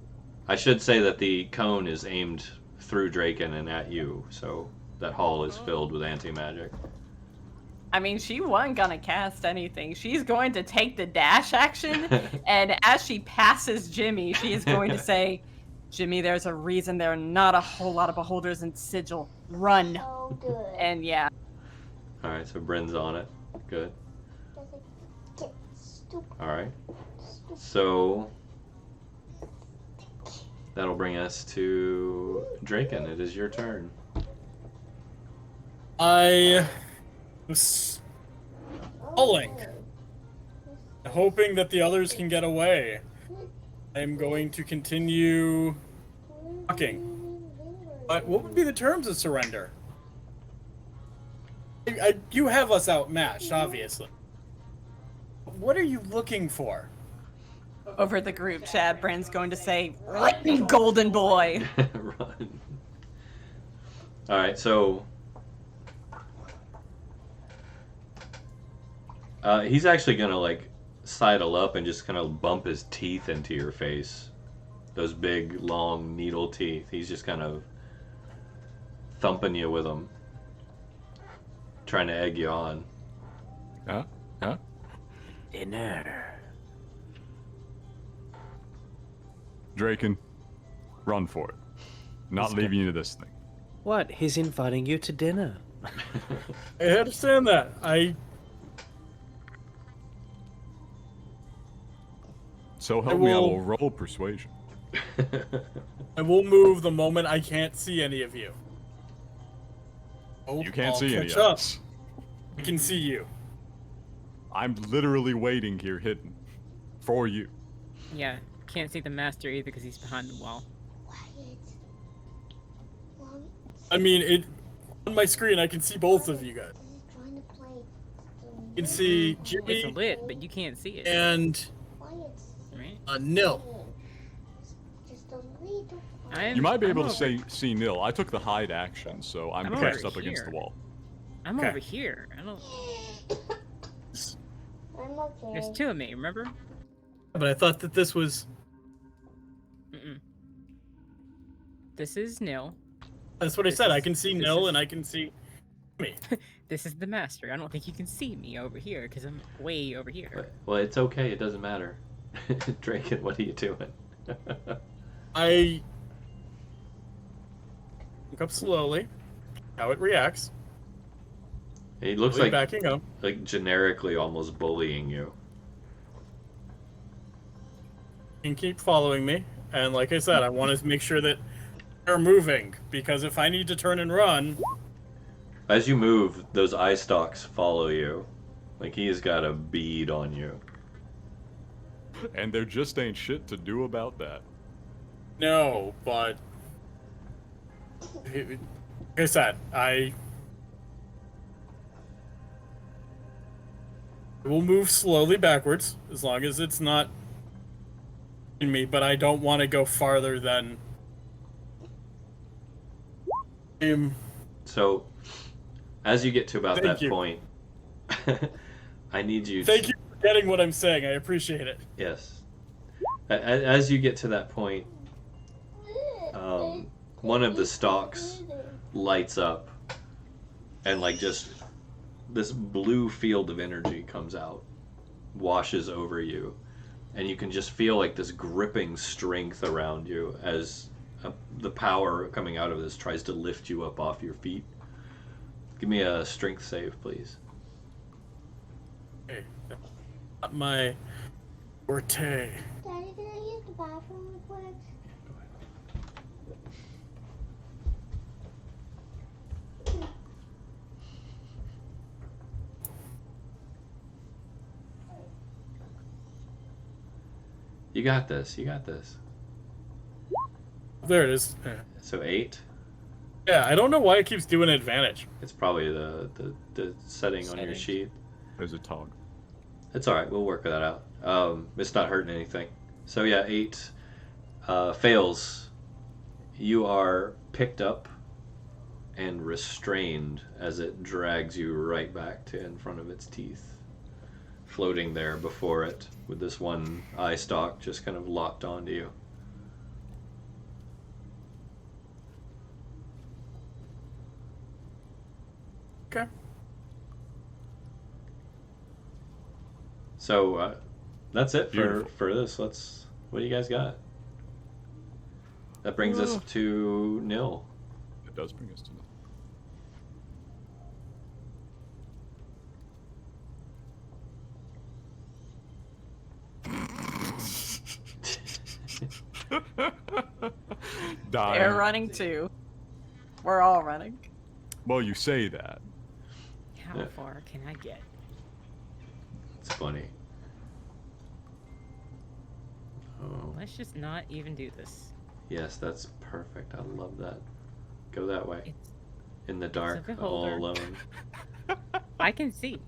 I should say that the cone is aimed through Draken and at you, so that hall is filled with anti-magic. I mean, she wasn't gonna cast anything. She's going to take the dash action, and as she passes Jimmy, she is going to say, Jimmy, there's a reason there are not a whole lot of beholders in Sigil. Run. Oh, good. And yeah, Alright, so Bren's on it. Good. Get stupid. Alright. So that'll bring us to Draken. It is your turn. I was stalling, hoping that the others can get away. I'm going to continue talking. But what would be the terms of surrender? You have us outmatched, obviously. What are you looking for? over the group chat, Bren's going to say, "Lightning Golden Boy." Run. Alright, so he's actually gonna like sidle up and just kind of bump his teeth into your face. Those big, long needle teeth. He's just kind of thumping you with them, trying to egg you on. Huh? Dinner. Draken, run for it. Not Let's leaving you to this thing. What? He's inviting you to dinner. I understand that. So help me, I will- will roll persuasion. I will move the moment I can't see any of you. Oh, You can't I'll see any catch of up. us. I can see you. I'm literally waiting here hidden. For you. Yeah, can't see the master either because he's behind the wall. Quiet. Mom, I mean, on my screen, I can see both of you guys. this is trying to play. You can see It's Jimmy lit, but you can't see it. and Quiet. Right? Nil. Just a little. You might be able I'm to see Nil. I took the hide action, so I'm I'm pressed over up against the here. wall. I'm Okay. over here. I don't. I'm okay. There's two of me. Remember? But I thought that this was. Mm-mm. This is Nil. That's what I This said. I is- can see this Nil is- and I can see me. This is the master. I don't think you can see me over here because I'm way over here. Well, it's okay. It doesn't matter. Draken, what are you doing? I look up slowly. How it reacts. He looks Slowly like backing up. generically almost bullying you. You can keep following me. And like I said, I want to make sure that they're moving because if I need to turn and run, As you move, those eye stalks follow you. Like he's got a bead on you. And there just ain't shit to do about that. no. But like I said, I will move slowly backwards as long as it's not in me. But I don't want to go farther than. So, as you get to about Thank that you. point, I need you. Thank you for getting what I'm saying. I appreciate it. Yes. As you get to that point, one of the stalks lights up, and like just this blue field of energy comes out, washes over you, and you can just feel like this gripping strength around you as the power coming out of this tries to lift you up off your feet. Give me a strength save, please. Hey, not my forte. Daddy, can I use the bathroom real quick? You got this. You got this. There it is. So 8. Yeah, I don't know why it keeps doing advantage. It's probably the setting on your Settings. sheet. There's a toggle. It's all right. We'll work that out. It's not hurting anything. So yeah, 8 fails. You are picked up and restrained as it drags you right back to in front of its teeth, floating there before it with this one eye stalk just kind of locked onto you. Okay. So that's it Beautiful. for this. What do you guys got? That brings us to Nil. It does bring us to that. Dying. They're running too. We're all running. Well, you say that. How Yeah. far can I get? It's funny. Oh, Let's just not even do this. yes, that's perfect. I love that. Go that way. It's, In the dark, all beholder. alone. I can see.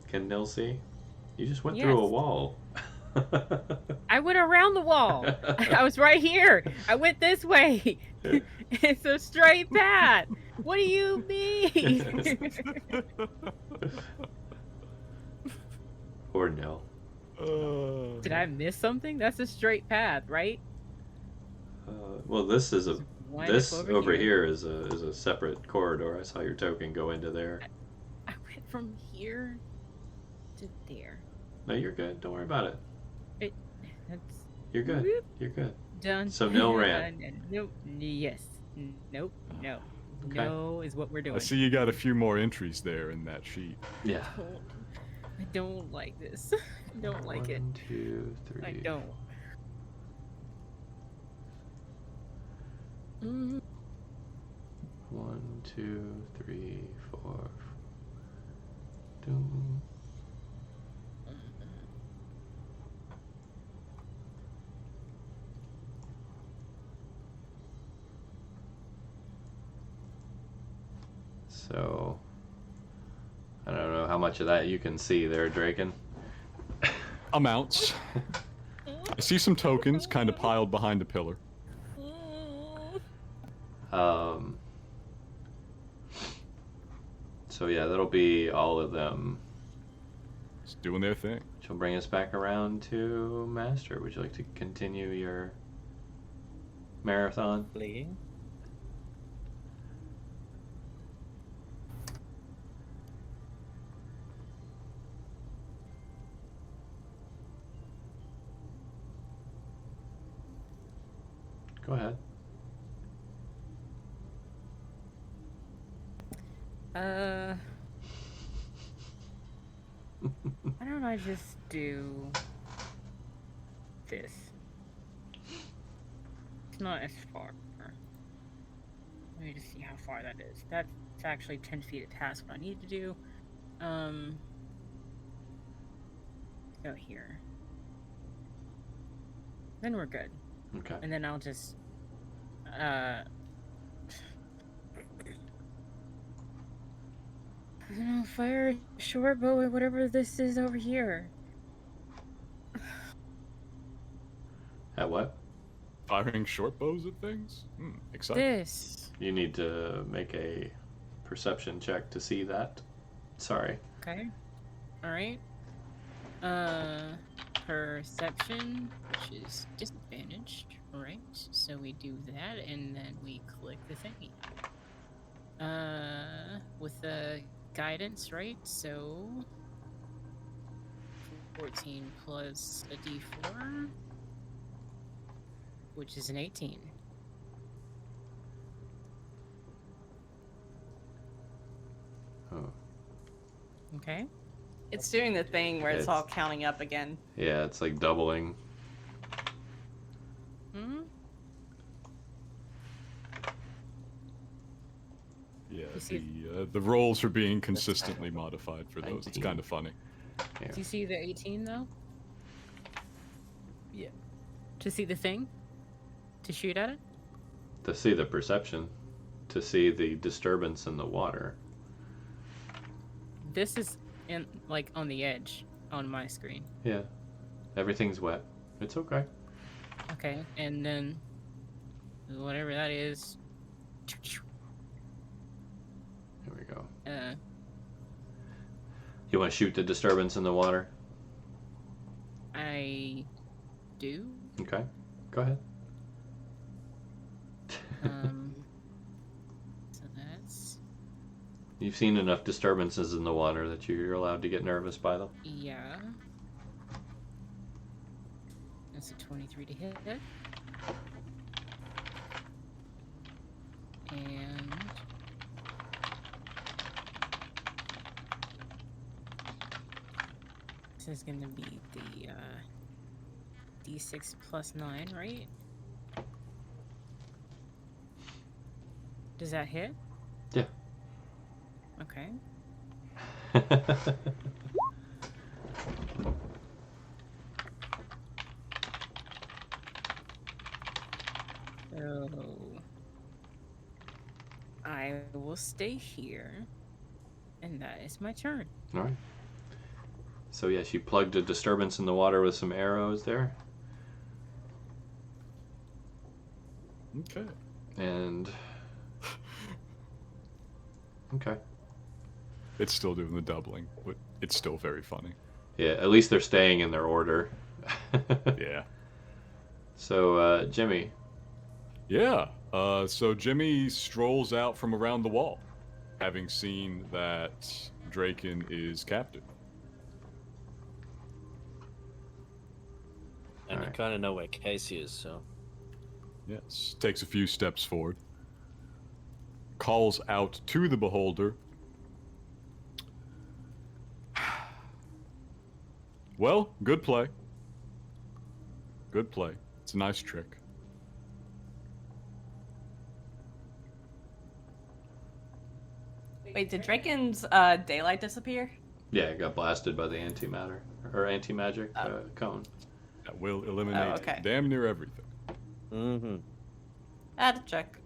Can Nil see? You just went through a Yes. wall. I went around the wall. I was right here. I went this way. It's a straight path. What do you mean? Poor Nil. Did I miss something? That's a straight path, right? Well, this is a Wind up this over here is a separate corridor. I saw your token go into there. I went from here to there. No, you're good. Don't worry about it. That's You're good. Whoop. You're good. done. So Nil ran. Nope. Yes. Nope. No. Okay. No is what we're doing. I see you got a few more entries there in that sheet. Yeah. I don't like this. I don't like it. 1, 2, 3. I don't. Mm. 1, 2, 3, 4. Doom. So, I don't know how much of that you can see there, Draken. Amounts. I see some tokens kind of piled behind a pillar. So yeah, that'll be all of them. It's doing their thing. Which will bring us back around to Master. Would you like to continue your marathon. Fleeing. Go ahead. Why don't I just do this? It's not as far. Let me just see how far that is. That's actually 10 feet of task what I need to do. Go here. Then we're good. Okay. And then I'll just I don't know, fire a short bow or whatever this is over here. At what? Firing short bows at things? Exciting. This. You need to make a perception check to see that. Sorry. Okay. Alright. Perception, which is disadvantaged. Alright. So we do that and then we click the thingy. With the guidance, right? So 14 plus a d4, which is an 18. Oh. Okay. It's doing the thing where it's all It's- counting up again. Yeah, it's like doubling. Hmm. Yeah, You see- the rolls are being consistently modified for those. It's 19. kind of funny. Yeah. Do you see the 18 though? Yeah. To see the thing? To shoot at it? To see the perception. To see the disturbance in the water. This is in like on the edge on my screen. Yeah. Everything's wet. It's okay. Okay, and then whatever that is. Here we go. Uh, You want to shoot the disturbance in the water? I do. Okay. Go ahead. So that's You've seen enough disturbances in the water that you're allowed to get nervous by them. yeah. That's a 23 to hit. And this is gonna be the d6 plus 9, right? Does that hit? Yeah. Okay. So I will stay here, and that is my turn. All right. So yes, you plugged a disturbance in the water with some arrows there, Okay. and okay. It's still doing the doubling, but it's still very funny. Yeah, at least they're staying in their order. Yeah. So Jimmy, Yeah. So Jimmy strolls out from around the wall, having seen that Draken is captive. And you Alright. kind of know where Kasey is, so. Yes. Takes a few steps forward. Calls out to the beholder. Well, good play. Good play. It's a nice trick. Wait, did Draken's daylight disappear? yeah, it got blasted by the antimatter or anti-magic cone. That will eliminate okay. damn near everything. Mm-hmm. I had to check.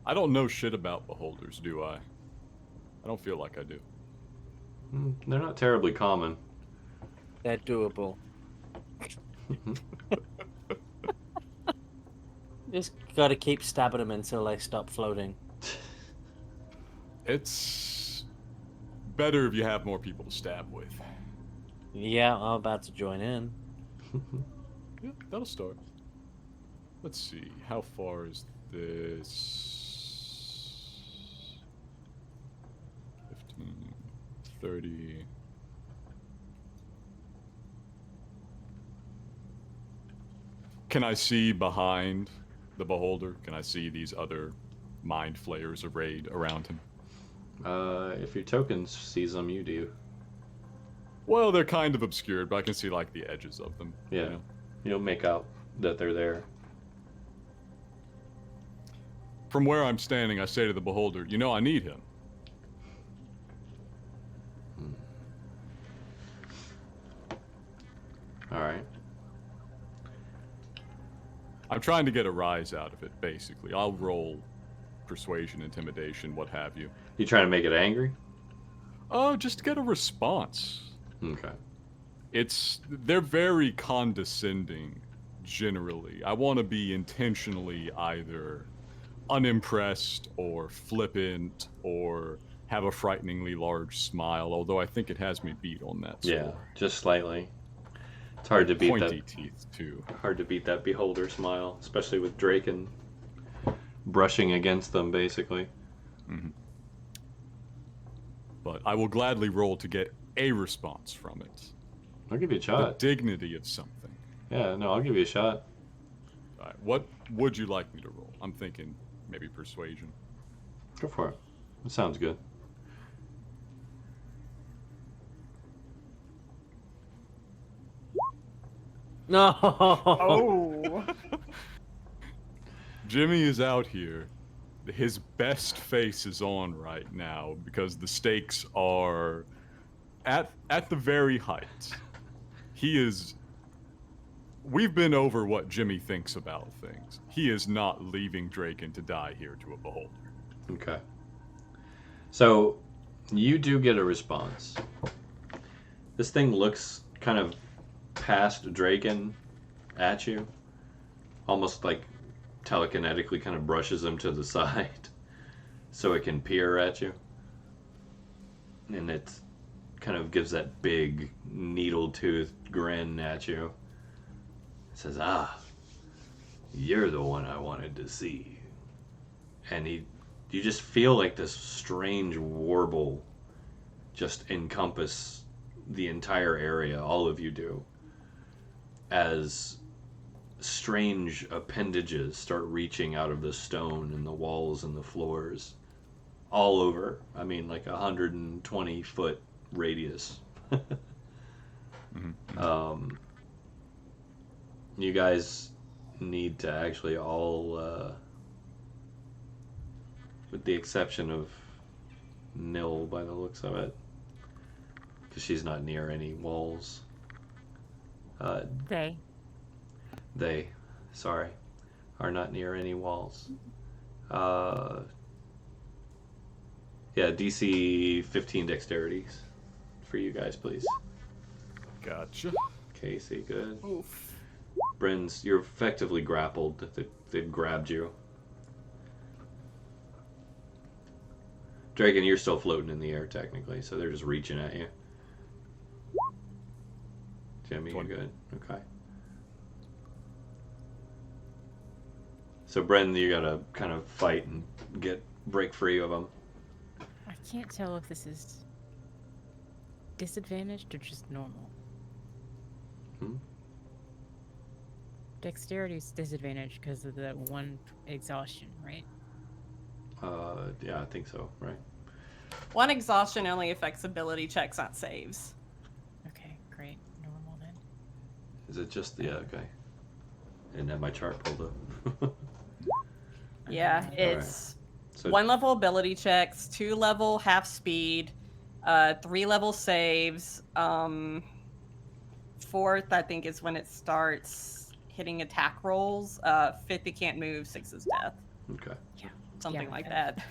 I don't know shit about beholders, do I? I don't feel like I do. They're not terribly common. They're doable. Just gotta keep stabbing them until they stop floating. It's better if you have more people to stab with. Yeah, I'm about to join in. Yeah, that'll start. Let's see, how far is this? 15, 30. Can I see behind the beholder? Can I see these other mind flayers arrayed around him? If your token sees them, you do. Well, they're kind of obscured, but I can see like the edges of them. Yeah. You know? You'll make out that they're there. From where I'm standing, I say to the beholder, you know, I need him. Alright. I'm trying to get a rise out of it, basically. I'll roll persuasion, intimidation, what have you. You trying to make it angry? Oh, just get a response. Okay. They're very condescending, generally. I want to be intentionally either unimpressed or flippant or have a frighteningly large smile, although I think it has me beat on that score. Yeah, just slightly. It's hard to beat Pointy that. teeth, too. Hard to beat that beholder smile, especially with Draken brushing against them, basically. Mm-hmm. But I will gladly roll to get a response from it. I'll give you a The shot. dignity of something. Yeah, no, I'll give you a shot. All right, what would you like me to roll? I'm thinking maybe persuasion. Go for it. That sounds good. No. Oh. Jimmy is out here. His best face is on right now because the stakes are at the very height. He is. We've been over what Jimmy thinks about things. He is not leaving Draken to die here to a beholder. Okay. So, you do get a response. This thing looks kind of past Draken at you. Almost like telekinetically kind of brushes him to the side so it can peer at you. And it kind of gives that big needle-toothed grin at you. It says, "Ah, you're the one I wanted to see." And you just feel like this strange warble just encompass the entire area, all of you do, as strange appendages start reaching out of the stone and the walls and the floors all over. I mean, like 120-foot radius. Mm-hmm. You guys need to actually all, with the exception of Nil by the looks of it, because she's not near any walls. They, sorry, are not near any walls. Yeah, DC 15 dexterities for you guys, please. Gotcha. Kasey, good. Oof. Bryn's, you're effectively grappled. They've grabbed you. Draken, you're still floating in the air technically, so they're just reaching at you. Jimmy, you're good. Okay. So Bryn, you gotta kind of fight and break free of them. I can't tell if this is disadvantaged or just normal. Dexterity is disadvantaged because of the one exhaustion, right? Yeah, I think so, right? One exhaustion only affects ability checks, not saves. Okay, great. Normal then. Is it just, yeah, okay. I didn't have my chart pulled up. Yeah, it's So 1 level ability checks, 2 level half speed, 3 level saves. 4th, I think, is when it starts hitting attack rolls. 5th, it can't move. 6th is death. okay. Something Yeah, like that.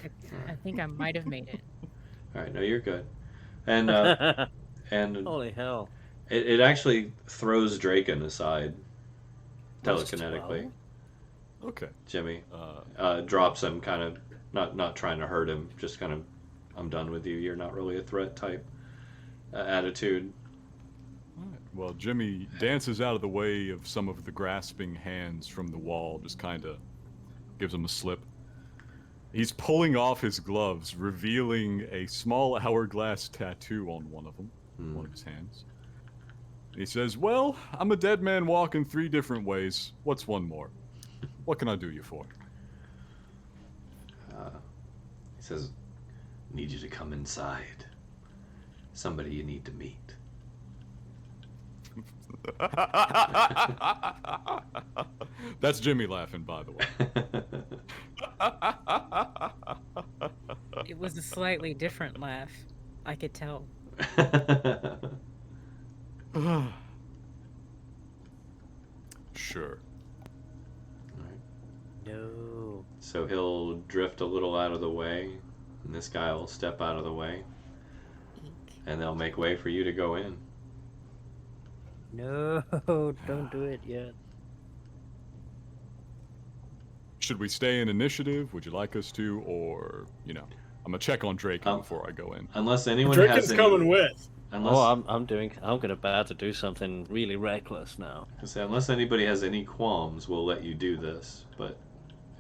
I think I might have made it. All right, no, you're good. And and Holy hell. it actually throws Draken aside That's telekinetically. Okay. Jimmy Uh, drops him, kind of not trying to hurt him, just kind of, I'm done with you. You're not really a threat type attitude. Alright, well, Jimmy dances out of the way of some of the grasping hands from the wall, just kind of gives him a slip. He's pulling off his gloves, revealing a small hourglass tattoo on one of them, one of his hands. He says, well, I'm a dead man walking 3 different ways. What's one more? What can I do you for? He says, need you to come inside. Somebody you need to meet. That's Jimmy laughing, by the way. It was a slightly different laugh. I could tell. Sure. No. So he'll drift a little out of the way, and this guy will step out of the way, and they'll make way for you to go in. No, don't do it yet. Should we stay in initiative? Would you like us to? Or, you know, I'm going to check on Draken before I go in. Unless anyone Draken's has any, coming with. Unless, Oh, I'm about to do something really reckless now. I say, unless anybody has any qualms, we'll let you do this. But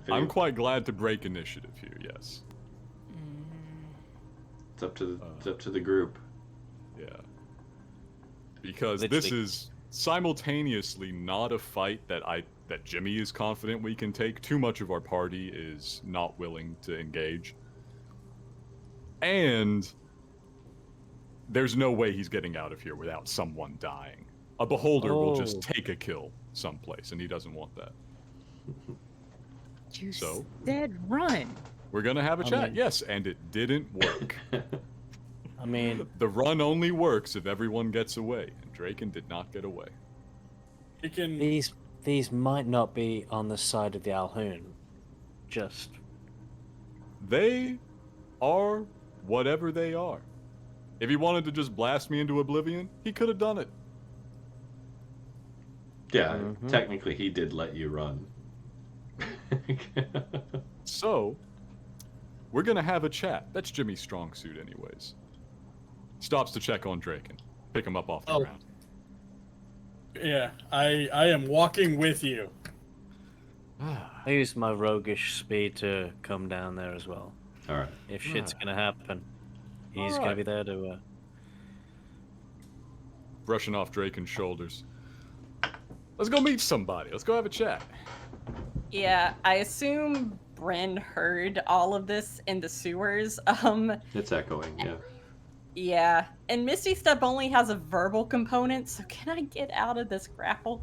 if I'm quite glad to break initiative here, yes. it's up to the group. Yeah. Because this Literally. is simultaneously not a fight that Jimmy is confident we can take. Too much of our party is not willing to engage. And there's no way he's getting out of here without someone dying. A beholder will just take a kill someplace, and he doesn't want that. You So? said run. We're gonna have a I chat, mean- yes, and it didn't work. I mean, The run only works if everyone gets away, and Draken did not get away. You can. these might not be on the side of the Alhoon. Just They are whatever they are. If he wanted to just blast me into oblivion, he could have done it. Yeah, Mhm. technically he did let you run. So, we're gonna have a chat. That's Jimmy's strong suit anyways. Stops to check on Draken. Pick him up off the Oh. ground. Yeah, I am walking with you. I use my roguish speed to come down there as well. All right. If shit's gonna happen, he's Alright. gonna be there to. Brushing off Draken's shoulders. Let's go meet somebody. Let's go have a chat. Yeah, I assume Bryn heard all of this in the sewers. It's echoing, yeah. Yeah, and Misty Step only has a verbal component, so can I get out of this grapple?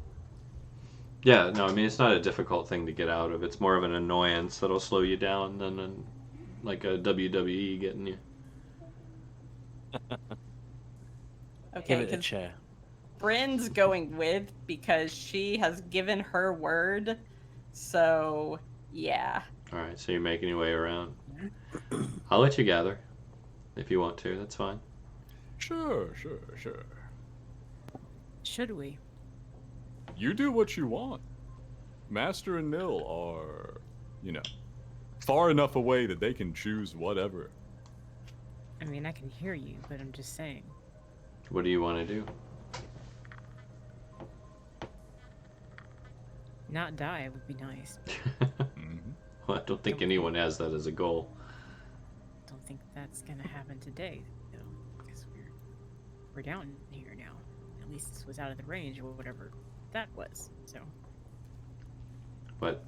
Yeah, no, I mean, it's not a difficult thing to get out of. It's more of an annoyance that'll slow you down than like a WWE getting you. Okay, Give it a because chair. Bryn's going with because she has given her word. So, yeah. All right, so you're making your way around. I'll let you gather if you want to. That's fine. Sure. Should we? You do what you want. Master and Mill are, far enough away that they can choose whatever. I mean, I can hear you, but I'm just saying. What do you want to do? Not die would be nice. Well, I don't think anyone has that as a goal. Don't think that's gonna happen today, though, because we're down here now. At least this was out of the range or whatever that was. So But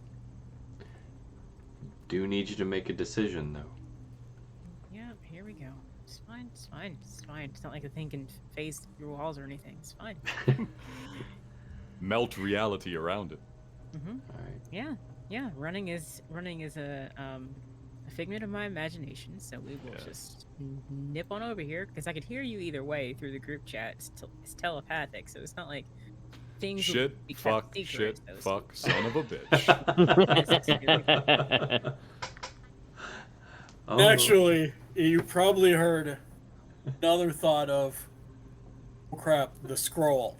do need you to make a decision, though. yeah, here we go. It's fine. It's fine. It's fine. It's not like the thing can phase through walls or anything. It's fine. Melt reality around it. Mm-hmm. All right. Yeah. Running is a figment of my imagination. So we will Yeah. just nip on over here because I could hear you either way through the group chat. It's telepathic, so it's not like things. Shit, will be kept fuck, secret, shit, so to fuck, son of a bitch. Oh, Actually, you probably heard another thought of, oh crap, the scroll.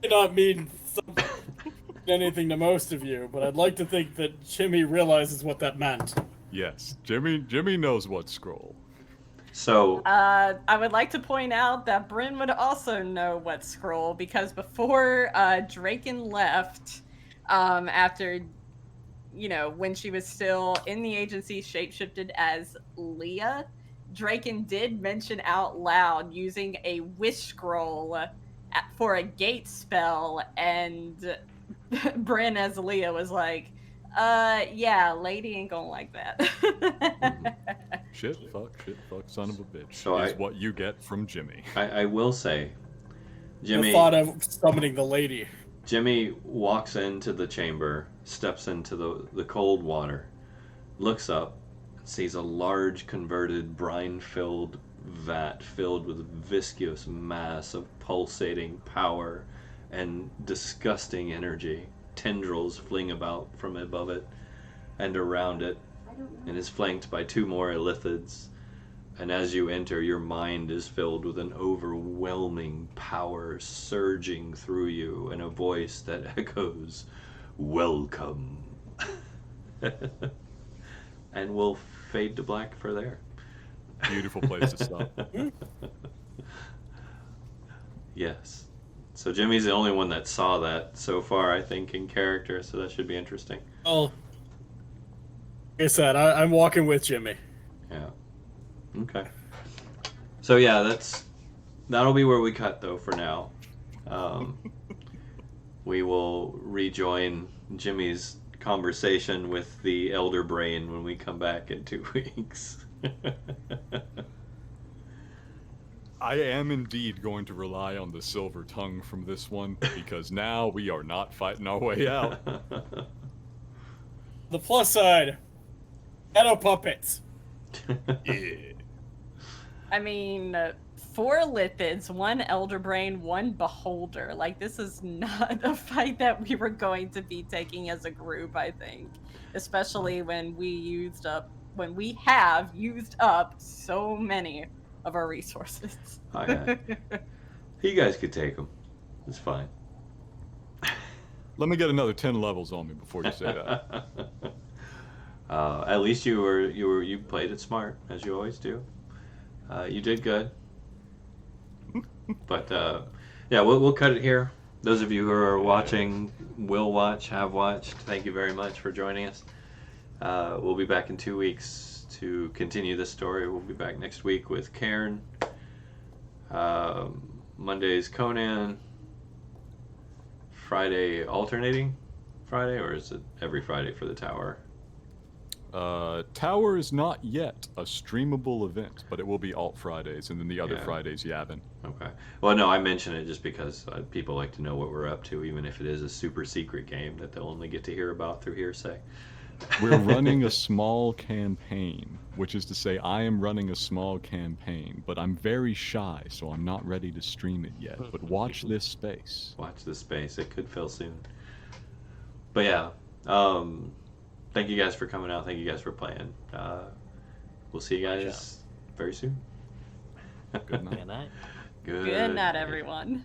Did not mean anything to most of you, but I'd like to think that Jimmy realizes what that meant. Yes, Jimmy knows what scroll. So I would like to point out that Bryn would also know what scroll because before Draken left, after when she was still in the agency, shapeshifted as Leah, Draken did mention out loud using a wish scroll for a gate spell, and Bryn as Leah was like, yeah, lady ain't gonna like that. Shit, fuck, son of a bitch. So is what you get from Jimmy. I will say, The thought of summoning the lady. Jimmy walks into the chamber, steps into the cold water, looks up, sees a large converted brine-filled vat filled with viscous mass of pulsating power and disgusting energy. Tendrils fling about from above it and around it, and is flanked by 2 more illithids. And as you enter, your mind is filled with an overwhelming power surging through you and a voice that echoes, "Welcome." And we'll fade to black for there. Beautiful place to stop. Yes. So Jimmy's the only one that saw that so far, I think, in character, so that should be interesting. Oh, like I said, I'm walking with Jimmy. Yeah. Okay. So yeah, that'll be where we cut though for now. We will rejoin Jimmy's conversation with the Elder Brain when we come back in 2 weeks. I am indeed going to rely on the silver tongue from this one, because now we are not fighting our way out. The plus side, shadow puppets. Yeah. I mean, 4 lithids, 1 elder brain, 1 beholder. Like, this is not a fight that we were going to be taking as a group, I think. Especially when we have used up so many of our resources. Oh, yeah. You guys could take them. It's fine. Let me get another 10 levels on me before you say that. At least you played it smart, as you always do. You did good. But yeah, we'll cut it here. Those of you who are watching, will watch, have watched, thank you very much for joining us. We'll be back in 2 weeks to continue this story. We'll be back next week with Cairn. Monday's Conan. Friday alternating Friday, or is it every Friday for the Tower? Tower is not yet a streamable event, but it will be alt Fridays, and then the other Fridays Yavin. Okay. Well, no, I mention it just because people like to know what we're up to, even if it is a super secret game that they'll only get to hear about through hearsay. We're running a small campaign, which is to say I am running a small campaign, but I'm very shy, so I'm not ready to stream it yet. But watch this space. Watch this space. It could fill soon. But yeah, thank you guys for coming out. Thank you guys for playing. We'll see you guys very soon. Good night. Good night. Good Good night, everyone.